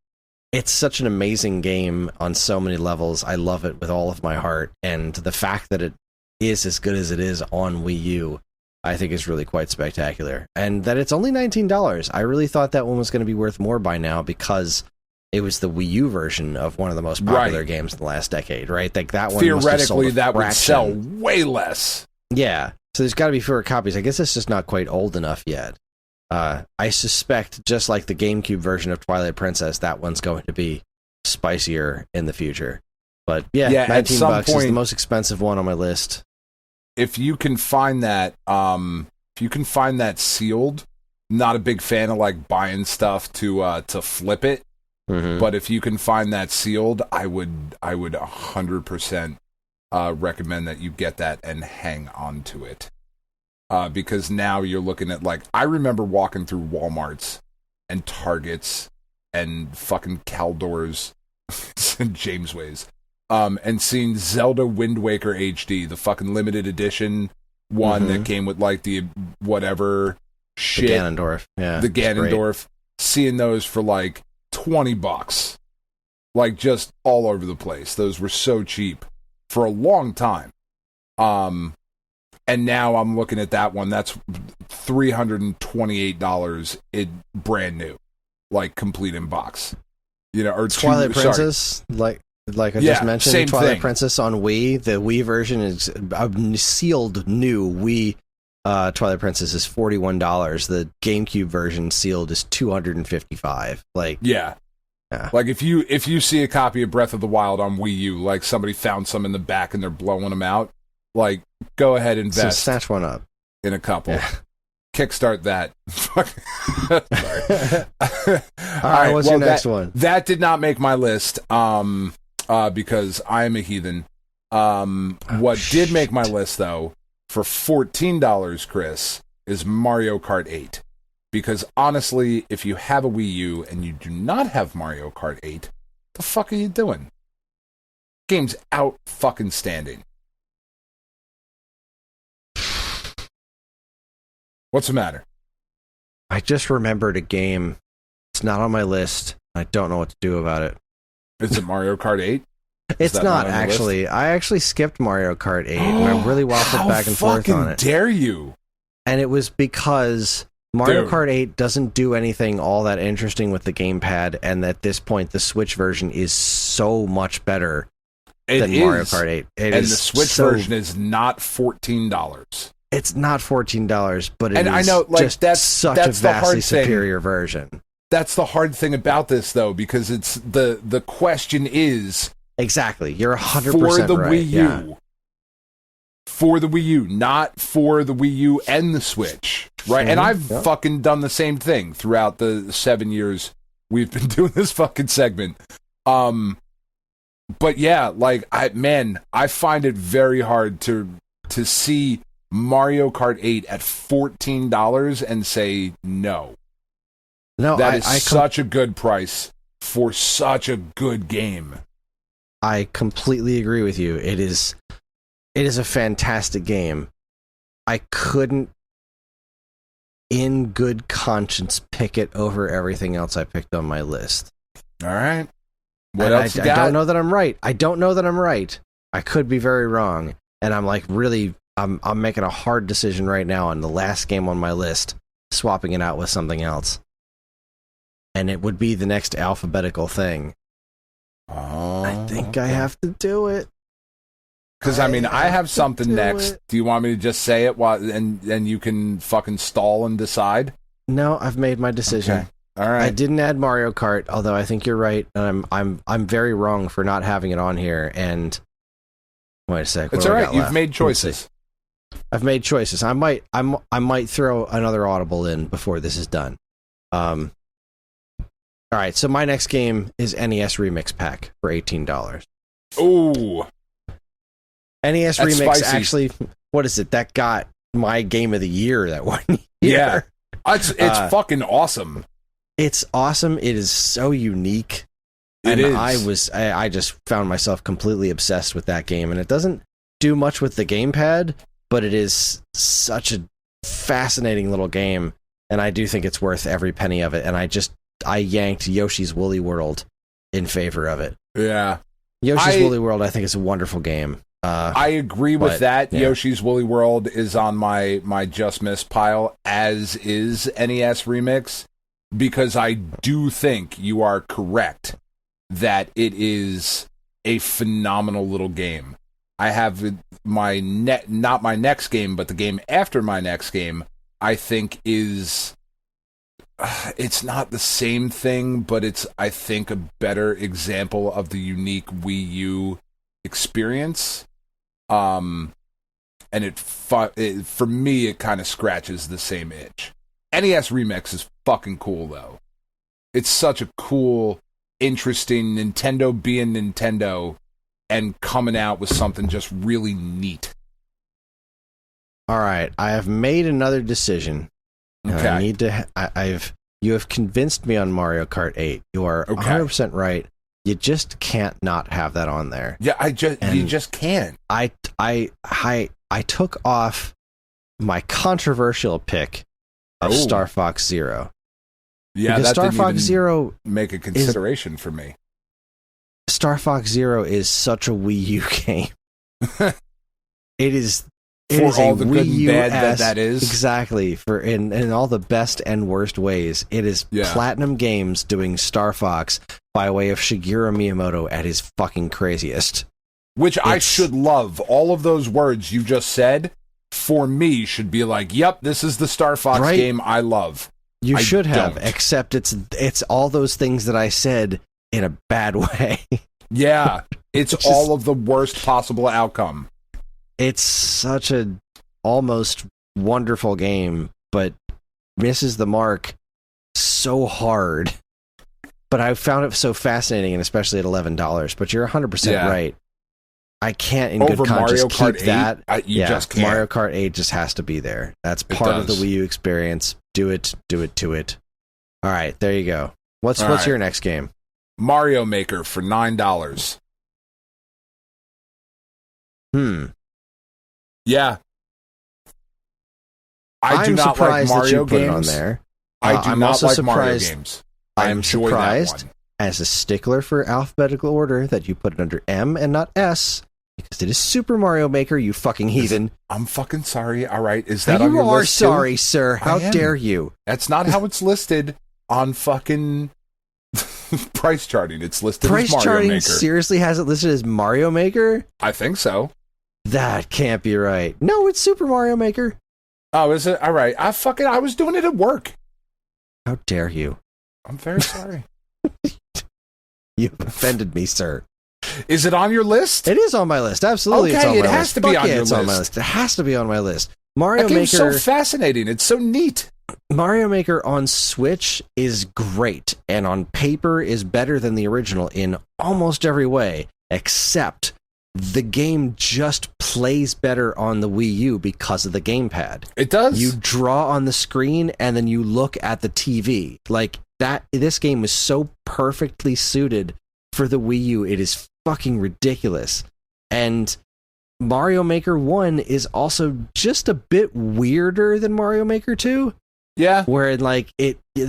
amazing game on so many levels. I love it with all of my heart, and the fact that it is as good as it is on Wii U, I think is really quite spectacular. And that it's only $19. I really thought that one was going to be worth more by now because it was the Wii U version of one of the most popular games in the last decade, right? That one theoretically that would sell way less. Yeah, so there's got to be fewer copies. I guess it's just not quite old enough yet. I suspect, just like the GameCube version of Twilight Princess, that one's going to be spicier in the future. But yeah $19 is the most expensive one on my list. if you can find that, sealed, not a big fan of like buying stuff to flip it. Mm-hmm. But if you can find that sealed, I would 100% recommend that you get that and hang on to it. Because now you're looking at, like, I remember walking through Walmarts and Targets and fucking Caldors and Jamesways, and seeing Zelda Wind Waker HD, the fucking limited edition one that came with like the whatever shit, the Ganondorf, the Ganondorf, seeing those for like $20, like just all over the place. Those were so cheap for a long time. And now I'm looking at that one. That's $328. It brand new, like complete in box. You know, or Twilight Princess, like I just mentioned, Twilight thing. Princess on Wii. The Wii version is a sealed new Wii. Twilight Princess is $41. The GameCube version sealed is $255. Like, yeah. Like if you see a copy of Breath of the Wild on Wii U, like somebody found some in the back and they're blowing them out, like go ahead and invest. So snatch one up in a couple. Yeah. Kickstart that. All right, what's your next one? That did not make my list because I am a heathen. What did make my list, though, for $14, Chris, is Mario Kart 8. Because honestly, if you have a Wii U and you do not have Mario Kart 8, the fuck are you doing? Game's out fucking standing. What's the matter? I just remembered a game. It's not on my list. I don't know what to do about it. Is it Mario Kart 8? It's not, actually. I actually skipped Mario Kart 8, and I really waffled back and forth on it. How dare you? And it was because Mario Kart 8 doesn't do anything all that interesting with the gamepad, and at this point, the Switch version is so much better than Mario Kart 8. And the Switch version is not $14. It's not $14, but it is I know, like, just such a vastly superior version. That's the hard thing about this, though, because it's the question is exactly. You're 100% for the right. Wii U, yeah. For the Wii U, not for the Wii U and the Switch, right? And I've fucking done the same thing throughout the 7 years we've been doing this fucking segment. But yeah, like I find it very hard to see Mario Kart 8 at $14 and say no. No, that is such a good price for such a good game. I completely agree with you. It is a fantastic game. I couldn't, in good conscience, pick it over everything else I picked on my list. All right. What else you got? I don't know that I'm right. I could be very wrong. And I'm like, really, I'm making a hard decision right now on the last game on my list, swapping it out with something else. And it would be the next alphabetical thing. I think I have to do it. Because, I have something next. Do you want me to just say it and you can fucking stall and decide? No, I've made my decision. Okay. All right. I didn't add Mario Kart, although I think you're right. And I'm very wrong for not having it on here. And wait a sec. It's all right. You've made choices. I've made choices. I might throw another Audible in before this is done. All right. So my next game is NES Remix Pack for $18. Ooh. NES That's Remix spicy. Actually, what is it? That got my game of the year that one year. Yeah. It's fucking awesome. It's awesome. It is so unique. It is. I just found myself completely obsessed with that game, and it doesn't do much with the gamepad, but it is such a fascinating little game, and I do think it's worth every penny of it. And I yanked Yoshi's Woolly World in favor of it. Yeah. Yoshi's Woolly World, I think, is a wonderful game. I agree with that. Yeah. Yoshi's Woolly World is on my just miss pile, as is NES Remix, because I do think you are correct that it is a phenomenal little game. I have not my next game, but the game after my next game, I think is... it's not the same thing, but it's, I think, a better example of the unique Wii U experience. And and for me, it kind of scratches the same itch. NES Remix is fucking cool, though. It's such a cool, interesting Nintendo being Nintendo and coming out with something just really neat. All right, I have made another decision. Okay. I need to. You have convinced me on Mario Kart 8. You are 100% right. You just can't not have that on there. Yeah, you just can't. I took off my controversial pick of Star Fox Zero. Yeah, because that Star didn't Fox even Zero make a consideration for me. Star Fox Zero is such a Wii U game. It is all the Wii good and U bad that is. Exactly. In all the best and worst ways. It is Platinum Games doing Star Fox by way of Shigeru Miyamoto at his fucking craziest. Which I should love. All of those words you just said, for me, should be like, yep, this is the Star Fox game I love. You should have, except it's all those things that I said in a bad way. Yeah, it's all of the worst possible outcome. It's such a almost wonderful game, but misses the mark so hard. But I found it so fascinating, and especially at $11. But you're 100% right. I can't, in good conscience, Mario Kart keep that. 8, you just can't. Mario Kart 8 just has to be there. That's part of the Wii U experience. Do it to it. All right, there you go. What's your next game? Mario Maker for $9. Yeah. I do not like Mario games. On there. I do not like Mario games. I am surprised, as a stickler for alphabetical order, that you put it under M and not S, because it is Super Mario Maker, you fucking heathen. I'm fucking sorry. All right. Is that on your list? You are sorry, sir. How dare you? That's not how it's listed on fucking price charting. It's listed as Mario Maker. Price charting seriously has it listed as Mario Maker? I think so. That can't be right. No, it's Super Mario Maker. Oh, is it? All right. I was doing it at work. How dare you? I'm very sorry. You've offended me, sir. Is it on your list? It is on my list. Absolutely, okay, it's on my list. It has to be on your list. On my list. It has to be on my list. Mario Maker. That game's so fascinating. It's so neat. Mario Maker on Switch is great, and on paper is better than the original in almost every way, except the game just plays better on the Wii U because of the gamepad. It does. You draw on the screen, and then you look at the TV. Like that. This game was so perfectly suited for the Wii U. It is fucking ridiculous. And Mario Maker 1 is also just a bit weirder than Mario Maker 2. Yeah. Where like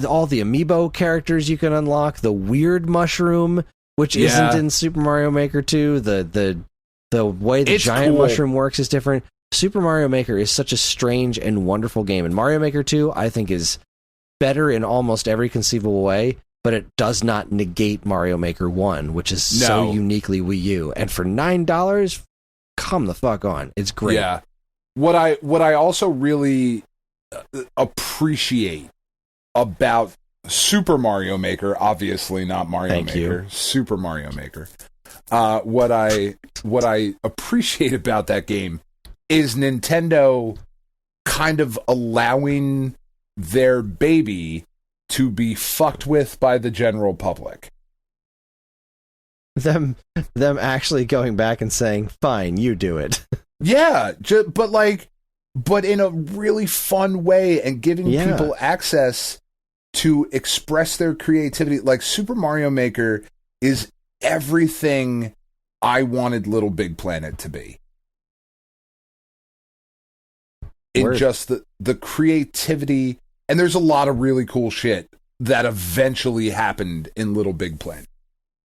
all the amiibo characters you can unlock, the weird mushroom, which isn't in Super Mario Maker 2, the way the giant mushroom works is different. Super Mario Maker is such a strange and wonderful game. And Mario Maker 2, I think, is better in almost every conceivable way, but it does not negate Mario Maker 1, which is so uniquely Wii U. And for $9, come the fuck on. It's great. Yeah. What I also really appreciate about Super Mario Maker, obviously not Mario Maker, Super Mario Maker. What I appreciate about that game is Nintendo kind of allowing their baby to be fucked with by the general public. Them actually going back and saying, "Fine, you do it." Yeah, but in a really fun way, and giving people access to express their creativity. Like Super Mario Maker is everything I wanted Little Big Planet to be. In just the creativity, and there's a lot of really cool shit that eventually happened in Little Big Planet.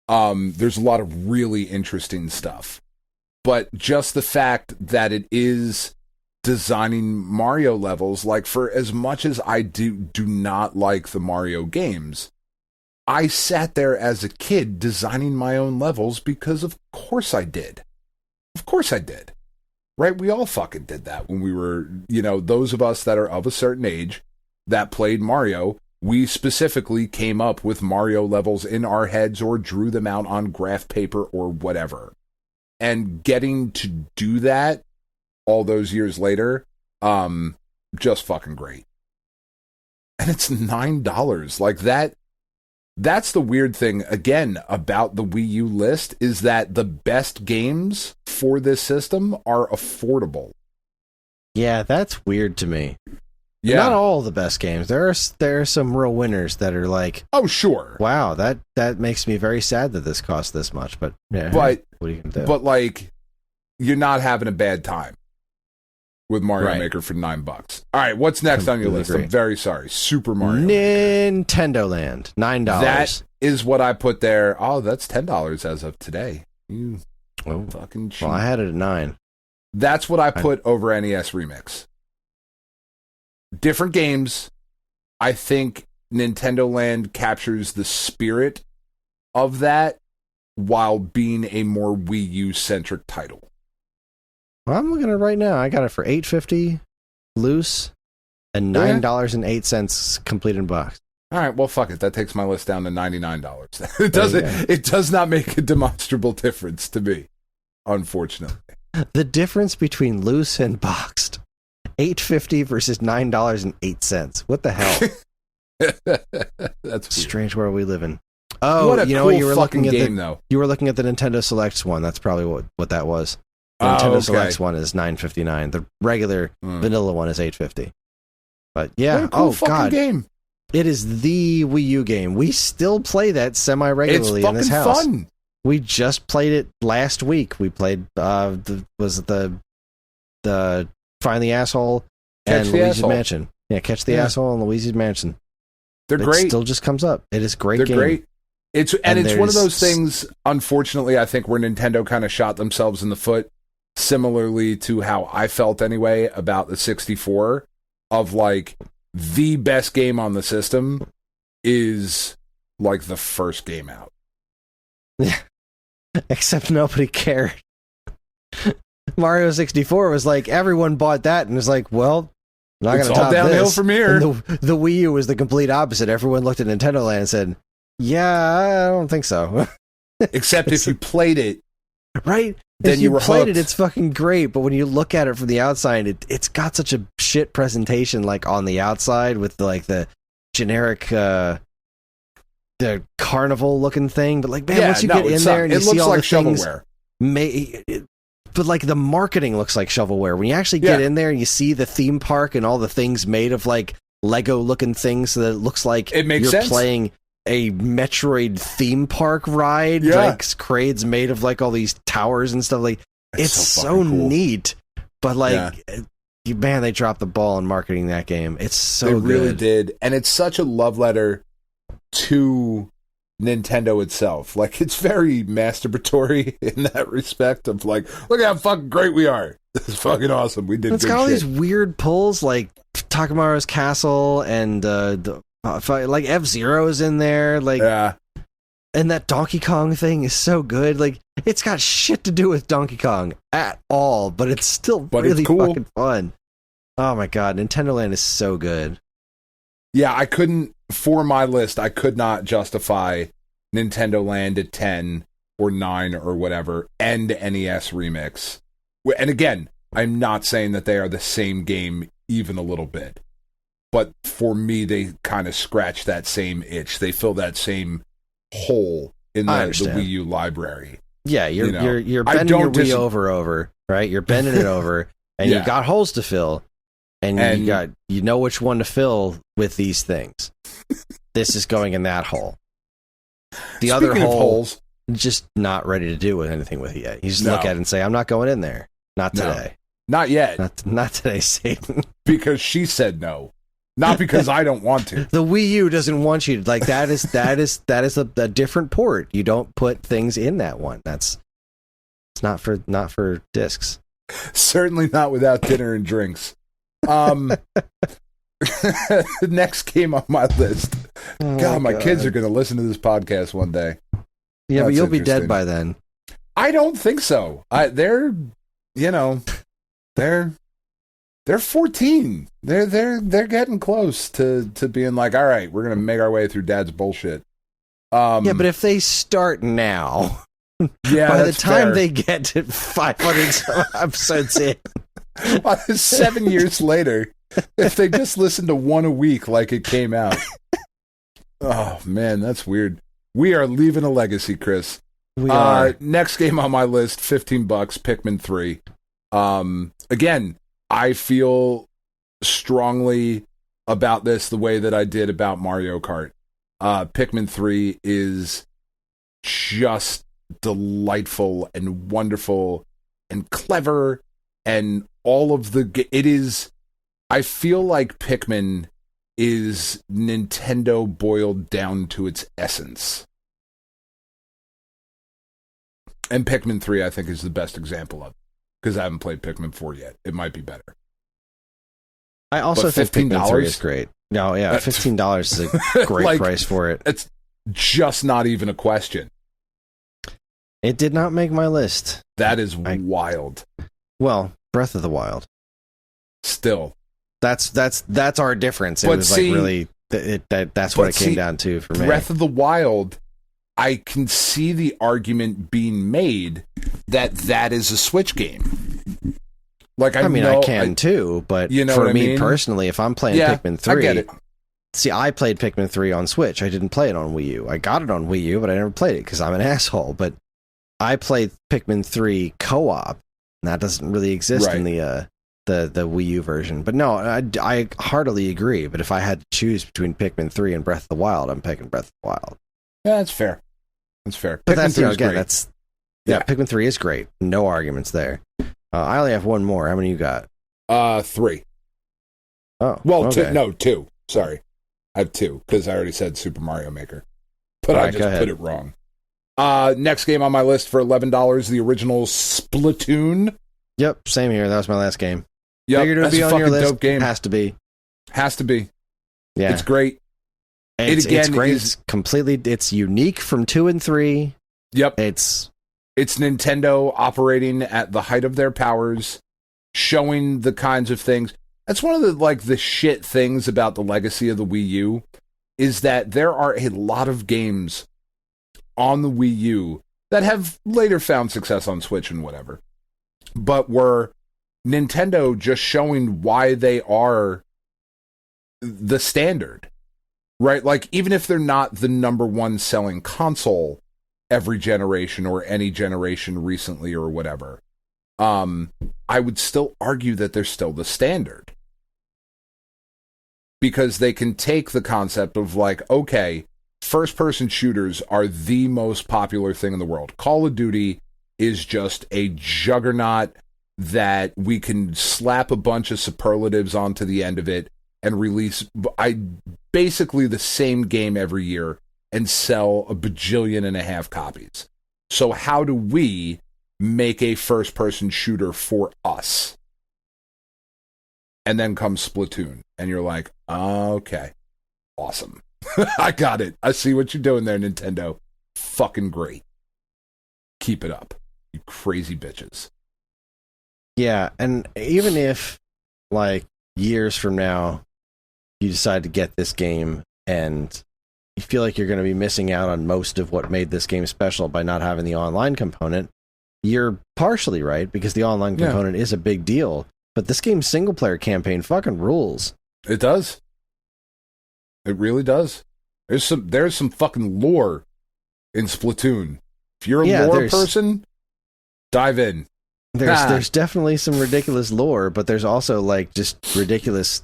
There's a lot of really interesting stuff. But just the fact that it is designing Mario levels, like, for as much as I do not like the Mario games, I sat there as a kid designing my own levels because of course I did. Of course I did. Right? We all fucking did that when we were, those of us that are of a certain age that played Mario, we specifically came up with Mario levels in our heads or drew them out on graph paper or whatever. And getting to do that all those years later. Just fucking great. And it's $9. Like that's the weird thing, again, about the Wii U list, is that the best games for this system are affordable. Yeah, that's weird to me. Yeah. Not all the best games. There are some real winners that are like, oh, sure. Wow, that makes me very sad that this costs this much. But yeah, but what are you gonna do? But like, you're not having a bad time with Mario Maker for $9. All right, what's next on your list? Agree. I'm very sorry. Super Mario Nintendo Land, $9. That is what I put there. Oh, that's $10 as of today. You fucking cheap. Well, I had it at $9. That's what I put over NES Remix. Different games. I think Nintendo Land captures the spirit of that while being a more Wii U centric title. Well, I'm looking at it right now. I got it for $8.50 loose and $9.08 complete in box. All right, well, fuck it. That takes my list down to $99. It does not make a demonstrable difference to me, unfortunately. The difference between loose and boxed, $8.50 versus $9.08. What the hell? That's a strange world we live in. Oh, what a you know cool what? You were fucking looking at game, though. You were looking at the Nintendo Selects one. That's probably what that was. The Nintendo Selects one is $9.59. The regular vanilla one is $8.50. But yeah, what a cool fucking game. It is the Wii U game. We still play that semi-regularly in this house. It's fucking fun. We just played it last week. We played the Find the Asshole and Luigi's Mansion. Yeah, Catch the Asshole and Luigi's Mansion. They're great. It still just comes up. It is a great game. They're great. It's one of those things, unfortunately, I think where Nintendo kind of shot themselves in the foot, similarly to how I felt anyway about the 64, of like the best game on the system is like the first game out. Yeah. Except nobody cared. Mario 64 was like, everyone bought that and was like, well, I'm not going to top downhill this. From here. And the Wii U was the complete opposite. Everyone looked at Nintendo Land and said, yeah, I don't think so. Except if you played it. Right? Then if you were played hooked. It's fucking great, but when you look at it from the outside, it's got such a shit presentation, like on the outside with like the generic the carnival looking thing, but like, man, once you get in there and you see all the things, but like the marketing looks like shovelware. When you actually get in there and you see the theme park and all the things made of like Lego looking things, so that it looks like you're playing a Metroid theme park ride, like crades made of like all these towers and stuff. Like it's so cool. Neat, but like, man, they dropped the ball in marketing that game. It's so good. They really did, and it's such a love letter to Nintendo itself. Like, it's very masturbatory in that respect of like, look how fucking great we are. This is fucking awesome. We did. It's got all these weird pulls, like Takamaro's Castle and like F-Zero is in there, like, and that Donkey Kong thing is so good. Like, it's got shit to do with Donkey Kong at all, but it's still really fucking fun. Oh my god, Nintendo Land is so good. Yeah, I couldn't, for my list, I could not justify Nintendo Land at 10 or 9 or whatever, and NES Remix. And again, I'm not saying that they are the same game even a little bit. But for me, they kind of scratch that same itch. They fill that same hole in the Wii U library. Yeah, you're bending your Wii over, right? You're bending it over, and you got holes to fill, and you know which one to fill with these things. This is going in that hole. The other holes, just not ready to do anything with it yet. You just look at it and say, "I'm not going in there. Not today. Not yet. Not today, Satan." Because she said no. Not because I don't want to. The Wii U doesn't want you to. Like, that is a different port. You don't put things in that one. It's not for discs. Certainly not without dinner and drinks. Next game on my list. God, my kids are going to listen to this podcast one day. Yeah, but you'll be dead by then. I don't think so. They're 14. They're getting close to being like, all right, we're gonna make our way through Dad's bullshit. Yeah, but if they start now, by the time they get to 500 episodes in, 7 years later, if they just listened to one a week like it came out. Oh, man, that's weird. We are leaving a legacy, Kris. We are. Next game on my list, $15, Pikmin 3. Again, I feel strongly about this the way that I did about Mario Kart. Pikmin 3 is just delightful and wonderful and clever, and all of it is, I feel like Pikmin is Nintendo boiled down to its essence. And Pikmin 3, I think, is the best example of it, because I haven't played Pikmin 4 yet. It might be better. I also think Pikmin 3 is great. No, yeah, $15 is a great price for it. It's just not even a question. It did not make my list. That is wild. Well, Breath of the Wild. Still. That's our difference. It was like really that's what it came down to for me. Breath of the Wild, I can see the argument being made that is a Switch game. Like I can too, but you know for me mean? Personally, if I'm playing Pikmin 3, I get it. See, I played Pikmin 3 on Switch. I didn't play it on Wii U. I got it on Wii U, but I never played it because I'm an asshole. But I played Pikmin 3 co-op, and that doesn't really exist in the Wii U version. But no, I heartily agree. But if I had to choose between Pikmin 3 and Breath of the Wild, I'm picking Breath of the Wild. Yeah, that's fair. That's fair. But that's, again, that's... Yeah, Pikmin 3 is great. No arguments there. I only have one more. How many you got? 3. Oh, well, okay. 2. Sorry. I have 2, because I already said Super Mario Maker. But I just put it wrong. Next game on my list for $11, the original Splatoon. Yep, same here. That was my last game. Yep, figured it would be on your list. Dope game. Has to be. Yeah. It's great. It's great. It's completely, it's unique from 2 and 3. Yep. It's Nintendo operating at the height of their powers, showing the kinds of things. That's one of the shit things about the legacy of the Wii U, is that there are a lot of games on the Wii U that have later found success on Switch and whatever, but were Nintendo just showing why they are the standard, right? Like, even if they're not the number one selling console every generation or any generation recently or whatever, I would still argue that they're still the standard. Because they can take the concept of okay, first-person shooters are the most popular thing in the world. Call of Duty is just a juggernaut that we can slap a bunch of superlatives onto the end of it and release basically the same game every year and sell 1.5 billion copies. So how do we make a first-person shooter for us? And then comes Splatoon, and you're like, okay, awesome. I got it. I see what you're doing there, Nintendo. Fucking great. Keep it up, you crazy bitches. Yeah, and even if, years from now, you decide to get this game, and you feel like you're going to be missing out on most of what made this game special by not having the online component, you're partially right, because the online component is a big deal. But this game's single-player campaign fucking rules. It does. It really does. There's some fucking lore in Splatoon. If you're a lore person, dive in. There's definitely some ridiculous lore, but there's also just ridiculous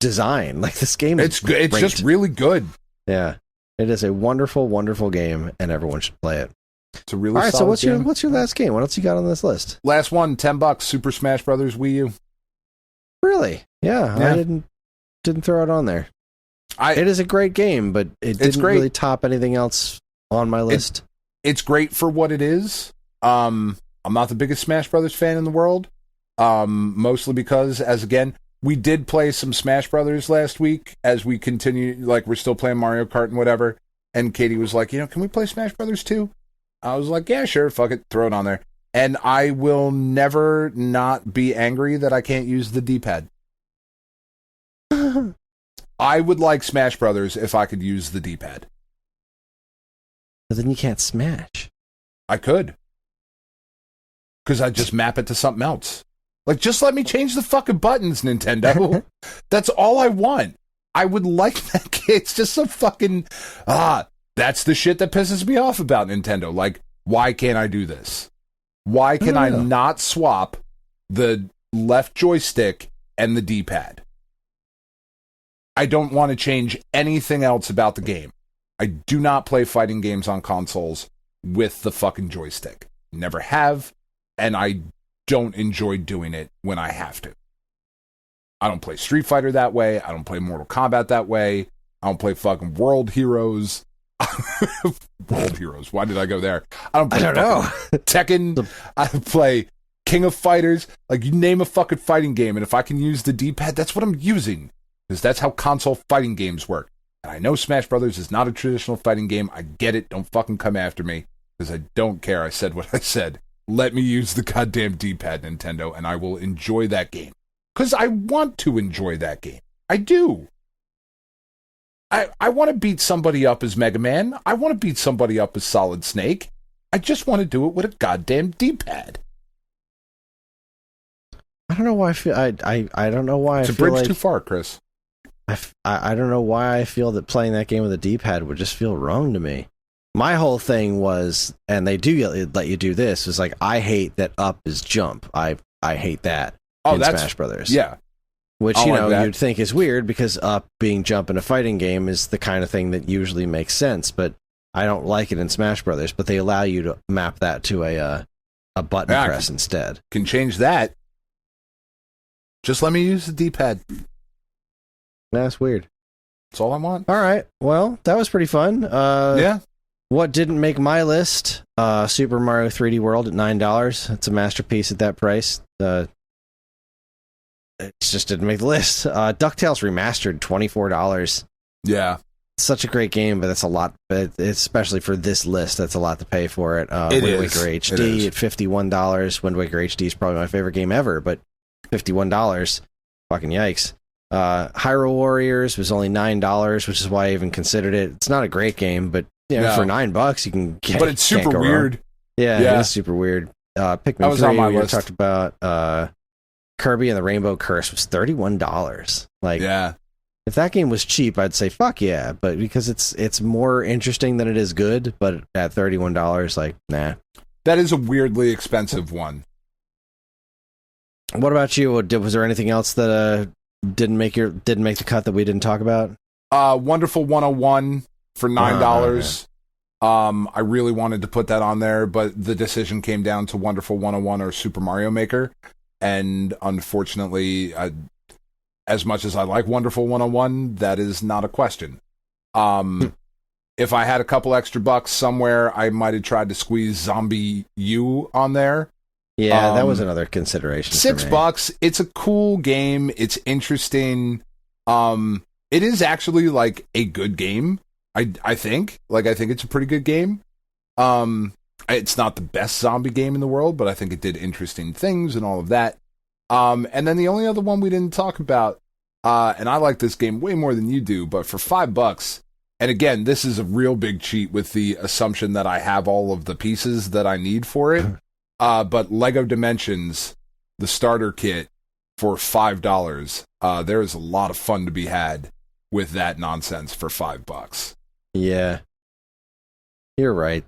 design. This game is it's just really good. Yeah. It is a wonderful, wonderful game, and everyone should play it. It's a really all right. So what's your last game? What else you got on this list? Last one, $10. Super Smash Brothers Wii U. Really? Yeah. I didn't throw it on there. It is a great game, but it didn't really top anything else on my list. It's great for what it is. I'm not the biggest Smash Brothers fan in the world. Mostly because, we did play some Smash Brothers last week as we continue. We're still playing Mario Kart and whatever. And Katie was like, can we play Smash Brothers 2? I was like, yeah, sure, fuck it, throw it on there. And I will never not be angry that I can't use the D-pad. I would like Smash Brothers if I could use the D-pad. But then you can't smash. I could. Because I just map it to something else. Like, just let me change the fucking buttons, Nintendo. That's all I want. I would like that. It's just so fucking... that's the shit that pisses me off about Nintendo. Like, why can't I do this? Why can I not swap the left joystick and the D-pad? I don't want to change anything else about the game. I do not play fighting games on consoles with the fucking joystick. Never have, and I don't enjoy doing it when I have to. I don't play Street Fighter that way. I don't play Mortal Kombat that way. I don't play fucking World Heroes. World Heroes. Why did I go there? I don't know. Tekken. I play King of Fighters. Like, you name a fucking fighting game, and if I can use the D-pad, that's what I'm using. Because that's how console fighting games work. And I know Smash Brothers is not a traditional fighting game. I get it. Don't fucking come after me. Because I don't care. I said what I said. Let me use the goddamn D-pad, Nintendo, and I will enjoy that game. Because I want to enjoy that game. I do. I want to beat somebody up as Mega Man. I want to beat somebody up as Solid Snake. I just want to do it with a goddamn D-pad. I don't know why I feel... I don't know why it's I a feel bridge like... too far, Chris. I don't know why I feel that playing that game with a D-pad would just feel wrong to me. My whole thing was, and they do let you do this, is like, I hate that up is jump. I hate that in Smash Brothers. Yeah. Which, you know, you'd think is weird because up being jump in a fighting game is the kind of thing that usually makes sense, but I don't like it in Smash Brothers, but they allow you to map that to a button press instead. Can change that. Just let me use the D-pad. That's weird. That's all I want. All right. Well, that was pretty fun. Yeah. What didn't make my list? Super Mario 3D World at $9. It's a masterpiece at that price. It just didn't make the list. DuckTales Remastered, $24. Yeah. Such a great game, but that's a lot. But especially for this list, that's a lot to pay for it. Wind Waker HD at $51. Wind Waker HD is probably my favorite game ever, but $51. Fucking yikes. Hyrule Warriors was only $9, which is why I even considered it. It's not a great game, but for $9 you can get. But it's super weird. Yeah, it is super weird. Pikmin 3 we talked about. Kirby and the Rainbow Curse was $31. Like, if that game was cheap, I'd say fuck yeah. But because it's more interesting than it is good, but at $31, like, nah. That is a weirdly expensive one. What about you? Was there anything else that didn't make the cut that we didn't talk about? Wonderful 101 for $9. I really wanted to put that on there, but the decision came down to Wonderful 101 or Super Mario Maker. And unfortunately, as much as I like Wonderful 101, that is not a question. If I had a couple extra bucks somewhere, I might have tried to squeeze Zombie U on there. Yeah, that was another consideration. $6. It's a cool game. It's interesting. It is actually like a good game. I think it's a pretty good game. It's not the best zombie game in the world, but I think it did interesting things and all of that. And then the only other one we didn't talk about, and I like this game way more than you do, but for $5, and again, this is a real big cheat with the assumption that I have all of the pieces that I need for it. But Lego Dimensions, the starter kit, for $5. There is a lot of fun to be had with that nonsense for $5. Yeah, you're right.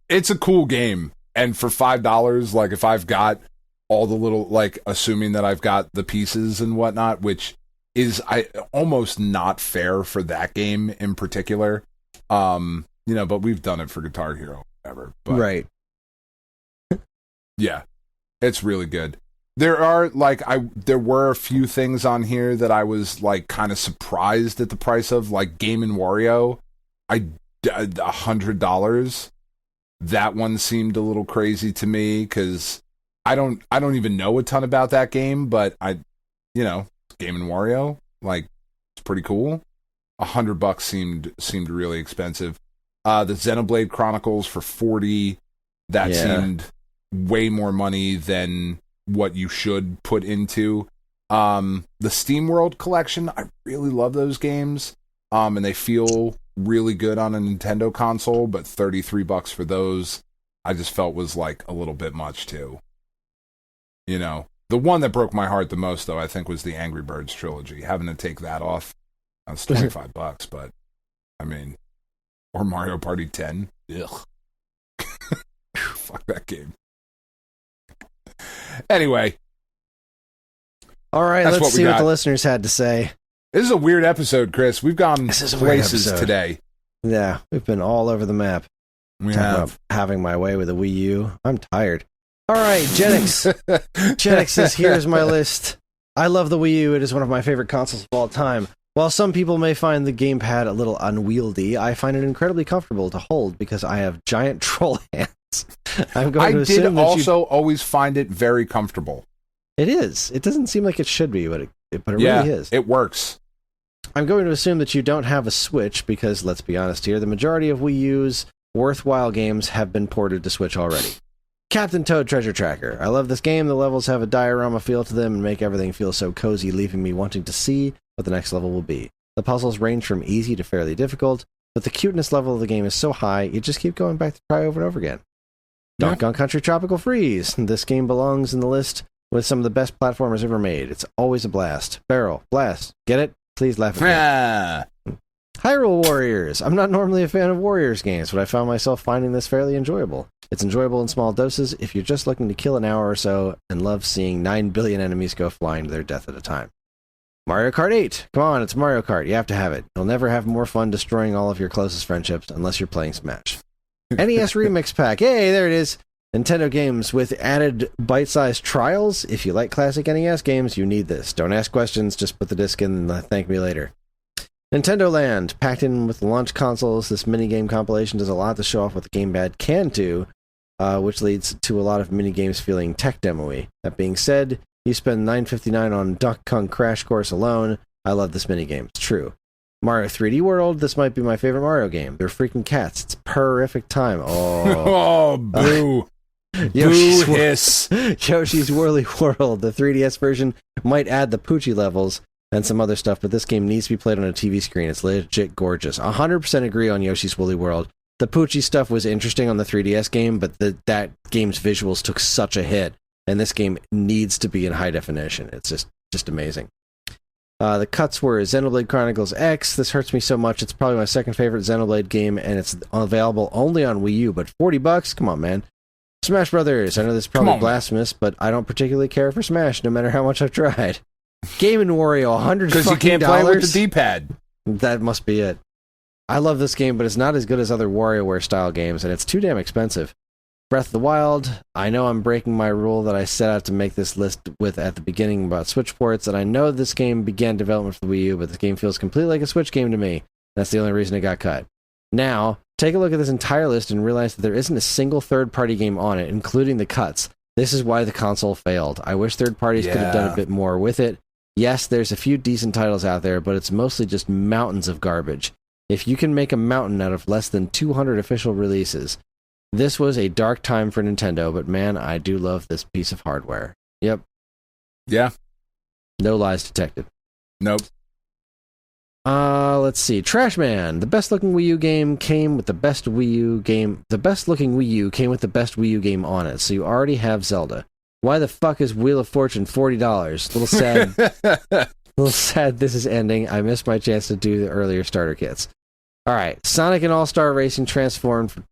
It's a cool game, and for $5, like, if I've got all the little, like, assuming that I've got the pieces and whatnot, which is almost not fair for that game in particular, but we've done it for Guitar Hero, whatever. But, right. Yeah, it's really good. There were a few things on here that I was, like, kind of surprised at the price of, like Game & Wario. $100. That one seemed a little crazy to me because I don't even know a ton about that game, but Game & Wario, like, it's pretty cool. $100 seemed really expensive. The Xenoblade Chronicles for $40. That seemed way more money than what you should put into. The SteamWorld collection, I really love those games. And they feel really good on a Nintendo console, but $33 for those, I just felt was like a little bit much too. You know, the one that broke my heart the most, though, I think, was the Angry Birds trilogy. Having to take that off, that's $25, but I mean, or Mario Party 10. Ugh. Fuck that game. Anyway. All right, let's see what the listeners had to say. This is a weird episode, Chris. We've gone places today. Yeah, we've been all over the map. We have. Having my way with a Wii U. I'm tired. All right, Genix. Genix says, here's my list. I love the Wii U. It is one of my favorite consoles of all time. While some people may find the gamepad a little unwieldy, I find it incredibly comfortable to hold because I have giant troll hands. I'm going to assume that always find it very comfortable. It is. It doesn't seem like it should be, but it really is. It works. I'm going to assume that you don't have a Switch because, let's be honest here, the majority of Wii U's worthwhile games have been ported to Switch already. Captain Toad Treasure Tracker. I love this game. The levels have a diorama feel to them and make everything feel so cozy, leaving me wanting to see what the next level will be. The puzzles range from easy to fairly difficult, but the cuteness level of the game is so high, you just keep going back to try over and over again. Donkey Kong Country Tropical Freeze. This game belongs in the list with some of the best platformers ever made. It's always a blast. Barrel, blast. Get it? Please laugh at me. Hyrule Warriors. I'm not normally a fan of Warriors games, but I found myself finding this fairly enjoyable. It's enjoyable in small doses if you're just looking to kill an hour or so and love seeing 9 billion enemies go flying to their death at a time. Mario Kart 8. Come on, it's Mario Kart. You have to have it. You'll never have more fun destroying all of your closest friendships unless you're playing Smash. NES Remix Pack. Hey, there it is. Nintendo games with added bite-sized trials. If you like classic NES games, you need this. Don't ask questions, just put the disc in and thank me later. Nintendo Land. Packed in with the launch consoles, this minigame compilation does a lot to show off what the gamepad can do, which leads to a lot of minigames feeling tech demo-y. That being said, you spend $9.59 on Donkey Kong Crash Course alone. I love this minigame. It's true. Mario 3D World. This might be my favorite Mario game. They're freaking cats. It's perfect time. Oh, boo. Yoshi's Woolly World. The 3DS version might add the Poochie levels and some other stuff, but this game needs to be played on a TV screen. It's legit gorgeous. 100% agree on Yoshi's Woolly World. The Poochie stuff was interesting on the 3DS game, but that game's visuals took such a hit, and this game needs to be in high definition. It's just amazing. The cuts were Xenoblade Chronicles X. This hurts me so much. It's probably my second favorite Xenoblade game, and it's available only on Wii U, but $40? Come on, man. Smash Brothers. I know this is probably blasphemous, but I don't particularly care for Smash, no matter how much I've tried. Game & Wario, $100 because you can't play with the D-pad. That must be it. I love this game, but it's not as good as other WarioWare-style games, and it's too damn expensive. Breath of the Wild. I know I'm breaking my rule that I set out to make this list with at the beginning about Switch ports, and I know this game began development for the Wii U, but this game feels completely like a Switch game to me. That's the only reason it got cut. Now, take a look at this entire list and realize that there isn't a single third-party game on it, including the cuts. This is why the console failed. I wish third parties could have done a bit more with it. Yes, there's a few decent titles out there, but it's mostly just mountains of garbage. If you can make a mountain out of less than 200 official releases, this was a dark time for Nintendo, but man, I do love this piece of hardware. Yep. Yeah. No lies detected. Nope. Let's see. Trashman. The best looking Wii U game came with the best Wii U game. The best looking Wii U came with the best Wii U game on it, so you already have Zelda. Why the fuck is Wheel of Fortune $40? Little sad. Little sad this is ending. I missed my chance to do the earlier starter kits. Alright. Sonic and All-Star Racing Transformed for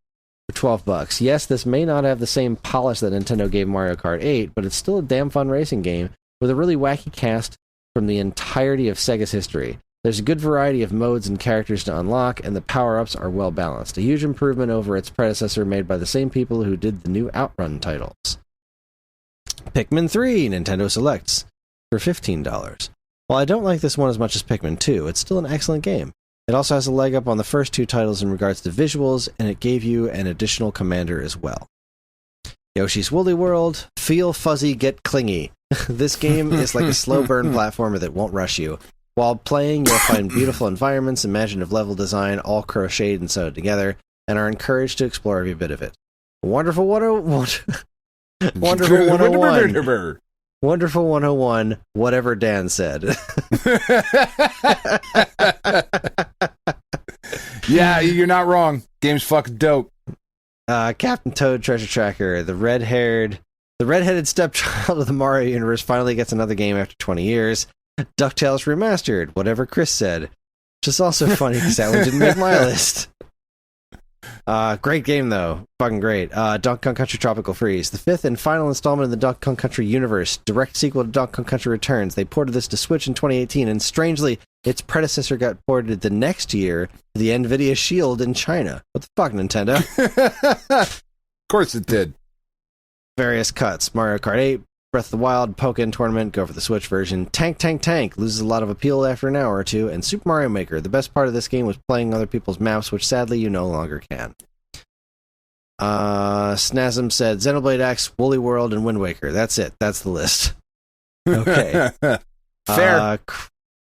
$12. Yes, this may not have the same polish that Nintendo gave Mario Kart 8, but it's still a damn fun racing game with a really wacky cast from the entirety of Sega's history. There's a good variety of modes and characters to unlock, and the power-ups are well balanced. A huge improvement over its predecessor made by the same people who did the new Outrun titles. Pikmin 3, Nintendo Selects, for $15. While I don't like this one as much as Pikmin 2, it's still an excellent game. It also has a leg up on the first two titles in regards to visuals, and it gave you an additional commander as well. Yoshi's Woolly World, Feel Fuzzy, Get Clingy. This game is like a slow burn platformer that won't rush you. While playing, you'll find beautiful environments, imaginative level design, all crocheted and sewed together, and are encouraged to explore every bit of it. Wonderful 101. Wonderful 101, whatever Dan said. Yeah, you're not wrong. Game's fucking dope. Captain Toad Treasure Tracker, the red-haired The redheaded stepchild of the Mario universe finally gets another game after 20 years. DuckTales Remastered, whatever Kris said. Which is also funny because that one didn't make my list. Great game, though. Fucking great. Donkey Kong Country Tropical Freeze. The fifth and final installment in the Donkey Kong Country universe. Direct sequel to Donkey Kong Country Returns. They ported this to Switch in 2018, and strangely, its predecessor got ported the next year to the NVIDIA Shield in China. What the fuck, Nintendo? Of course it did. Various cuts. Mario Kart 8, Breath of the Wild, Pokken Tournament, go for the Switch version. Tank, loses a lot of appeal after an hour or two. And Super Mario Maker. The best part of this game was playing other people's maps, which sadly you no longer can. Snasm said Xenoblade X, Woolly World, and Wind Waker. That's it. That's the list. Okay. Fair.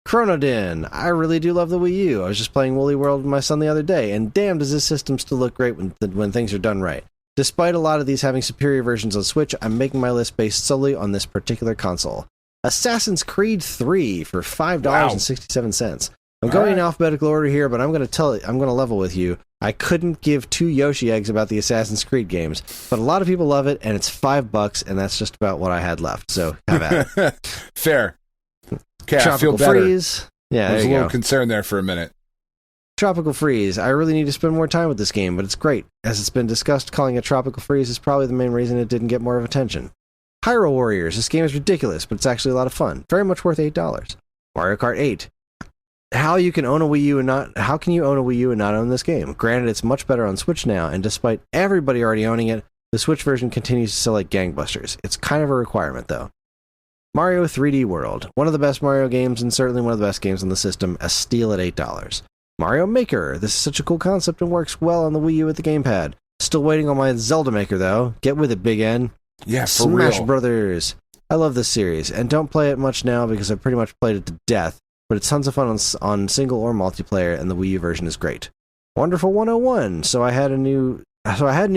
Chronodin. I really do love the Wii U. I was just playing Woolly World with my son the other day, and damn does this system still look great when things are done right. Despite a lot of these having superior versions on Switch, I'm making my list based solely on this particular console. Assassin's Creed 3 for $5.67. I'm going in alphabetical order here, but I'm going to level with you. I couldn't give two Yoshi eggs about the Assassin's Creed games, but a lot of people love it, and it's $5, and that's just about what I had left. So have at it. Fair. Okay, Tropical I feel better. Freeze. Yeah, I was there a you little go. concerned there for a minute. Tropical Freeze. I really need to spend more time with this game, but it's great. As it's been discussed, calling it Tropical Freeze is probably the main reason it didn't get more of attention. Hyrule Warriors. This game is ridiculous, but it's actually a lot of fun. Very much worth $8. Mario Kart 8. How can you own a Wii U and not own this game? Granted, it's much better on Switch now, and despite everybody already owning it, the Switch version continues to sell like gangbusters. It's kind of a requirement, though. Mario 3D World. One of the best Mario games, and certainly one of the best games on the system. A steal at $8. Mario Maker. This is such a cool concept and works well on the Wii U with the gamepad. Still waiting on my Zelda Maker, though. Get with it, Big N. Yeah, for Smash real. Brothers. I love this series, and don't play it much now because I've pretty much played it to death, but it's tons of fun on single or multiplayer, and the Wii U version is great. Wonderful 101. So I had new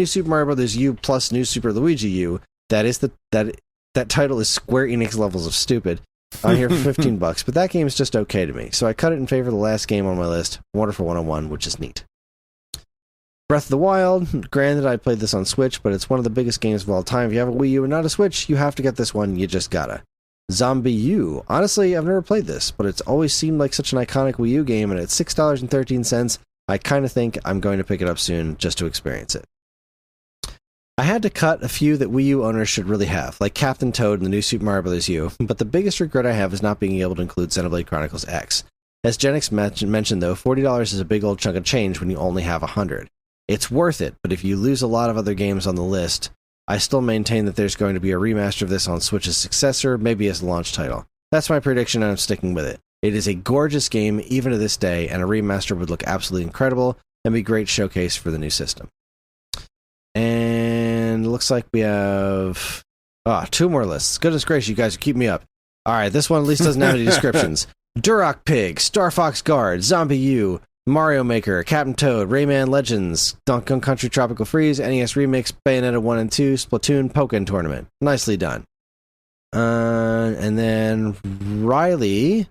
Super Mario Brothers U plus New Super Luigi U. That title is Square Enix levels of stupid. On here for $15, but that game is just okay to me, so I cut it in favor of the last game on my list, Wonderful 101, which is neat. Breath of the Wild. Granted, I played this on Switch, but it's one of the biggest games of all time. If you have a Wii U and not a Switch, you have to get this one. You just gotta. Zombie U. Honestly, I've never played this, but it's always seemed like such an iconic Wii U game, and at $6.13, I kind of think I'm going to pick it up soon just to experience it. I had to cut a few that Wii U owners should really have, like Captain Toad and the new Super Mario Bros. U, but the biggest regret I have is not being able to include Xenoblade Chronicles X. As Genix mentioned, though, $40 is a big old chunk of change when you only have 100. It's worth it, but if you lose a lot of other games on the list, I still maintain that there's going to be a remaster of this on Switch's successor, maybe as a launch title. That's my prediction, and I'm sticking with it. It is a gorgeous game, even to this day, and a remaster would look absolutely incredible and be a great showcase for the new system. And it looks like we have two more lists. Goodness gracious, you guys keep me up. Alright, this one at least doesn't have any descriptions. Duroc Pig, Star Fox Guard, Zombie U, Mario Maker, Captain Toad, Rayman Legends, Donkey Kong Country Tropical Freeze, NES Remix, Bayonetta 1 and 2, Splatoon, Pokken Tournament. Nicely done. And then Riley,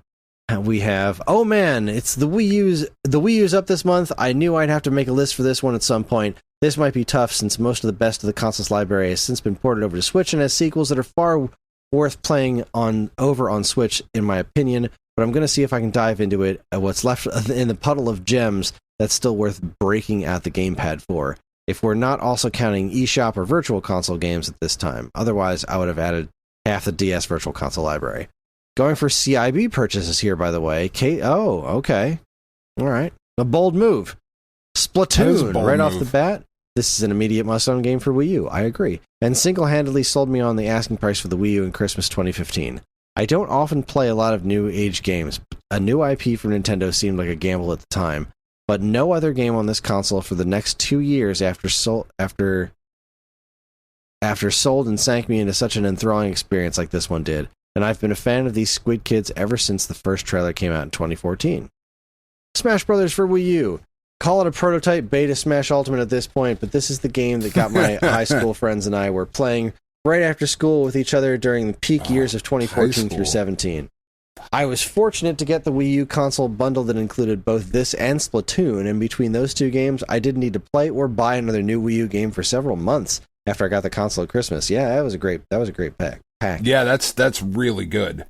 we have, oh man, it's the Wii U's. The Wii U's up this month. I knew I'd have to make a list for this one at some point. This might be tough since most of the best of the console's library has since been ported over to Switch and has sequels that are far worth playing over on Switch, in my opinion. But I'm going to see if I can dive into it. What's left in the puddle of gems that's still worth breaking out the gamepad for. If we're not also counting eShop or Virtual Console games at this time. Otherwise, I would have added half the DS Virtual Console library. Going for CIB purchases here, by the way. Oh, okay. All right. A bold move. Splatoon, right off the bat. This is an immediate must-own game for Wii U, I agree, and single-handedly sold me on the asking price for the Wii U in Christmas 2015. I don't often play a lot of new-age games. A new IP from Nintendo seemed like a gamble at the time, but no other game on this console for the next 2 years after sold and sank me into such an enthralling experience like this one did, and I've been a fan of these Squid Kids ever since the first trailer came out in 2014. Smash Brothers for Wii U. Call it a prototype beta Smash Ultimate at this point, but this is the game that got my high school friends and I were playing right after school with each other during the peak years of 2014 through 17. I was fortunate to get the Wii U console bundle that included both this and Splatoon, and between those two games, I didn't need to play or buy another new Wii U game for several months. after I got the console at Christmas. Yeah, that was a great pack. Yeah, that's really good.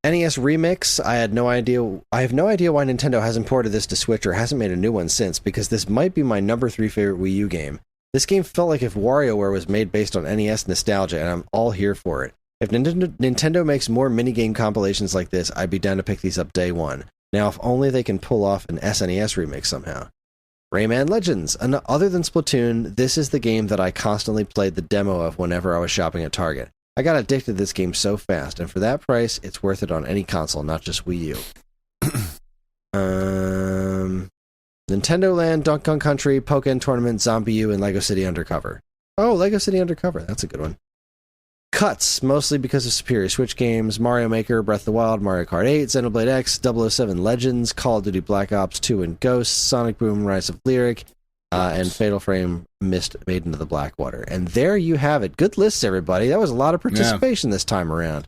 NES Remix, I have no idea why Nintendo hasn't ported this to Switch or hasn't made a new one since, because this might be my number 3 favorite Wii U game. This game felt like if WarioWare was made based on NES nostalgia, and I'm all here for it. If Nintendo makes more minigame compilations like this, I'd be down to pick these up day one. Now, if only they can pull off an SNES remake somehow. Rayman Legends. Other than Splatoon, this is the game that I constantly played the demo of whenever I was shopping at Target. I got addicted to this game so fast, and for that price, it's worth it on any console, not just Wii U. Nintendo Land, Donkey Kong Country, Pokken Tournament, Zombie U, and Lego City Undercover. Oh, Lego City Undercover. That's a good one. Cuts, mostly because of superior Switch games. Mario Maker, Breath of the Wild, Mario Kart 8, Xenoblade X, 007 Legends, Call of Duty Black Ops 2 and Ghosts, Sonic Boom, Rise of Lyric, and Fatal Frame Made into the Blackwater. And there you have it. Good lists, everybody. That was a lot of participation this time around.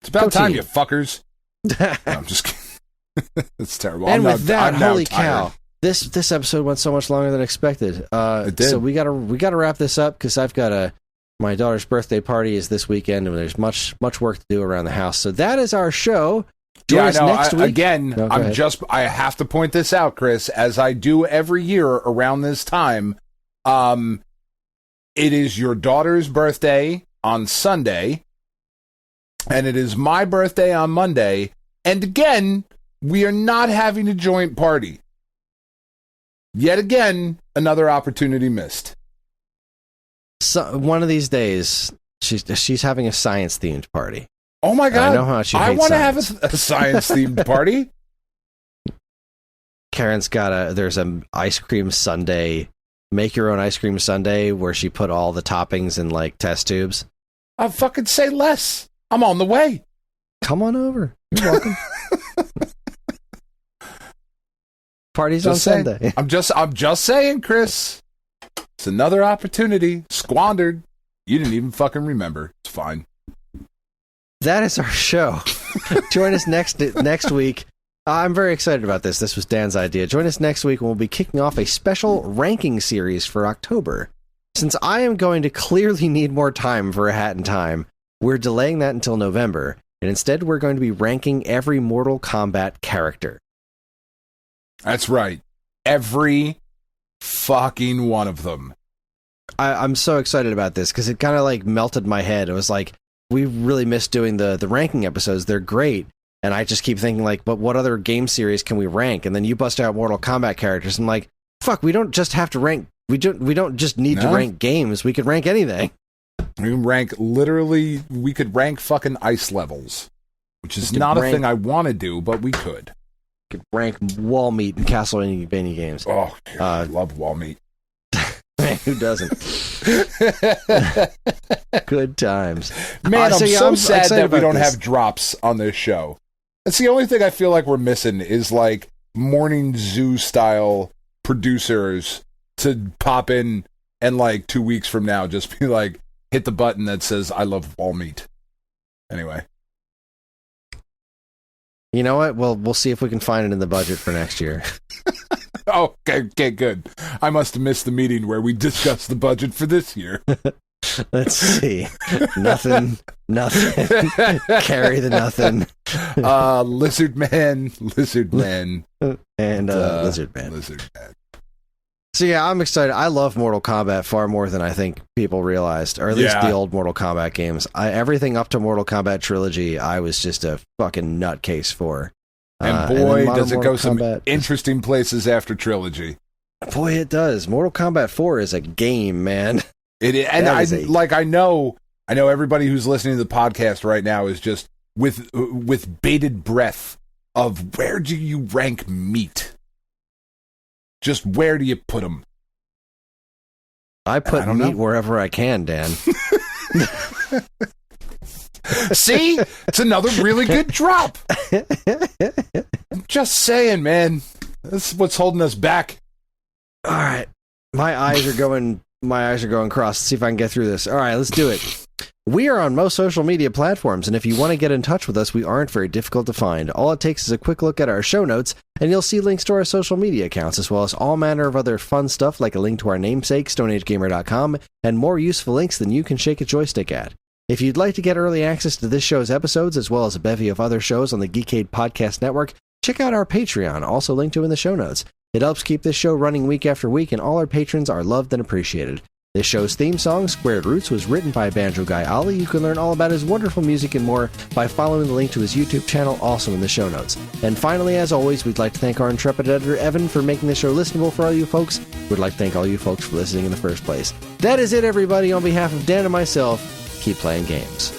It's about time, you fuckers. No, I'm just kidding. It's terrible. And with that, holy cow. This episode went so much longer than expected. It did. So we gotta wrap this up because I've got my daughter's birthday party is this weekend, and there's much work to do around the house. So that is our show. Join us next week. Again, I have to point this out, Chris, as I do every year around this time. It is your daughter's birthday on Sunday, and it is my birthday on Monday. And again, we are not having a joint party. Yet again, another opportunity missed. So one of these days, she's having a science-themed party. Oh my God! I know how she hates I want to have science. a science-themed party. Karen's got there's an ice cream sundae, make your own ice cream sundae where she put all the toppings in like test tubes. I'll fucking say less. I'm on the way. Come on over. You're welcome. Parties on Sunday. I'm just saying, Chris. It's another opportunity squandered. You didn't even fucking remember. It's fine. That is our show. Join us next week. I'm very excited about this. This was Dan's idea. Join us next week when we'll be kicking off a special ranking series for October. Since I am going to clearly need more time for A Hat in Time, we're delaying that until November, and instead we're going to be ranking every Mortal Kombat character. That's right. Every fucking one of them. I'm so excited about this because it kind of like melted my head. It was like, we really missed doing the ranking episodes. They're great. And I just keep thinking like, but what other game series can we rank? And then you bust out Mortal Kombat characters. I'm like, fuck, we don't just have to rank. We don't just need to rank games. We could rank anything. We could rank fucking ice levels, which is not a thing I want to do, but we could. Could rank wall meat in Castlevania games. Oh, I love wall meat. Who doesn't? Good times. Man, I'm so sad that we don't have drops on this show. That's the only thing I feel like we're missing is like morning zoo style producers to pop in and like 2 weeks from now just be like, hit the button that says I love wall meat. Anyway. You know what? Well, we'll see if we can find it in the budget for next year. Oh, okay, good. I must have missed the meeting where we discussed the budget for this year. Let's see. Nothing. Carry the nothing. Lizard Man. And Lizard Man. So yeah, I'm excited. I love Mortal Kombat far more than I think people realized, or at least the old Mortal Kombat games. Everything up to Mortal Kombat Trilogy, I was just a fucking nutcase for. And boy, does it go some interesting places after Trilogy. Boy, it does. Mortal Kombat 4 is a game, man. It is, and I know everybody who's listening to the podcast right now is just with bated breath of where do you rank meat? Just where do you put them? I put meat wherever I can, Dan. See? It's another really good drop. I'm just saying, man. This is what's holding us back. All right. My eyes are going cross. Let's see if I can get through this. All right, let's do it. We are on most social media platforms, and if you want to get in touch with us, we aren't very difficult to find. All it takes is a quick look at our show notes, and you'll see links to our social media accounts, as well as all manner of other fun stuff like a link to our namesake, StoneAgeGamer.com, and more useful links than you can shake a joystick at. If you'd like to get early access to this show's episodes, as well as a bevy of other shows on the Geekade Podcast Network, check out our Patreon, also linked to in the show notes. It helps keep this show running week after week, and all our patrons are loved and appreciated. This show's theme song, Squared Roots, was written by banjo guy Ollie. You can learn all about his wonderful music and more by following the link to his YouTube channel, also in the show notes. And finally, as always, we'd like to thank our intrepid editor, Evan, for making the show listenable for all you folks. We'd like to thank all you folks for listening in the first place. That is it, everybody. On behalf of Dan and myself, keep playing games.